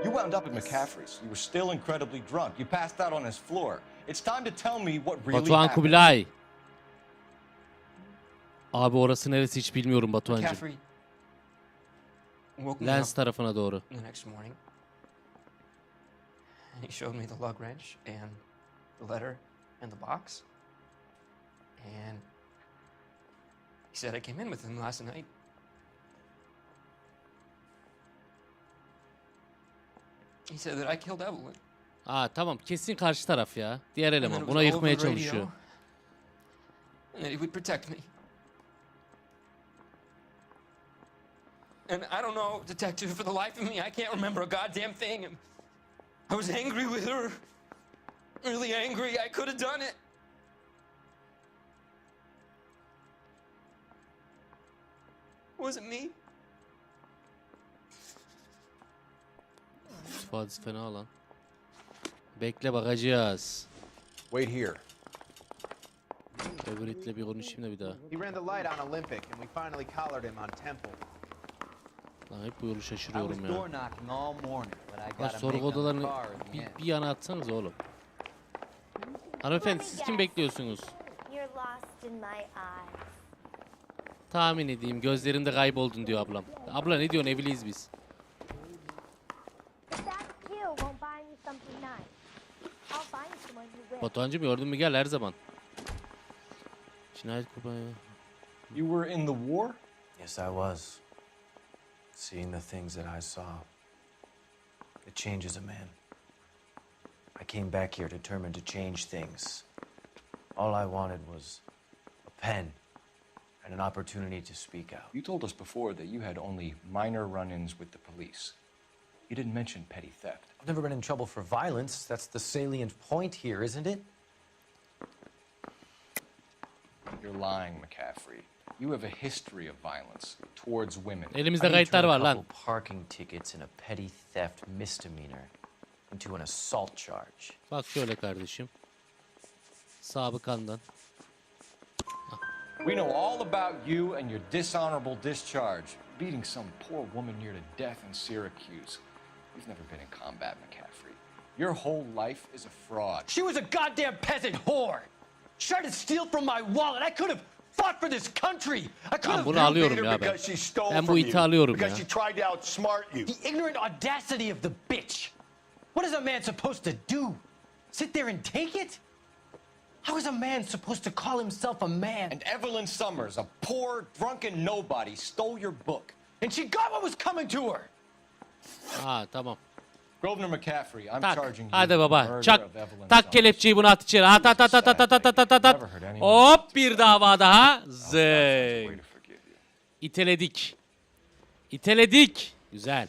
T: You wound up at McCaffrey's. You were still incredibly drunk. You passed out on his floor. It's time to tell me what really
A: Batuhan
T: happened.
A: Kubilay. Abi orası neresi hiç bilmiyorum Batuhan'cığım.
V: McCaffrey woke me
A: Lens
V: up
A: tarafına doğru.
V: the next morning. And he showed me the lug wrench and the letter and the box. And he said I came in with him last night. He said that I killed Evelyn.
A: Tamam kesin karşı taraf ya. Diğer
V: And then
A: eleman
V: it
A: buna
V: was all
A: yıkmaya
V: over the radio.
A: çalışıyor.
V: And that he would protect me. And I don't know, detective, for the life of me, I can't remember a goddamn thing. I was angry with her. Really angry. I could have done it. Was it me?
A: İfadesi fena lan. Bekle bakacağız.
T: Wait here.
A: Öbür itle bir konuşayım da bir daha.
M: He ran the light on Olympic, and we finally collared him on Temple.
A: Lan hep bu yolu
L: I was
A: şaşırıyorum
L: door
A: ya.
L: knocking all morning, but I
A: Lan
L: got a
A: sorgu
L: make on the
A: odalarını
L: car in the end.
A: bir yana atsanız oğlum. Hanımefendi siz kim bekliyorsunuz?
Q: You're lost in my eyes.
A: Tahmin edeyim gözlerimde kayboldun diyor ablam. Abla ne diyorsun evliyiz biz.
Q: If that kill won't buy me something nice, I'll find someone who will.
A: Batuhan'cığım gördün mü gel her zaman. Cinayet kurbanı.
T: You were in the war?
I: Yes, I was. Seeing the things that I saw, it changes a man. I came back here determined to change things. All I wanted was a pen and an opportunity to speak out.
T: You told us before that you had only minor run-ins with the police. You didn't mention petty theft.
I: I've never been in trouble for violence. That's the salient point here, isn't it?
T: You're lying, McCaffrey. You have a history of violence towards women.
A: Elimizde
I: I
A: kayıtlar
I: turned
A: var
I: a
A: lan.
I: couple parking tickets and a petty theft misdemeanor into an assault charge.
A: Bak şöyle kardeşim. Sabıkandan.
T: We know all about you and your dishonorable discharge, beating some poor woman near to death in Syracuse. You've never been in combat, McCaffrey. Your whole life is a fraud.
I: She was a goddamn peasant whore. She tried to steal from my wallet. I could have fought for this country. I could
A: Ben
I: have.
A: bunu alıyorum ya ben.
B: Because she stole
A: Ben bu
B: from you.
A: iti alıyorum ya.
B: Because she tried to outsmart you.
I: The ignorant audacity of the bitch. What is a man supposed to do? Sit there and take it? How is a man supposed to call himself a man?
T: And Evelyn Summers, a poor, drunken nobody, stole your book.
I: And she got what was coming to her.
A: Tamam.
T: Grosvenor McCaffrey, I'm
A: Tak.
T: charging you
A: Hadi
T: with the
A: baba.
T: murder
A: Çak.
T: of Evelyn
A: Tak
T: Summers.
A: kelepçeyi bunu at içeri. At at at at at at at at at at. Hop bir dava daha. Zing. İteledik. İteledik. Güzel.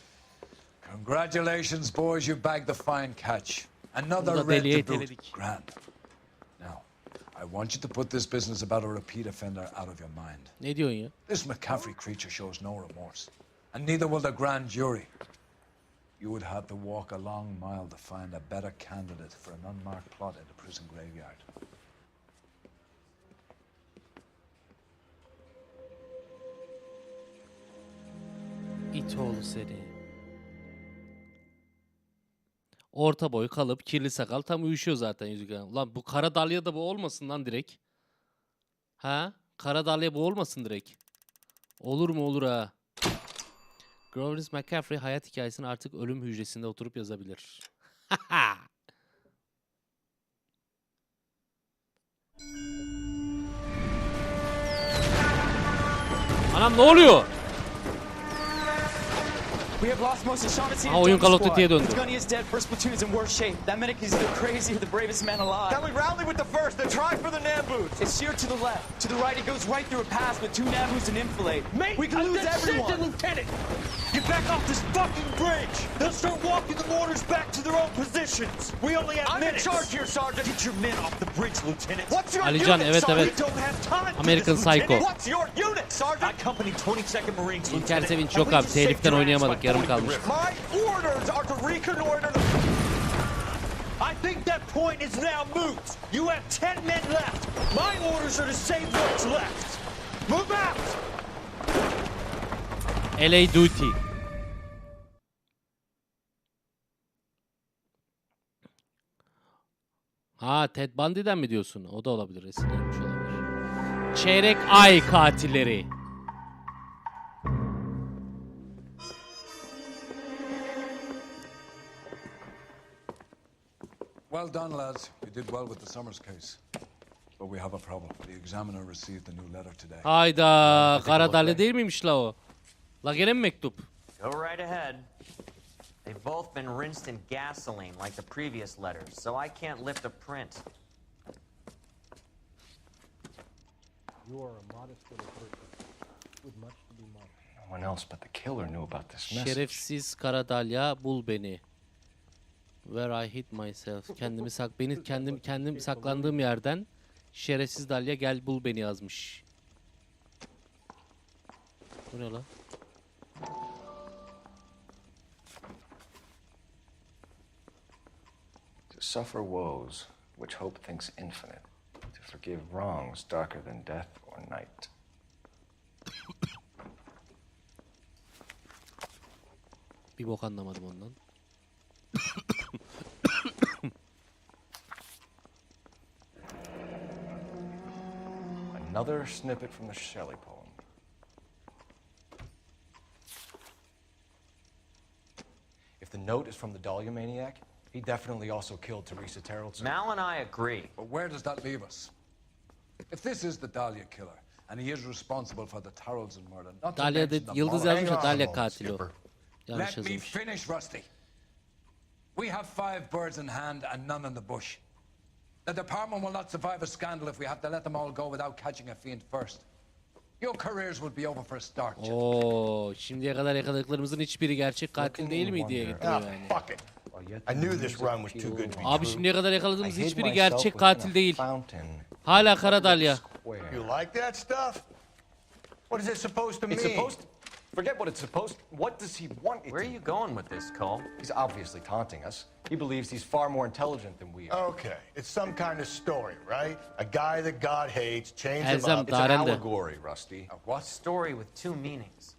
G: Congratulations, boys. You bagged the fine catch. Another
A: Burada
G: red
A: deliye
G: to boot.
A: iteledik.
G: Grand. Now, I want you to put this business about a repeat offender out of your mind.
A: Ne diyorsun ya?
G: This McCaffrey creature shows no remorse. And neither will the grand jury. you would have to walk a long mile to find a better candidate for an unmarked plot in the prison graveyard.
A: İt oğlu seni. Orta boy, kalıp, kirli sakal tam uyuşuyor zaten yüzük. Lan bu kara dalya da bu olmasın lan direkt. Ha? Kara dalya bu olmasın direkt. Olur mu olur ha. Grover McCaffrey hayat hikayesini artık ölüm hücresinde oturup yazabilir. Anam ne oluyor?
N: We have lost most of Sean
A: Ha, oyun Call of Duty'ye döndü.
N: His gunny is dead. First platoon is in worse shape. That medic is either crazy or the bravest man alive.
E: Then we rally with the first and try for the Nambus.
N: It's sheer to the left. To the right, it goes right through a pass with 2 Nambus and enfilade.
E: Mate,
N: we can lose everyone.
E: Lieutenant, get back off this fucking bridge. They'll start walking the mortars back to their own positions. We only have minutes. I'm in charge here, Sergeant. Get your men off the bridge, Lieutenant. What's your
A: Alican,
E: unit,
A: evet,
E: Sergeant?
A: evet.
E: We don't have time for
A: American
E: this,
A: Psycho.
E: Lieutenant. What's your unit, Sergeant? My company, 22nd Marines,
A: İlker
E: Lieutenant.
A: Sevinç yok abi. Teliften oynayamadık. Yarım kalmış.
E: My orders are to reconnoiter the... I think that point is now moot. You have 10 men left. My orders are to save what's left. Move out!
A: LA Duty. Ha, Ted Bundy'den mi diyorsun? O da olabilir. Esinlenmiş olabilir. Çeyrek ay katilleri.
G: Well done, lads. You did well with the Summers case. But we have a problem. The examiner received a new letter today.
A: Hayda. Kara dalya değil miymiş la o? La gene mi mektup?
U: Go right ahead. They've both been rinsed in gasoline like the previous letters, so I can't lift a print.
H: You are a modest little person with much to be modest.
T: No one else but the killer knew about this message.
A: Şerefsiz kara dalya bul beni. Where I hid myself. Kendim saklandığım yerden şerefsiz dalya gel bul beni yazmış. Bu ne lan?
T: To suffer woes which hope thinks infinite, to forgive wrongs darker than death or night.
A: Bir bok anlamadım ondan.
T: Another snippet from the Shelley poem. If the note is from the Dahlia maniac, he definitely also killed Teresa Terrellson.
U: Mal and I agree.
G: But where does that leave us? If this is the Dahlia killer, and he is responsible for the Terrellson murder, not to
A: Dahlia
G: mention the
A: yıldız
G: moral-
A: yazmış da Dahlia katili o. Yanlış
G: Let me
A: yazılmış.
G: finish, Rusty. We have 5 birds in hand and none in the bush. The department will not survive a scandal if we have to let them all go without catching a fiend first. Your careers will be over for a start.
A: Oo, şimdiye kadar yakaladıklarımızın hiçbiri gerçek katil değil mi diye getiriyor yani.
B: Fuck it. I knew this run was too good to be
A: Abi
B: true.
A: şimdiye kadar yakaladığımız
T: I hid
A: hiçbiri
T: myself
A: gerçek
T: within
A: katil
T: a
A: değil.
T: fountain.
A: Hala kara dalya.
B: You like that stuff? What is it supposed to mean?
T: It's supposed to... Forget what it's supposed to... What does he want it
U: Where are
T: to...
U: you going with this, Cole?
T: He's obviously taunting us. He believes he's far more intelligent than we are.
B: Okay, it's some kind of story, right? A guy that God hates, chains him
A: Elzem
B: up.
T: It's an
A: Darende.
T: allegory, Rusty.
U: What? Story with 2 meanings.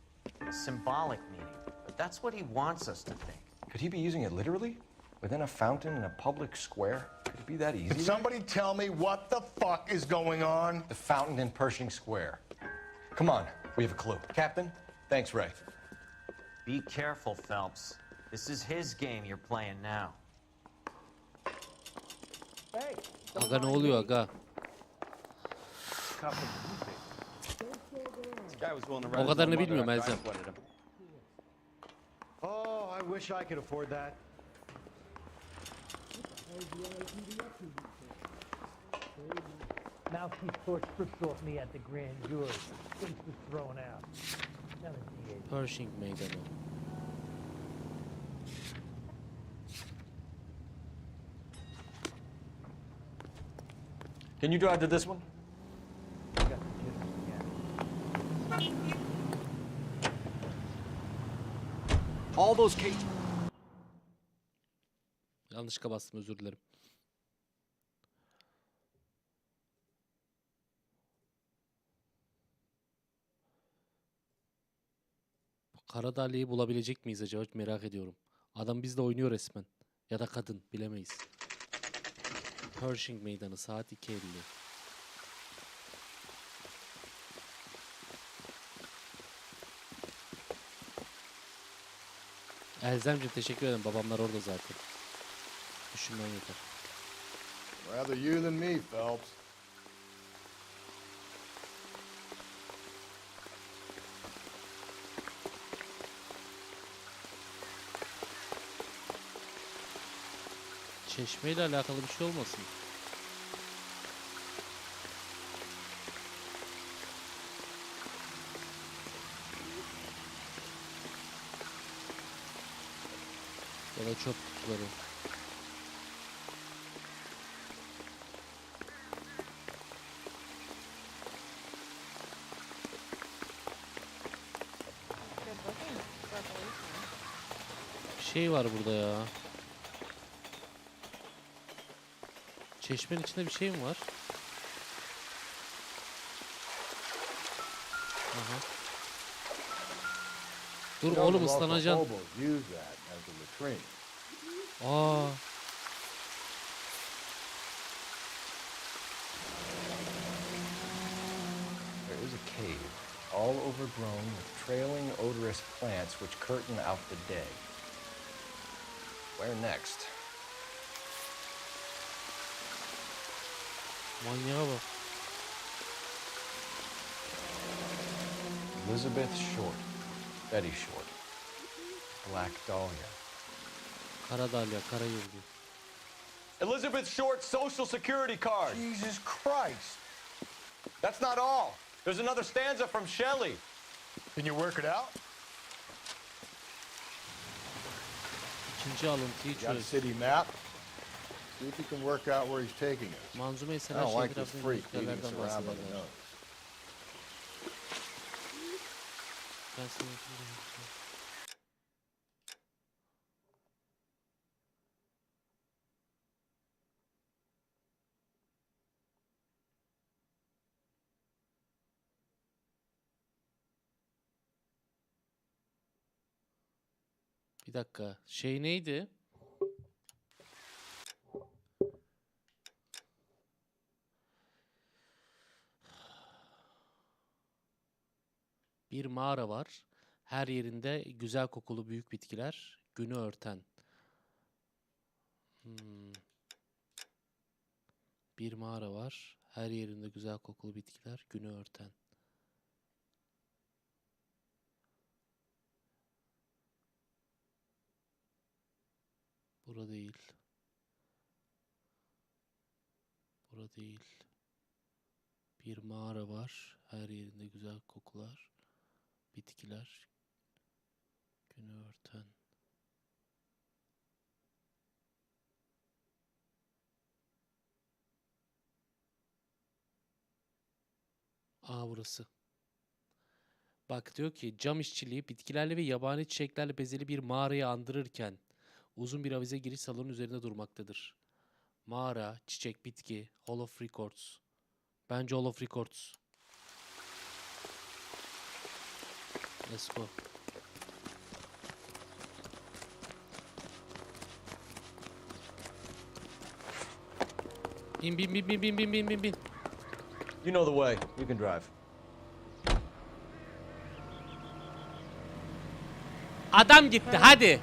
U: A symbolic meaning. But that's what he wants us to think.
T: Could he be using it literally? Within a fountain in a public square? Could it be that easy?
B: Can somebody tell me what the fuck is going on?
T: The fountain in Pershing Square. Come on, we have a clue. Captain, thanks, Ray.
U: Be careful, Phelps. This is his game you're playing now.
H: Hey,
A: Aga ne oluyor aga? O kadarını bilmiyorum Elzem.
J: Oh, I wish I could afford that.
H: Mousy tore strips off me at the grand jury. Things was thrown out. Now the DA.
A: Pershing meydanı.
T: Can you drive to this one?
E: All those cases...
A: Yanlışlıkla bastım, özür dilerim. Kara Dahlia'yı bulabilecek miyiz acaba? Merak ediyorum. Adam bizle oynuyor resmen. Ya da kadın, bilemeyiz. Pershing Meydanı saat 2:50. Elzemciğim teşekkür ederim. Babamlar orada zaten. Düşünmen yeter.
B: Rather you than me, Phelps.
A: Çeşmeyle alakalı bir şey olmasın? Ya da çöp kutuları. Bir şey var burada ya. Çeşmenin içinde bir şey mi var? Aha. Dur oğlum, ıslanacaksın. Aa.
T: There is a cave, all overgrown with trailing, odorous plants which curtain out the day. Where next?
A: Manyağa bak.
T: Elizabeth Short, Betty Short, Black Dahlia.
A: Kara Dahlia, kara yıldız.
E: Elizabeth Short's social security card.
B: Jesus Christ.
E: That's not all. There's another stanza from Shelley.
B: Can you work it out?
A: İkinci alıntıyı
B: Got a
A: çöz.
B: city map? See if you can work out where he's taking us.
A: Manzume
B: I
A: eserler
B: don't like
A: şeyler
B: this
A: hakkında
B: freak leading us
A: müziklerden
B: around by the
A: bahsederler.
B: nose.
A: Ben seni- Bir dakika. Şey neydi? Bir mağara var. Her yerinde güzel kokulu büyük bitkiler. Günü örten. Bir mağara var. Her yerinde güzel kokulu bitkiler. Günü örten. Bura değil. Bura değil. Bir mağara var. Her yerinde güzel kokular. Bitkiler. Günü örten. Aa, burası. Bak diyor ki cam işçiliği bitkilerle ve yabani çiçeklerle bezeli bir mağarayı andırırken uzun bir avize giriş salonun üzerinde durmaktadır. Mağara, çiçek, bitki, Hall of Records. Bence Hall of Records. Let's go. Bin bin bin bin bin bin bin bin bin.
E: You know the way. You can drive.
A: Adam gitti, hadi.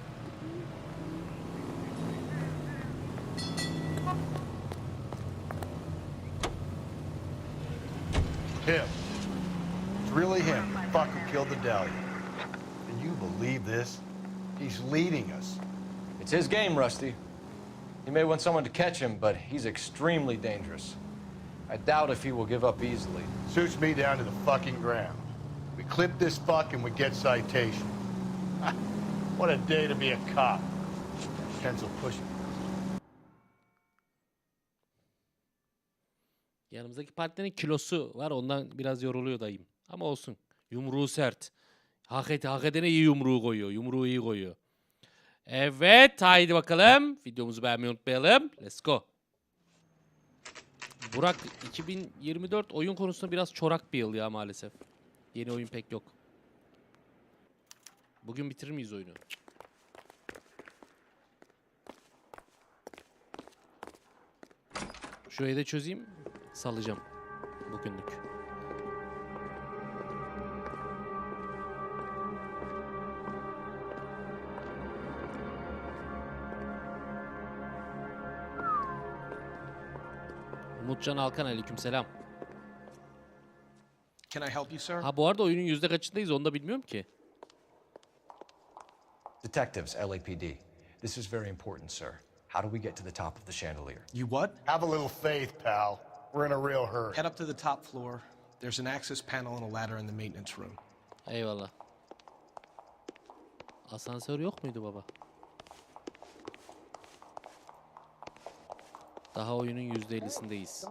B: Him. It's really him. Fuck who killed the Dahlia. Can you believe this? He's leading us.
T: It's his game, Rusty. He may want someone to catch him, but he's extremely dangerous. I doubt if he will give up easily.
B: Suits me down to the fucking ground. We clip this fuck and we get citation. What a day to be a cop. Pencil pushing.
A: Yanımızdaki partnerin kilosu var, ondan biraz yoruluyor dayım. Ama olsun. Yumruğu sert. Hak edene iyi yumruğu koyuyor. Yumruğu iyi koyuyor. Evet, haydi bakalım. Videomuzu beğenmeyi unutmayalım. Let's go. Burak 2024 oyun konusunda biraz çorak bir yıl ya maalesef. Yeni oyun pek yok. Bugün bitirir miyiz oyunu? Şurayı da çözeyim. Salacağım. Bugünlük. Umutcan Alkan aleykümselam.
D: Can I help you, sir?
A: Ha bu arada oyunun yüzde kaçındayız onu da bilmiyorum ki.
T: Detectives, LAPD. This is very important, sir. How do we get to the top of the chandelier?
D: You what?
B: Have a little faith, pal. We're in a real hurry.
D: Head up to the top floor. There's an access panel and a ladder in the maintenance room.
A: Eyvallah. Asansör yok muydu baba? Daha oyunun %50'sindeyiz.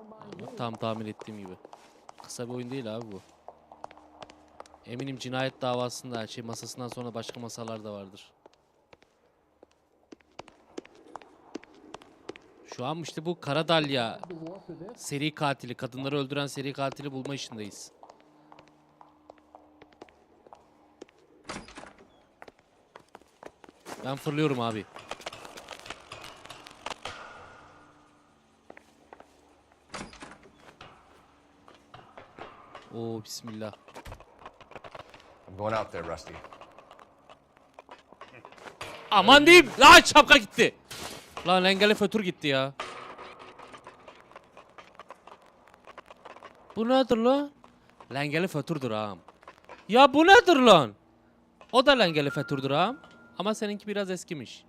A: Tam tahmin ettiğim gibi. Kısa bir oyun değil abi bu. Eminim cinayet davasında her şey masasından sonra başka masalar da vardır. Şu an işte bu Karadalya seri katili, kadınları öldüren seri katili bulma işindeyiz. Ben fırlıyorum abi. Oo bismillah.
T: I'm going out there, Rusty.
A: Aman diyeyim. Lan şapka gitti. Lan engelli fötür gitti ya. Bu nedir lan? Lengeli fötürdür ağam. Ya bu nedir lan? O da lengeli fötürdür ağam. Ama seninki biraz eskimiş.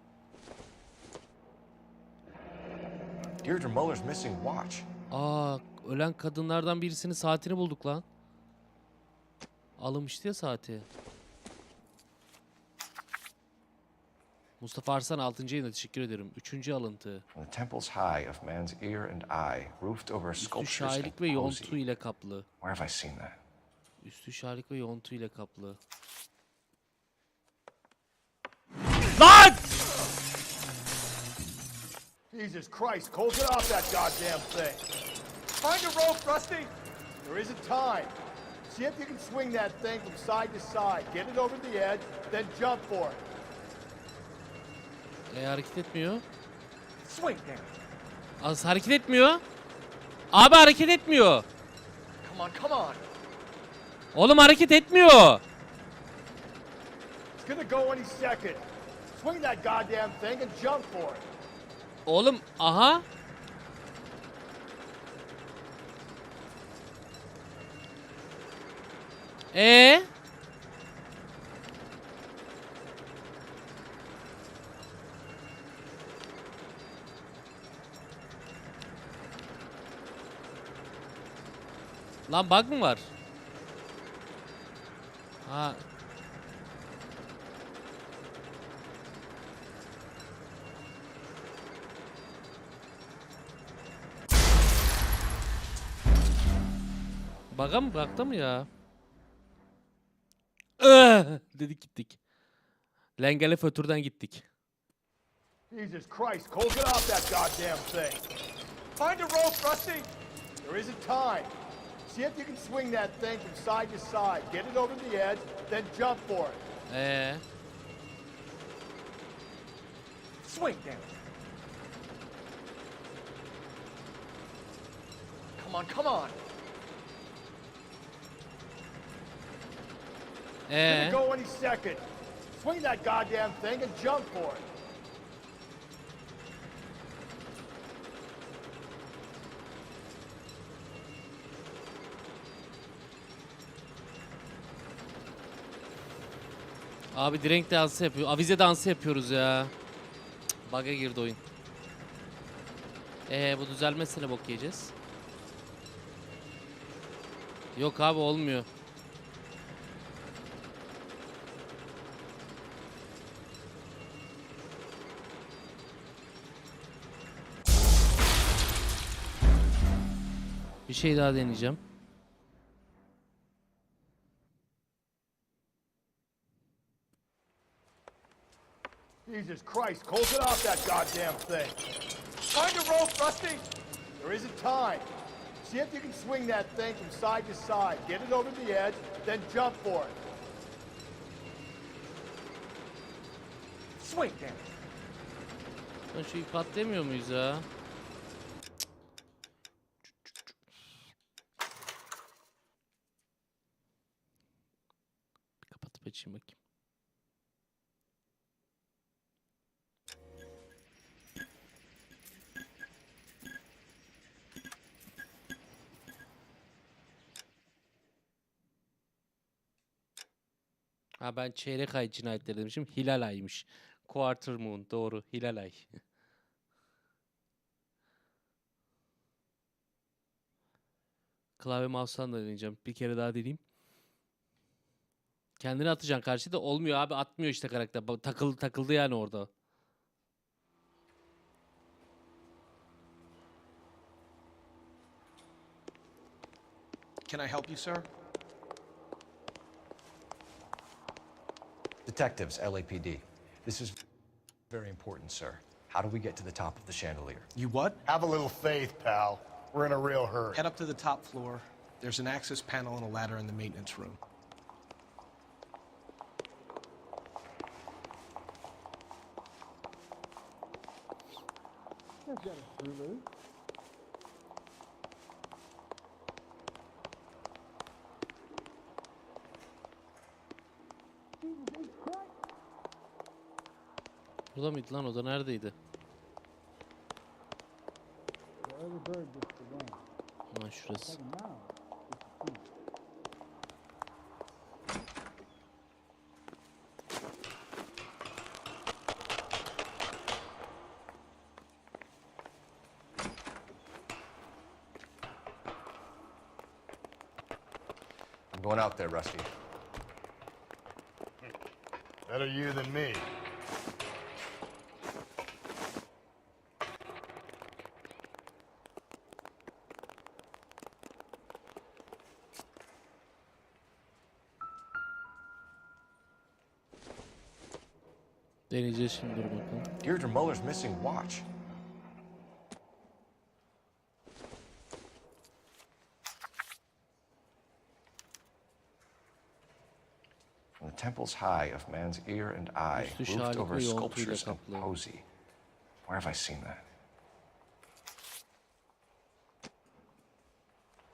T: Deirdre Muller's missing watch.
A: Aa, ölen kadınlardan birisinin saatini bulduk lan. Alınmıştı ya saati. Mustafa Arslan 6. yayında teşekkür ederim. 3. alıntı.
T: The temples high of man's ear and eye, roofed over
A: Üstü
T: sculptures
A: şairlik
T: and
A: ve
T: poesy.
A: yontu ile kaplı.
T: Where have I seen that?
A: Üstü şairlik ve yontu ile kaplı. Lan!
B: Jesus Christ, Cole, get off that goddamn thing.
D: Find a rope, Rusty!
B: There isn't time. See if you can swing that thing from side to side. Get it over the edge, then jump for it.
A: Hareket etmiyor.
D: Swing there.
A: Az hareket etmiyor. Abi hareket etmiyor.
D: Come on, come on.
A: Oğlum hareket etmiyor.
B: It's gonna go any second. Swing that goddamn thing and jump for it.
A: Oğlum aha. Lan bug mı var? Ha. Bug'a mı bıraktı mı ya? Dedik gittik. Lengeli fötürden gittik.
B: Jesus Christ, Cole, get off that goddamn thing.
D: Find a rope, Rusty!
B: There isn't time. See if you can swing that thing from side to side. Get it over the edge, then jump for it.
D: Swing there. Come on, come on.
B: It's gonna go any second. Swing that goddamn thing and jump for it.
A: Abi direkt dansı yapıyor. Avize dansı yapıyoruz ya. Bug'a girdi oyun. Bu düzelmezse ne bok yiyeceğiz? Yok abi olmuyor. Bir şey daha deneyeceğim.
B: Jesus Christ, Colt, get off that goddamn thing. Find a rope, Rusty. There isn't time. See if you can swing that thing from side to side. Get it over the edge, then jump for it. Swing, damn it.
A: Ben şu ip atlayamıyor muyuz ya? Bir kapatıp açayım bakayım. Ha ben çeyrek ay cinayetleri demişim. Hilal aymış. Quarter moon. Doğru. Hilal ay. Klavye mouse'dan da deneyeceğim. Bir kere daha deneyeyim. Kendini atacaksın karşıda. Olmuyor abi. Atmıyor işte karakter. Takıldı yani orada.
D: Can I help you, sir?
T: Detectives, LAPD. This is very important, sir. How do we get to the top of the chandelier?
D: You what?
B: Have a little faith, pal. We're in a real hurry.
D: Head up to the top floor. There's an access panel and a ladder in the maintenance room.
H: That's got a screw loose.
A: Burada mıydı lan? O da neredeydi?
H: The early bird gets the worm.
A: Ha şurası.
H: Second now, it's the key.
T: I'm going out there, Rusty.
B: Better you than me.
A: Deneyeceğiz şimdi, dur bakalım.
T: Deirdre Muller's missing watch. From the temple's high of man's ear and eye,
A: Üstü
T: roofed
A: şahane
T: over
A: bir yontuyla
T: sculptures of
A: kaplı.
T: Posey. Where have I seen that?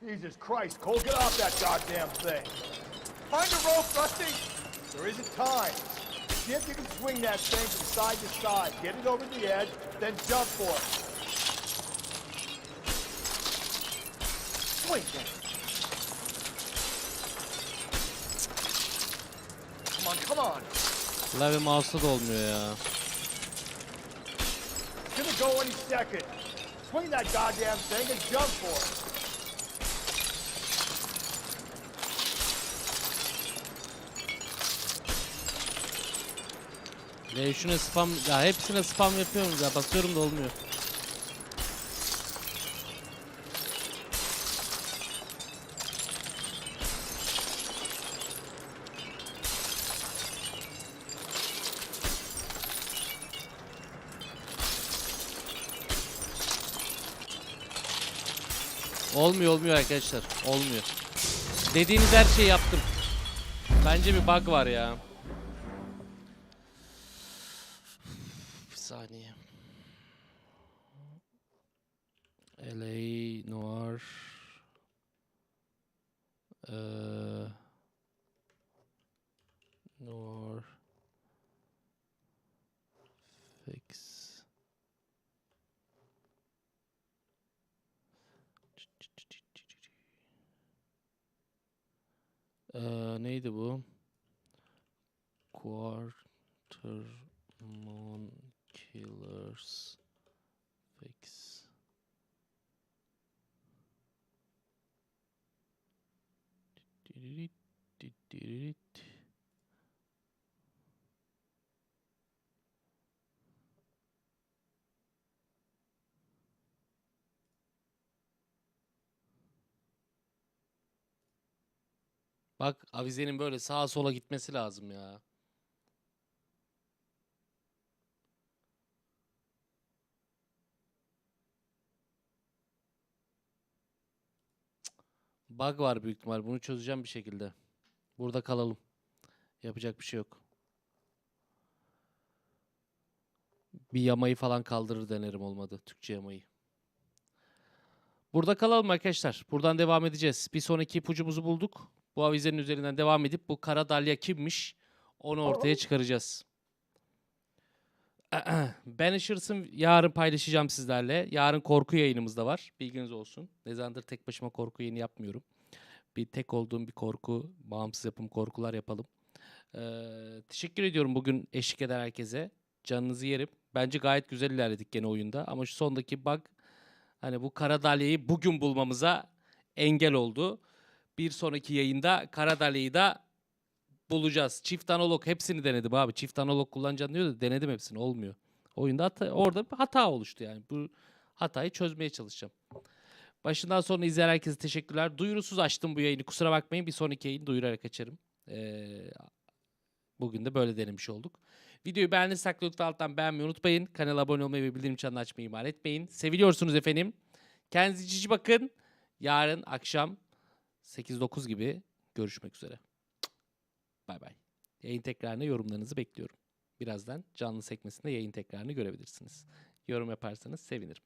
B: Jesus Christ, Cole, get off that goddamn thing. Find a rope, Rusty. There isn't time. See if you can swing that thing from side to side. Get it over the edge, then jump for it. Swing, damn it. Come on, come on.
A: Klavye mouse'da da olmuyor ya.
B: It's gonna go any second. Swing that goddamn thing and jump for it.
A: Ya şuna spam, ya hepsine spam yapıyorum ya, basıyorum da olmuyor. Olmuyor arkadaşlar. Olmuyor. Dediğiniz her şeyi yaptım. Bence bir bug var ya. Bir saniye. LA Noir. Noir. Fix. Neydi bu? Quarter Moon Killers Fix. Bak, avizenin böyle sağa sola gitmesi lazım ya. Bug var büyük ihtimal. Bunu çözeceğim bir şekilde. Burada kalalım. Yapacak bir şey yok. Bir yamayı falan kaldırır denerim, olmadı. Türkçe yamayı. Burada kalalım arkadaşlar. Buradan devam edeceğiz. Bir sonraki ipucumuzu bulduk. Bu avizenin üzerinden devam edip bu kara dalya kimmiş onu ortaya çıkaracağız. Banishers'ın yarın paylaşacağım sizlerle. Yarın korku yayınımız da var. Bilginiz olsun. Ne zamandır tek başıma korku yayını yapmıyorum. Bir tek olduğum bir korku, bağımsız yapım korkular yapalım. Teşekkür ediyorum bugün eşlik eden herkese. Canınızı yerim. Bence gayet güzel ilerledik gene oyunda. Ama şu sondaki bug, hani bu kara dalyayı bugün bulmamıza engel oldu. Bir sonraki yayında kara dalyayı da bulacağız. Çift analog hepsini denedim abi. Çift analog kullanacaksın diyor da denedim hepsini. Olmuyor. Oyunda orada bir hata oluştu yani. Bu hatayı çözmeye çalışacağım. Başından sonuna izleyen herkese teşekkürler. Duyurusuz açtım bu yayını. Kusura bakmayın. Bir sonraki yayını duyurarak açarım. Bugün de böyle denemiş olduk. Videoyu beğendiyseniz lütfen alttan beğenmeyi unutmayın. Kanala abone olmayı ve bildirim çanını açmayı ihmal etmeyin. Seviliyorsunuz efendim. Kendinize cici bakın. Yarın akşam 8-9 gibi görüşmek üzere. Bay bay. Yayın tekrarına yorumlarınızı bekliyorum. Birazdan canlı sekmesinde yayın tekrarını görebilirsiniz. Yorum yaparsanız sevinirim.